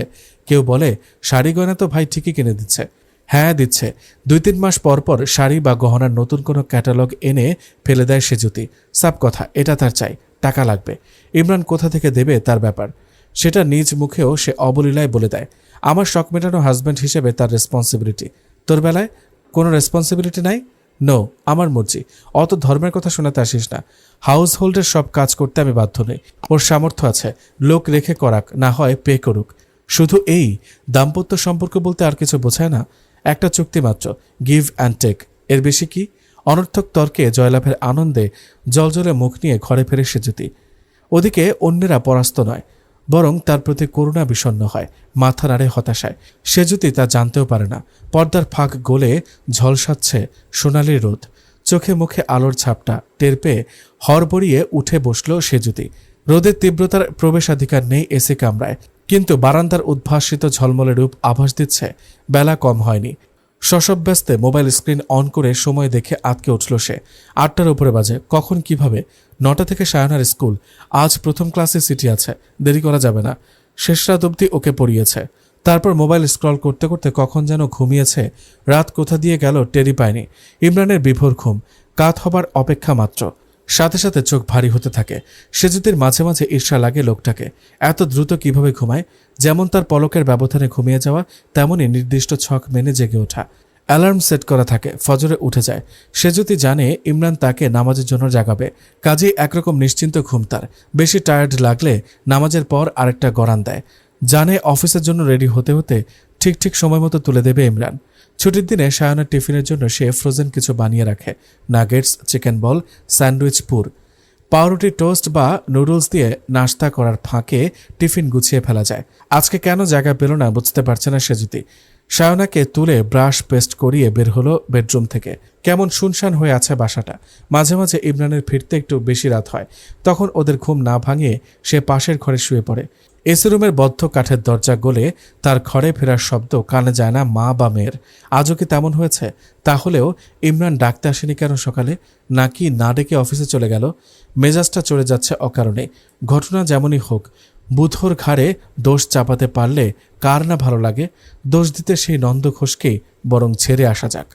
কেউ বলে, শাড়ি গয়না তো ভাই ঠিকই কিনে দিচ্ছে। হ্যাঁ দিচ্ছে। 2-3 মাস পর পর শাড়ি বা গহনার নতুন কোনো ক্যাটালগ এনে ফেলে দেয় সেজুতি। সাব কথা, এটা তার চাই, টাকা লাগবে। ইমরান কোথা থেকে দেবে তার ব্যাপার। সেটা নিজ মুখেও সে অবলীলায় বলে দেয়। আমার শখ মেটানো হাজব্যান্ড হিসেবে তার রেসপন্সিবিলিটি। তোর বেলায় কোনো রেসপন্সিবিলিটি নাই? নো, আমার মর্জি। অত ধর্মের কথা শোনাতে আসিস না। হাউস হোল্ডের সব কাজ করতে আমি বাধ্য নই। ওর সামর্থ্য আছে, লোক রেখে করাক, না হয় পে করুক। শুধু এই দাম্পত্য সম্পর্ক বলতে আর কিছু বোঝায় না। একটা চুক্তি মাত্র, গিভ অ্যান্ড টেক, এর বেশি কি? অনর্থক তর্কে জয়লাভের আনন্দে জলজলে মুখ নিয়ে ঘরে ফেরে সেজুতি। ওদিকে অন্যেরা পরাস্ত নয়, বরং তার প্রতি করুণা বিষণ্ণ হয়, মাথা নাড়ে হতাশায়। সেজুতি তা জানতেও পারে না। পর্দার ফাঁক গলে ঝলসাচ্ছে সোনালি রোদ। চোখে মুখে আলোর ছাপটা টের পেয়ে হড়বড়িয়ে উঠে বসল সেজুতি। রোদের তীব্রতার প্রবেশাধিকার নেই এসি কামরায়, কিন্তু বারান্দার উদ্ভাসিত ঝলমলে রূপ আভাস দিচ্ছে বেলা কম হয়নি। শশব্যস্তে মোবাইল স্ক্রিন অন করে সময় দেখে আটকে উঠল সে। 8টার উপরে বাজে। কখন কিভাবে? 9টা থেকে সায়নার স্কুল। আজ প্রথম ক্লাসে সিটি আছে, দেরি করা যাবে না। শেষ রাত অবধি ওকে পড়িয়েছে। তারপর মোবাইল স্ক্রল করতে করতে কখন যেন ঘুমিয়েছে। রাত কোথা দিয়ে গেল টেরি পায়নি। ইমরানের বিভোর ঘুম, কাত হবার অপেক্ষা মাত্র। সাথে সাথে চোখ ভারী হতে থাকে। সেজুতির মাঝে মাঝে ঈর্ষা লাগে লোকটাকে। এত দ্রুত কিভাবে ঘুমায়? যেমন তার পলকের ব্যবধানে ঘুমিয়ে যাওয়া, তেমনই নির্দিষ্ট ছক মেনে জেগে ওঠা। অ্যালার্ম সেট করা থাকে, ফজরে উঠে যায়। সেজুতি জানে ইমরান তাকে নামাজের জন্য জাগাবে, কাজেই একরকম নিশ্চিন্ত ঘুম তার। বেশি টায়ার্ড লাগলে নামাজের পর আরেকটা গড়ান দেয়। জানে অফিসের জন্য রেডি হতে হতে ঠিক ঠিক সময় মতো তুলে দেবে ইমরান। ছুটির দিনে সায়নার টিফিনের জন্য সে ফ্রোজেন কিছু বানিয়ে রাখে। নাগেটস, চিকেন বল, স্যান্ডউইচ, পুর, পাউরুটি, টোস্ট বা নুডলস দিয়ে নাস্তা করার ফাঁকে টিফিন গুছিয়ে ফেলা যায়। আজকে কেন জায়গা পেল না বুঝতে পারছে না সেজুতি। সায়নাকে তুলে ব্রাশ পেস্ট করিয়ে বের হলো বেডরুম থেকে। কেমন শুনশান হয়ে আছে বাসাটা। মাঝে মাঝে ইমরানের ফিরতে একটু বেশি রাত হয়। তখন ওদের ঘুম না ভাঙিয়ে সে পাশের ঘরে শুয়ে পড়ে। এসি রুমের বদ্ধ কাঠের দরজা গলে তার ঘরে ফেরার শব্দ কানে যায় না মা বা মেয়ের। আজও কি তেমন হয়েছে? তাহলেও ইমরান ডাকতে আসেনি কেন সকালে? নাকি না ডেকে অফিসে চলে গেল? মেজাজটা চড়ে যাচ্ছে অকারণে। ঘটনা যেমনই হোক, বুধোর ঘাড়ে দোষ চাপাতে পারলে কার না ভালো লাগে? দোষ দিতে সেই নন্দ ঘোষকেই বরং ছেড়ে আসা যাক।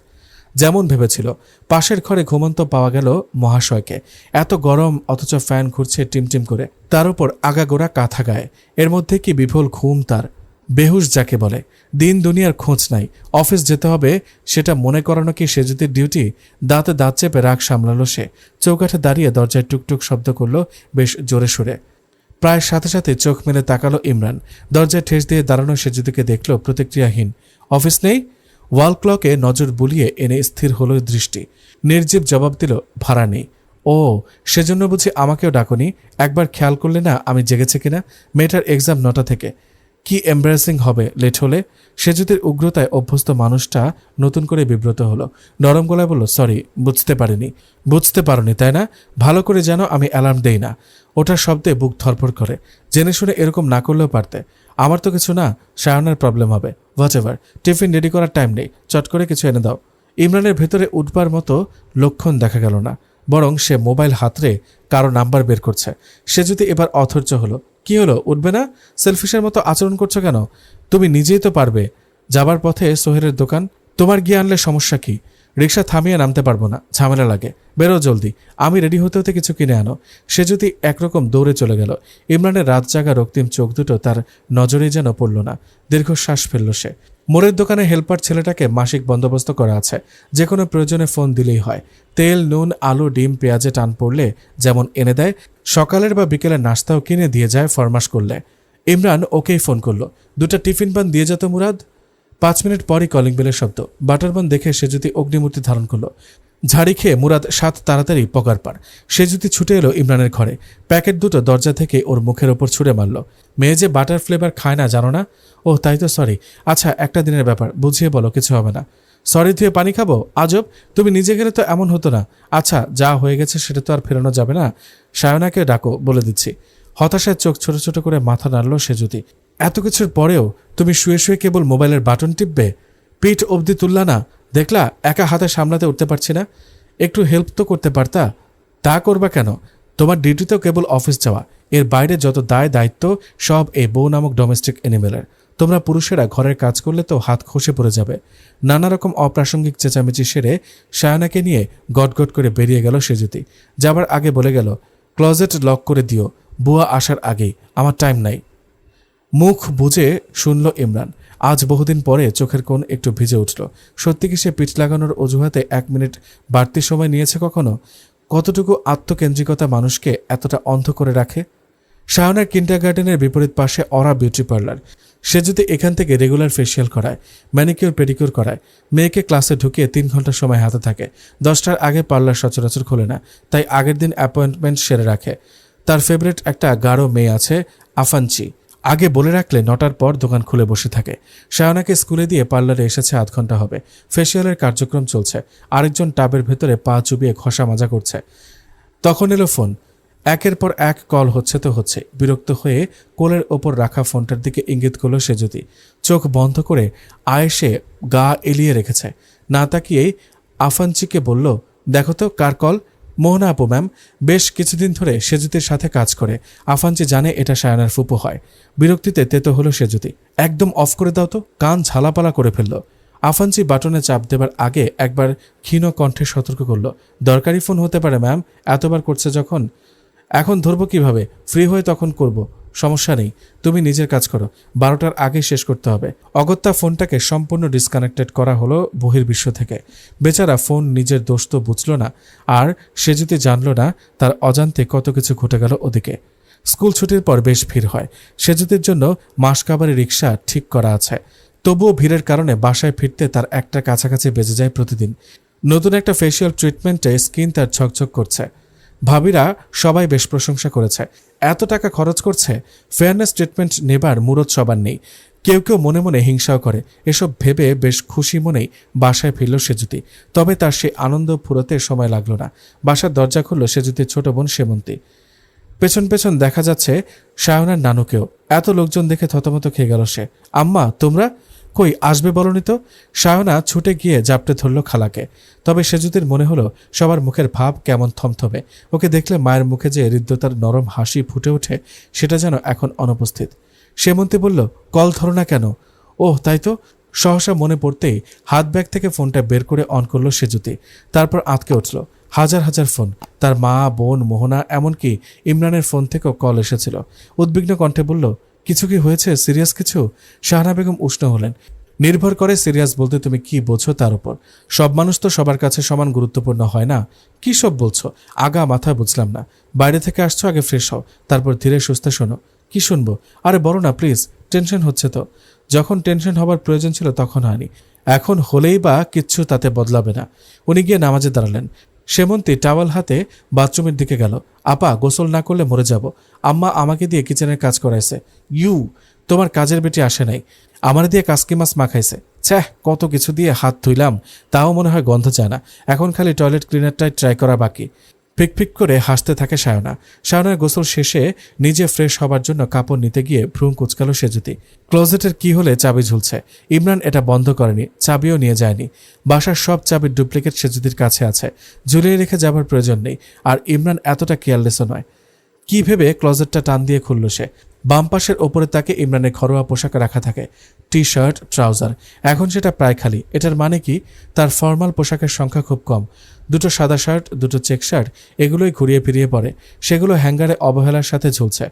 যেমন ভেবেছিল। পাশের ঘরে ঘুমন্ত পাওয়া গেল মহাশয়কে। এত গরম, অথচ ফ্যান ঘুরছে টিমটিম করে, তার উপর আগাগোড়া কাঁথা গায়ে। এর মধ্যে কি বিভোল ঘুম তার। বেহুশ যাকে বলে। দিন দুনিয়ার খোঁজ নাই, অফিস যেতে হবে সেটা মনে করানো কি সেজুতির ডিউটি? দাঁতে দাঁত চেপে রাগ সামলালো সে। চৌকাঠে দাঁড়িয়ে দরজায় টুকটুক শব্দ করলো বেশ জোরে সুরে। প্রায় সাথে সাথে চোখ মেলে তাকালো ইমরান। দরজায় ঠেস দিয়ে দাঁড়ানো সেজুতিকে দেখল প্রতিক্রিয়াহীন। অফিস নেই? ওয়াল ক্লকে নজর বুলিয়ে এনে স্থির হলো দৃষ্টি। নির্জীব জবাব দিল, ভাড়া নেই। ও, সেজন্য বুঝি আমাকেও ডাকুনি? একবার খেয়াল করলে না আমি জেগেছে কিনা? মেয়েটার এক্সাম 9টা থেকে। কি এম্বারাসিং হবে লেট হলে। সেজুতির উগ্রতায় অভ্যস্ত মানুষটা নতুন করে বিব্রত হলো। নরম গলায় বলল, সরি, বুঝতে পারিনি। বুঝতে পারোনি তাই না? ভালো করে জানো আমি অ্যালার্ম দেই না। ওটার শব্দে বুক ধরফর করে। জেনে শুনে এরকম না করলেও পারতে। আমার তো কিছু না, সায়নের প্রবলেম হবে। হোয়াট এভার, টিফিন রেডি করার টাইম নেই, চট করে কিছু এনে দাও। ইমরানের ভেতরে উঠবার মতো লক্ষণ দেখা গেল না, বরং সে মোবাইল হাতড়ে কারো নাম্বার বের করছে। সে যদি এবার অধৈর্য হলো। কি হলো, উঠবে না? সেলফিশের মতো আচরণ করছো কেন? তুমি নিজেই তো পারবে। যাবার পথে সোহেলের দোকান, তোমার গিয়ে আনলে সমস্যা কি? রিক্সা থামিয়ে নামতে পারবো না, ঝামেলা লাগে। বেরো জলদি, আমি রেডি হতে হতে কিছু কিনে আনো। সে যদি একরকম দৌড়ে চলে গেল। ইমরানের রাত জাগা রক্তিম চোখ দুটো তার নজরেই যেন পড়ল না। দীর্ঘশ্বাস ফেলল সে। মোড়ের দোকানে হেল্পার ছেলেটাকে মাসিক বন্দোবস্ত করা আছে, যে কোনো প্রয়োজনে ফোন দিলেই হয়। তেল, নুন, আলু, ডিম, পেঁয়াজে টান পড়লে যেমন এনে দেয়, সকালের বা বিকেলের নাস্তাও কিনে দিয়ে যায় ফরমাস করলে। ইমরান ওকেই ফোন করলো, 2টা টিফিন পান দিয়ে যেত মুরাদ। 5 মিনিট পরই কলিং বেলের শব্দ। বাটার বান দেখে সে যদি অগ্নিমূর্তি ধারণ করলো। ঝাড়ি খেয়ে মুরাদ সাত তাড়াতাড়ি পকার পার। সে যদি ছুটে এলো ইমরানের ঘরে। প্যাকেট দুটো দরজা থেকে ওর মুখের ওপর ছুঁড়ে মারল। মেয়ে যে বাটার ফ্লেভার খায় না জানো না? ও তাই তো, সরি। আচ্ছা, একটা দিনের ব্যাপার, বুঝিয়ে বলো, কিছু হবে না। সরি ধুয়ে পানি খাবো? আজব, তুমি নিজে গেলে তো এমন হতো না। আচ্ছা, যা হয়ে গেছে সেটা তো আর ফেরানো যাবে না। সায়নাকে ডাকো, বলে দিচ্ছি। হতাশায় চোখ ছোট ছোট করে মাথা নাড়ল সে যদি। এত কিছুর পরেও তুমি শুয়ে শুয়ে কেবল মোবাইলের বাটন টিপবে? পিঠ অবধি তুললা না? দেখলা একা হাতে সামলাতে উঠতে পারছি না। একটু হেল্প তো করতে পারতা। তা করবা কেন? তোমার ডিউটিতেও কেবল অফিস যাওয়া, এর বাইরে যত দায় দায়িত্ব সব এই বউ নামক ডোমেস্টিক অ্যানিমেলের। তোমরা পুরুষেরা ঘরের কাজ করলে তো হাত খসে পড়ে যাবে। নানা রকম অপ্রাসঙ্গিক চেঁচামেচি সেরে সায়নাকে নিয়ে গটগট করে বেরিয়ে গেল সেজুতি। যাবার আগে বলে গেল, ক্লোজেট লক করে দিও, বুয়া আসার আগেই, আমার টাইম নাই। মুখ বুজে শুনল ইমরান। আজ বহুদিন পরে চোখের কোণ একটু ভিজে উঠল। সত্যি কি সে পিঠ লাগানোর অজুহাতে 1 মিনিট বাড়তি সময় নিয়েছে কখনো? কতটুকু আত্মকেন্দ্রিকতা মানুষকে এতটা অন্ধ করে রাখে? শায়নার কিন্ডারগার্টেনের বিপরীত পাশে অরা বিউটি পার্লার। সে যদি এখান থেকে রেগুলার ফেসিয়াল করায়, ম্যানিকিউর পেডিকিউর করায়, মেয়েকে ক্লাসে ঢুকিয়ে 3 ঘন্টা সময় হাতে থাকে। 10টার আগে পার্লার সচরাচর খোলে না, তাই আগের দিন অ্যাপয়েন্টমেন্ট সেরে রাখে। তার ফেভারিট একটা গাঢ় মেয়ে আছে, আফানচি। আগে বলে রাখলে 9টার পর দোকান খুলে বসে থাকে। শায়নাকে স্কুলে দিয়ে পার্লারে এসেছে 8 ঘন্টা হবে। ফেসিয়ালের কার্যক্রম চলছে। আরেকজন টাবের ভেতরে পা চুবিয়ে ঘষা মাজা করছে। তখন এলো ফোন। একের পর এক কল হচ্ছে তো হচ্ছে। বিরক্ত হয়ে কোলের ওপর রাখা ফোনটার দিকে ইঙ্গিত করল সে যদি। চোখ বন্ধ করে আয়েসে গা এলিয়ে রেখেছে। না তাকিয়েই আফানচিকে বলল, দেখো তো কার কল। মোহনা আপু ম্যাম। বেশ কিছুদিন ধরে সেজুতির সাথে কাজ করে। আফানচি জানে এটা সায়নার ফুপু হয়। বিরক্তিতে তেতো হলো সেজুতি। একদম অফ করে দাও তো, কান ঝালাপালা করে ফেলল। আফানচি বাটনে চাপ দেবার আগে একবার ক্ষীণ কণ্ঠে সতর্ক করল, দরকারি ফোন হতে পারে ম্যাম, এতবার করছে যখন। এখন ধরবো কিভাবে? ফ্রি হয়ে তখন করব, সমস্যা নেই। তুমি নিজের কাজ করো, 12টার আগে শেষ করতে হবে। অগত্যা ফোনটাকে সম্পূর্ণ ডিসকানেক্টেড করা হলো বহির্বিশ্ব থেকে। বেচারা ফোন নিজের দোষ তো বুঝল না, আর সে যদি জানল না তার অজান্তে কত কিছু ঘটে গেল ওদিকে। স্কুল ছুটির পর বেশ ভিড় হয়। সেজুতির জন্য মাসকাবারি রিক্সা ঠিক করা আছে। তবুও ভিড়ের কারণে বাসায় ফিরতে তার 1টার কাছাকাছি বেজে যায় প্রতিদিন। নতুন একটা ফেসিয়াল ট্রিটমেন্টে স্কিন তার ঝকঝক করছে। ভাবিরা সবাই বেশ প্রশংসা করেছে। এত টাকা খরচ করছে, ফেয়ারনেস ট্রিটমেন্ট নেবার মুরত সবার নেই। কেউ কেউ মনে মনে হিংসাও করে। এসব ভেবে বেশ খুশি মনেই বাসায় ফিরল সেজুতি। তবে তার সেই আনন্দ ফুরোতে সময় লাগলো না। বাসার দরজা খুলল সেজুতির ছোট বোন সেমন্তী। পেছন পেছন দেখা যাচ্ছে সায়নার নানুকেও। এত লোকজন দেখে থতমত খেয়ে গেল সে। আম্মা, তোমরা কই, আসবে বলনি তো? সায়না ছুটে গিয়ে জাপটে ধরল খালাকে। তবে সেজুতির মনে হলো সবার মুখের ভাব কেমন থমথমে। ওকে দেখলে মায়ের মুখে যে হৃদ্যতার নরম হাসি ফুটে ওঠে, সেটা যেন এখন অনুপস্থিত। সেমন্তী বলল, কল ধরো না কেন? ওহ তাই তো। সহসা মনে পড়তেই হাত ব্যাগ থেকে ফোনটা বের করে অন করল সেজুতি। তারপর আঁতকে উঠল। হাজার হাজার ফোন। তার মা, বোন, মোহনা, এমনকি ইমরানের ফোন থেকেও কল এসেছিল। উদ্বিগ্ন কণ্ঠে বলল, কিছু কি হয়েছে? সিরিয়াস কিছু? শাহানা বেগম উষ্ণ হলেন। নির্ভর করে সিরিয়াস বলতে তুমি কি বোঝো তার উপর। সব মানুষ তো সবার কাছে সমান গুরুত্বপূর্ণ হয় না। কি সব বলছো? আগা মাথায় বুঝলাম না। বাইরে থেকে আসছো, আগে ফ্রেশ হও, তারপর ধীরে সুস্থে শোনো। কি শুনবো? আরে বলো না প্লিজ, টেনশন হচ্ছে তো। যখন টেনশন হবার প্রয়োজন ছিল তখন হয়নি, এখন হলেই বা কিচ্ছু তাতে বদলাবে না। উনি গিয়ে নামাজে দাঁড়ালেন। সেমন্তী টাওয়াল হাতে বাথরুমের দিকে গেল। আপা, গোসল না করলে মরে যাব। আম্মা আমাকে দিয়ে কিচেনের কাজ করাইছে। ইউ, তোমার কাজের বেটি আসে নাই, আমার দিয়ে কাসকি মাছ মাখাইছে। ছ্যাঃ, কত কিছু দিয়ে হাত ধুইলাম, তাও মনে হয় গন্ধ চায় না। এখন খালি টয়লেট ক্লিনারটাই ট্রাই করা বাকি। ফিক করে হাসতে থাকে সায়না। সায়নার গোসল শেষে নিজে ফ্রেশ হবার জন্য কাপড় নিতে গিয়ে ভ্রুম কুচকালো সেজুতি। ক্লোজেটের কি হলে চাবি ঝুলছে। ইমরান এটা বন্ধ করেনি, চাবিও নিয়ে যায়নি। বাসার সব চাবির ডুপ্লিকেট সেজুতির কাছে আছে, ঝুলিয়ে রেখে যাবার প্রয়োজন নেই। আর ইমরান এতটা কেয়ারলেসও নয়। কি ভেবে ক্লোজেটটা টান দিয়ে খুলল সে। বাম পাশের ওপরে তাকে ইমরানের ঘরোয়া পোশাক রাখা থাকে, টি শার্ট, ট্রাউজার। এখন সেটা প্রায় খালি। এটার মানে কি? তার ফর্মাল পোশাকের সংখ্যা খুব কম। দুটো সাদা শার্ট, দুটো চেক শার্ট, এগুলোই ঘুরিয়ে ফিরিয়ে পড়ে। সেগুলো হ্যাঙ্গারে অবহেলার সাথে ঝুলছে।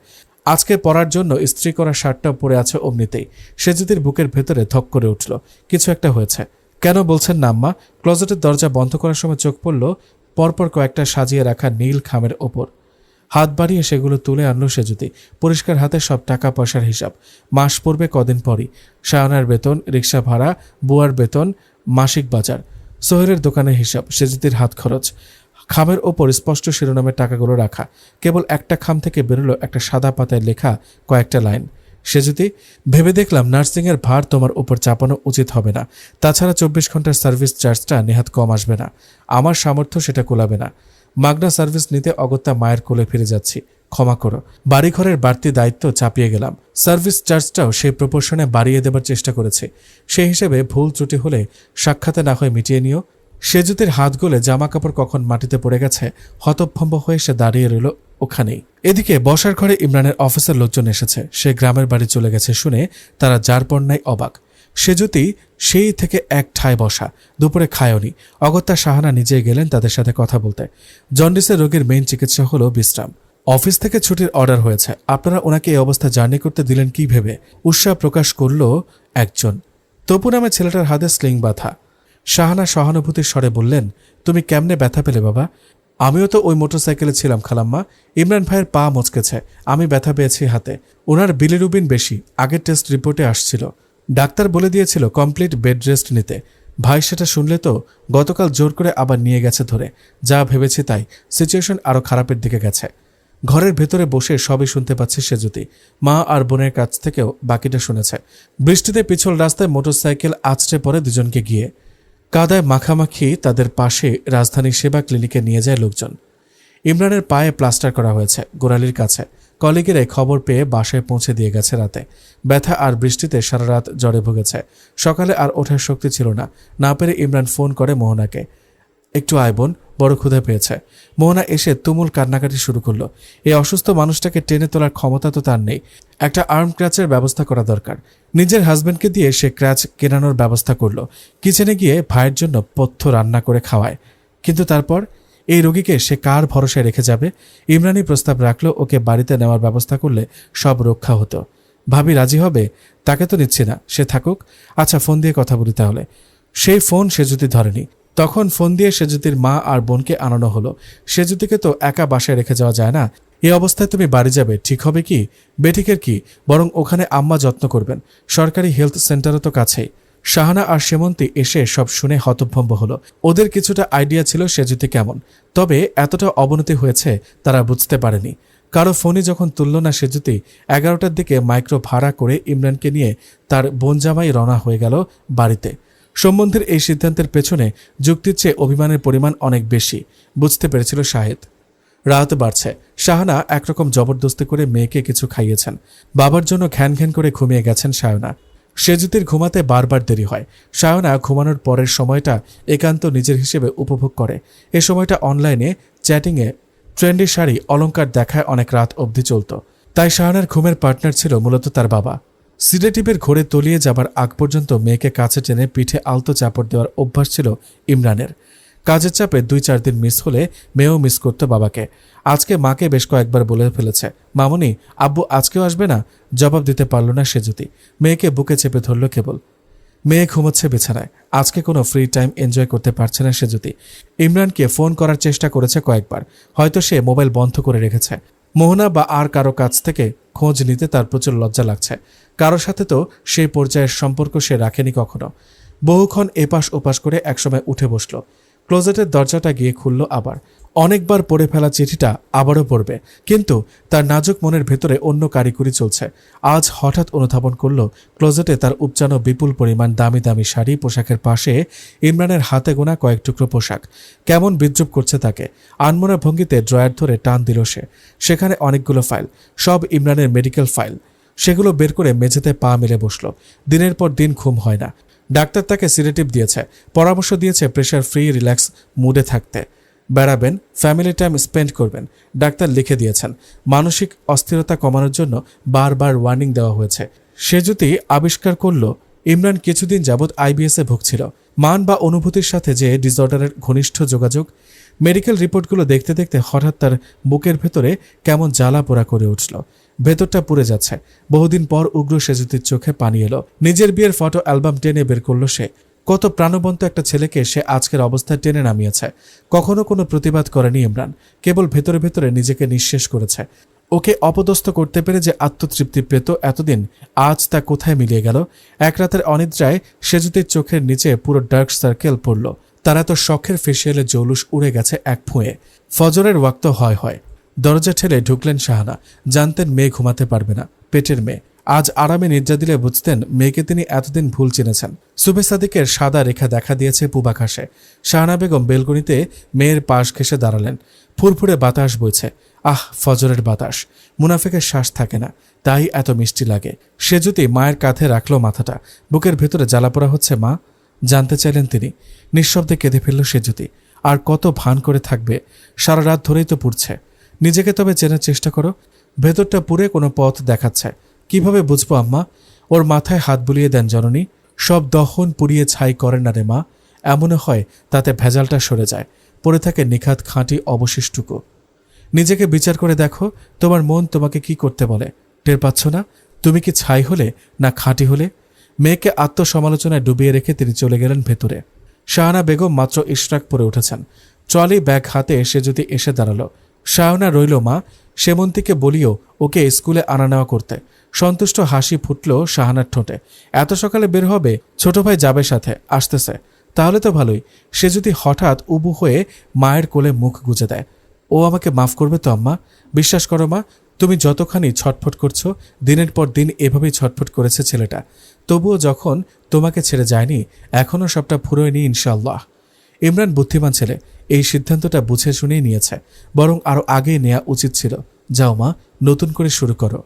আজকে পরার জন্য ইস্ত্রি করা শার্টটাও পরে আছে অমনিতেই। সেজুতির বুকের ভেতরে ধক করে উঠল। কিছু একটা হয়েছে। কেন বলছেন না আম্মা? ক্লোজেটের দরজা বন্ধ করার সময় চোখ পড়ল পরপর কয়েকটা সাজিয়ে রাখা নীল খামের ওপর। হাত বাড়িয়ে সেগুলো তুলে আনলো সেজুতি। পরিষ্কার হাতে সব টাকা পয়সার হিসাব। মাস পড়বে কদিন পরই। সায়নার বেতন, রিক্সা ভাড়া, বুয়ার বেতন, মাসিক বাজার, সোহেলের দোকানের হিসাব, সেজুতির হাত খরচ। খামের ওপর স্পষ্ট শিরোনামের টাকাগুলো রাখা। কেবল একটা খাম থেকে বেরোলো একটা সাদা পাতায় লেখা কয়েকটা লাইন। সেজুতি, ভেবে দেখলাম নার্সিংয়ের ভার তোমার উপর চাপানো উচিত হবে না। তাছাড়া 24 ঘন্টার সার্ভিস চার্জটা নেহাত কম আসবে না। আমার সামর্থ্য সেটা কোলাবে না। মাগনা সার্ভিস নিতে অগত্যা মায়ের কোলে ফিরে যাচ্ছি, ক্ষমা করো। বাড়িঘরের বাড়তি দায়িত্ব চাপিয়ে গেলাম। সার্ভিস চার্জটাও সেই প্রপোর্শনে বাড়িয়ে দেবার চেষ্টা করেছে। সেই হিসেবে ভুল ত্রুটি হলে সাক্ষাতে না হয় মিটিয়ে নিও। সেজুতির হাত গলে জামা কাপড় কখন মাটিতে পড়ে গেছে, হতভম্ব হয়ে সে দাঁড়িয়ে রইল ওখানেই। এদিকে বসার ঘরে ইমরানের অফিসের লোকজন এসেছে। সে গ্রামের বাড়ি চলে গেছে শুনে তারা যার পণ্যায় অবাক। সেজুতি সেই থেকে এক ঠায় বসা, দুপুরে খায়নি। অগত্যা সাহানা নিজেই গেলেন তাদের সাথে কথা বলতে। জন্ডিসের রোগীর মেইন চিকিৎসা হলো বিশ্রাম। অফিস থেকে ছুটির অর্ডার হয়েছে, আপনারা ওনাকে এই অবস্থা জার্নি করতে দিলেন কি ভেবে? উৎসাহ প্রকাশ করল একজন। তপু নামে ছেলেটার হাতে স্লিং বাঁধা। সাহানা সহানুভূতির স্বরে বললেন, তুমি কেমনে ব্যথা পেলে বাবা? আমিও তো ওই মোটরসাইকেলে ছিলাম খালাম্মা। ইমরান ভাইয়ের পা মচকেছে, আমি ব্যথা পেয়েছি হাতে। ওনার বিলিরুবিন বেশি, আগের টেস্ট রিপোর্টে আসছিল। ডাক্তার বলে দিয়েছিল কমপ্লিট বেড রেস্ট নিতে। ভাই সেটা শুনলে তো গতকাল জোর করে আবার নিয়ে গেছে ধরে। যা ভেবেছি তাই, সিচুয়েশন আরও খারাপের দিকে গেছে। ঘরের ভেতরে বসে সবই শুনতে পাচ্ছে সেজুতি। মা আর বোনের কাছ থেকেও বাকিটা শুনেছে। বৃষ্টিতে পিছল রাস্তায় মোটরসাইকেল আছড়ে পড়ে দুজনকে গিয়ে। কাদায় মাখামাখি তাদের পাশে রাজধানী সেবা ক্লিনিকে নিয়ে যায় লোকজন। ইমরানের পায়ে প্লাস্টার করা হয়েছে গোড়ালির কাছে। কলিগেরাই খবর পেয়ে বাসায় পৌঁছে দিয়ে গেছে রাতে। ব্যথা আর বৃষ্টিতে সারা রাত জ্বরে ভুগেছে। সকালে আর ওঠার শক্তি ছিল না। না পেরে ইমরান ফোন করে মোহনাকে, একটু আয় বোন, বড় ক্ষুধা পেয়েছে। মোহনা এসে তুমুল কান্নাকাটি শুরু করলো। এই অসুস্থ মানুষটাকে টেনে তোলার ক্ষমতা তো তার নেই। একটা আর্ম ক্র্যাচের ব্যবস্থা করা দরকার। নিজের হাজব্যান্ডকে দিয়ে সে ক্র্যাচ কেনানোর ব্যবস্থা করলো। কিচেনে গিয়ে ভাইয়ের জন্য পথ্য রান্না করে খাওয়ায়। কিন্তু তারপর এই রোগীকে সে কার ভরসায় রেখে যাবে? ইমরানই প্রস্তাব রাখলো ওকে বাড়িতে নেওয়ার ব্যবস্থা করলে সব রক্ষা হতো। ভাবি রাজি হবে? তাকে তো নিচ্ছি না, সে থাকুক। আচ্ছা, ফোন দিয়ে কথা বলি তাহলে। সেই ফোন সেজুতি ধরেনি। তখন ফোন দিয়ে সেজুতির মা আর বোনকে আনানো হলো। সেজুতিকে তো একা বাসায় রেখে যাওয়া যায় না। এই অবস্থায় তুমি বাড়ি যাবে, ঠিক হবে কি? বেঠিকের কি, বরং ওখানে আম্মা যত্ন করবেন। সরকারি হেলথ সেন্টারও তো কাছেই। সাহানা আর সেমন্তী এসে সব শুনে হতভম্ব হলো। ওদের কিছুটা আইডিয়া ছিল সেজুতি কেমন, তবে এতটা অবনতি হয়েছে তারা বুঝতে পারেনি। কারো ফোনই যখন তুলল না সেজুতি, 11টার দিকে মাইক্রো ভাড়া করে ইমরানকে নিয়ে তার বোনজামাই রওনা হয়ে গেল বাড়িতে। সম্বন্ধের এই সিদ্ধান্তের পেছনে যুক্তির চেয়ে অভিমানের পরিমাণ অনেক বেশি, বুঝতে পেরেছিল শাহেদ। রাত বাড়ছে। সাহানা একরকম জবরদস্তি করে মেয়েকে কিছু খাইয়েছেন। বাবার জন্য ঘ্যান ঘ্যান করে ঘুমিয়ে গেছেন সায়না। সেজুতির ঘুমাতে বারবার দেরি হয়। সায়না ঘুমানোর পরের সময়টা একান্ত নিজের হিসেবে উপভোগ করে। এ সময়টা অনলাইনে চ্যাটিংয়ে ট্রেন্ডি শাড়ি অলংকার দেখায় অনেক রাত অবধি চলত। তাই সায়নার ঘুমের পার্টনার ছিল মূলত তার বাবা। সিডেটিভের ঘোরে তলিয়ে যাবার আগ পর্যন্ত মেয়েকে কাছে টেনে পিঠে আলতো চাপড় দেওয়ার অভ্যাস ছিল ইমরানের। কাজের চাপে 2-4 দিন মিস হলে মেয়েও মিস করতো বাবাকে। আজকে মাকে বেশ কয়েকবার বলে ফেলেছে, মামুনি আব্বু আজকেও আসবে না। জবাব দিতে পারল না সেজুতি, মেয়েকে বুকে চেপে ধরল কেবল। মেয়ে ঘুমোচ্ছে বিছানায়। আজকে কোনো ফ্রি টাইম এনজয় করতে পারছে না সেজুতি। ইমরানকে ফোন করার চেষ্টা করেছে কয়েকবার, হয়তো সে মোবাইল বন্ধ করে রেখেছে। মোহনা বা আর কারো কাছ থেকে খোঁজ নিতে তার প্রচুর লজ্জা লাগছে। কারোর সাথে তো সেই পর্যায়ের সম্পর্ক সে রাখেনি কখনো। বহুক্ষণ এপাশ ওপাশ করে একসময় উঠে বসল। ক্লোজেটের দরজাটা গিয়ে খুলল আবার। অনেকবার পড়ে ফেলা চিঠিটা আবারও পড়বে, কিন্তু তার নাজুক মনের ভেতরে অন্য কারিকুরি চলছে। আজ হঠাৎ অনুধাবন করল ক্লোজেটে তার উপচানো বিপুল পরিমাণ দামি দামি শাড়ি পোশাকের পাশে ইমরানের হাতে গোনা কয়েক টুকরো পোশাক। কেমন বিদ্রুপ করছে তাকে। আনমনা ভঙ্গিতে ড্রয়ার ধরে টান দিল সে। সেখানে অনেকগুলো ফাইল, সব ইমরানের মেডিকেল ফাইল। সেগুলো বের করে মেঝেতে পা মেলে বসল। দিনের পর দিন ঘুম হয় না। ডাক্তার তাকে সিডেটিভ দিয়েছে, পরামর্শ দিয়েছে প্রেশার ফ্রি রিল্যাক্স মুডে থাকতে, বেড়াবেন, ফ্যামিলি টাইম স্পেন্ড করবেন। ডাক্তার লিখে দিয়েছেন মানসিক অস্থিরতা কমানোর জন্য বারবার ওয়ার্নিং দেওয়া হয়েছে। সে যদি আবিষ্কার করল ইমরান কিছুদিন যাবৎ আইবিএসে ভুগছিল, মান বা অনুভূতির সাথে যে ডিসঅর্ডারের ঘনিষ্ঠ যোগাযোগ। মেডিকেল রিপোর্টগুলো দেখতে দেখতে হঠাৎ তার বুকের ভেতরে কেমন জ্বালা পোড়া করে উঠল। ভেতরটা পুড়ে যাচ্ছে। বহুদিন পর উগ্র সেজুতির চোখে পানি এলো। নিজের বিয়ের ফটো অ্যালবাম টেনে বের করল সে। কত প্রাণবন্ত একটা ছেলেকে সে আজকের অবস্থায় টেনে নামিয়েছে। কখনো কোনো প্রতিবাদ করেনি ইমরান, কেবল ভেতরে ভেতরে নিজেকে নিঃশেষ করেছে। ওকে অপদস্থ করতে পেরে যে আত্মতৃপ্তি পেত এতদিন, আজ তা কোথায় মিলিয়ে গেল। এক রাতের অনিদ্রায় সেজুতির চোখের নিচে পুরো ডার্ক সার্কেল পড়ল। তার এত শখের ফেসিয়ালে জৌলুস উড়ে গেছে এক ফুঁয়ে। ফজরের ওয়াক্ত হয়। দরজা ঠেলে ঢুকলেন শাহানা। জানতেন মেয়ে ঘুমাতে পারবে না, পেটের মেয়ে। আজ আরামে নিদ্রা দিলে বুঝতেন মেয়েকে তিনি এতদিন ভুল চিনেছেন। সুবে সাদিকের সাদা রেখা দেখা দিয়েছে পূবাকাশে। শাহানা বেগম বেলকনিতে মেয়ের পাশ ঘেঁষে দাঁড়ালেন। ফুরফুরে বাতাস বইছে। আহ, ফজরের বাতাস। মুনাফিকের শ্বাস থাকে না, তাই এত মিষ্টি লাগে। সে যদি মায়ের কাঁধে রাখল মাথাটা। বুকের ভেতরে জ্বালাপোড়া হচ্ছে মা, জানতে চাইলেন তিনি। নিঃশব্দে কেঁদে ফেলল সে যদি। আর কত ভান করে থাকবে, সারা রাত ধরেই তো পুড়ছে। নিজেকে তবে চেনার চেষ্টা করো। ভেতরটা পুড়ে কোনো পথ দেখাচ্ছে। কিভাবে বুঝবো আম্মা? ওর মাথায় হাত বুলিয়ে দেন জননী। সব দহন পুড়িয়ে ছাই করেন না রে মা। এমনও হয় তাতে ভেজালটা সরে যায়, পড়ে থাকে নিখাত খাঁটি অবশিষ্টটুকু। নিজেকে বিচার করে দেখো, তোমার মন তোমাকে কি করতে বলে। টের পাচ্ছ না? তুমি কি ছাই হলে না খাঁটি হলে? মেয়েকে আত্মসমালোচনায় ডুবিয়ে রেখে তিনি চলে গেলেন ভেতরে। শাহানা বেগম মাত্র ইশরাক পরে উঠেছেন। ট্রলি ব্যাগ হাতে সে যদি এসে দাঁড়ালো। শাহানা রইল মা, সেমন্তীকে বলিও ওকে স্কুলে আনা নেওয়া করতে। সন্তুষ্ট হাসি ফুটল শাহানার ঠোঁটে। এত সকালে বের হবে? ছোট ভাই যাবে সাথে, আসতেছে। তাহলে তো ভালোই। সে যদি হঠাৎ উবু হয়ে মায়ের কোলে মুখ গুজে দেয়, ও আমাকে মাফ করবে তো আম্মা? বিশ্বাস করো মা, তুমি যতখানি ছটফট করছো, দিনের পর দিন এভাবেই ছটফট করেছে ছেলেটা। তবুও যখন তোমাকে ছেড়ে যায়নি, এখনও সবটা ফুরোয়নি ইনশাআল্লাহ। ইমরান বুদ্ধিমান ছেলে, এই সিদ্ধান্তটা বুঝে শুনেই নিয়েছে। বরং আরও আগেই নেওয়া উচিত ছিল। যাও মা, নতুন করে শুরু করো।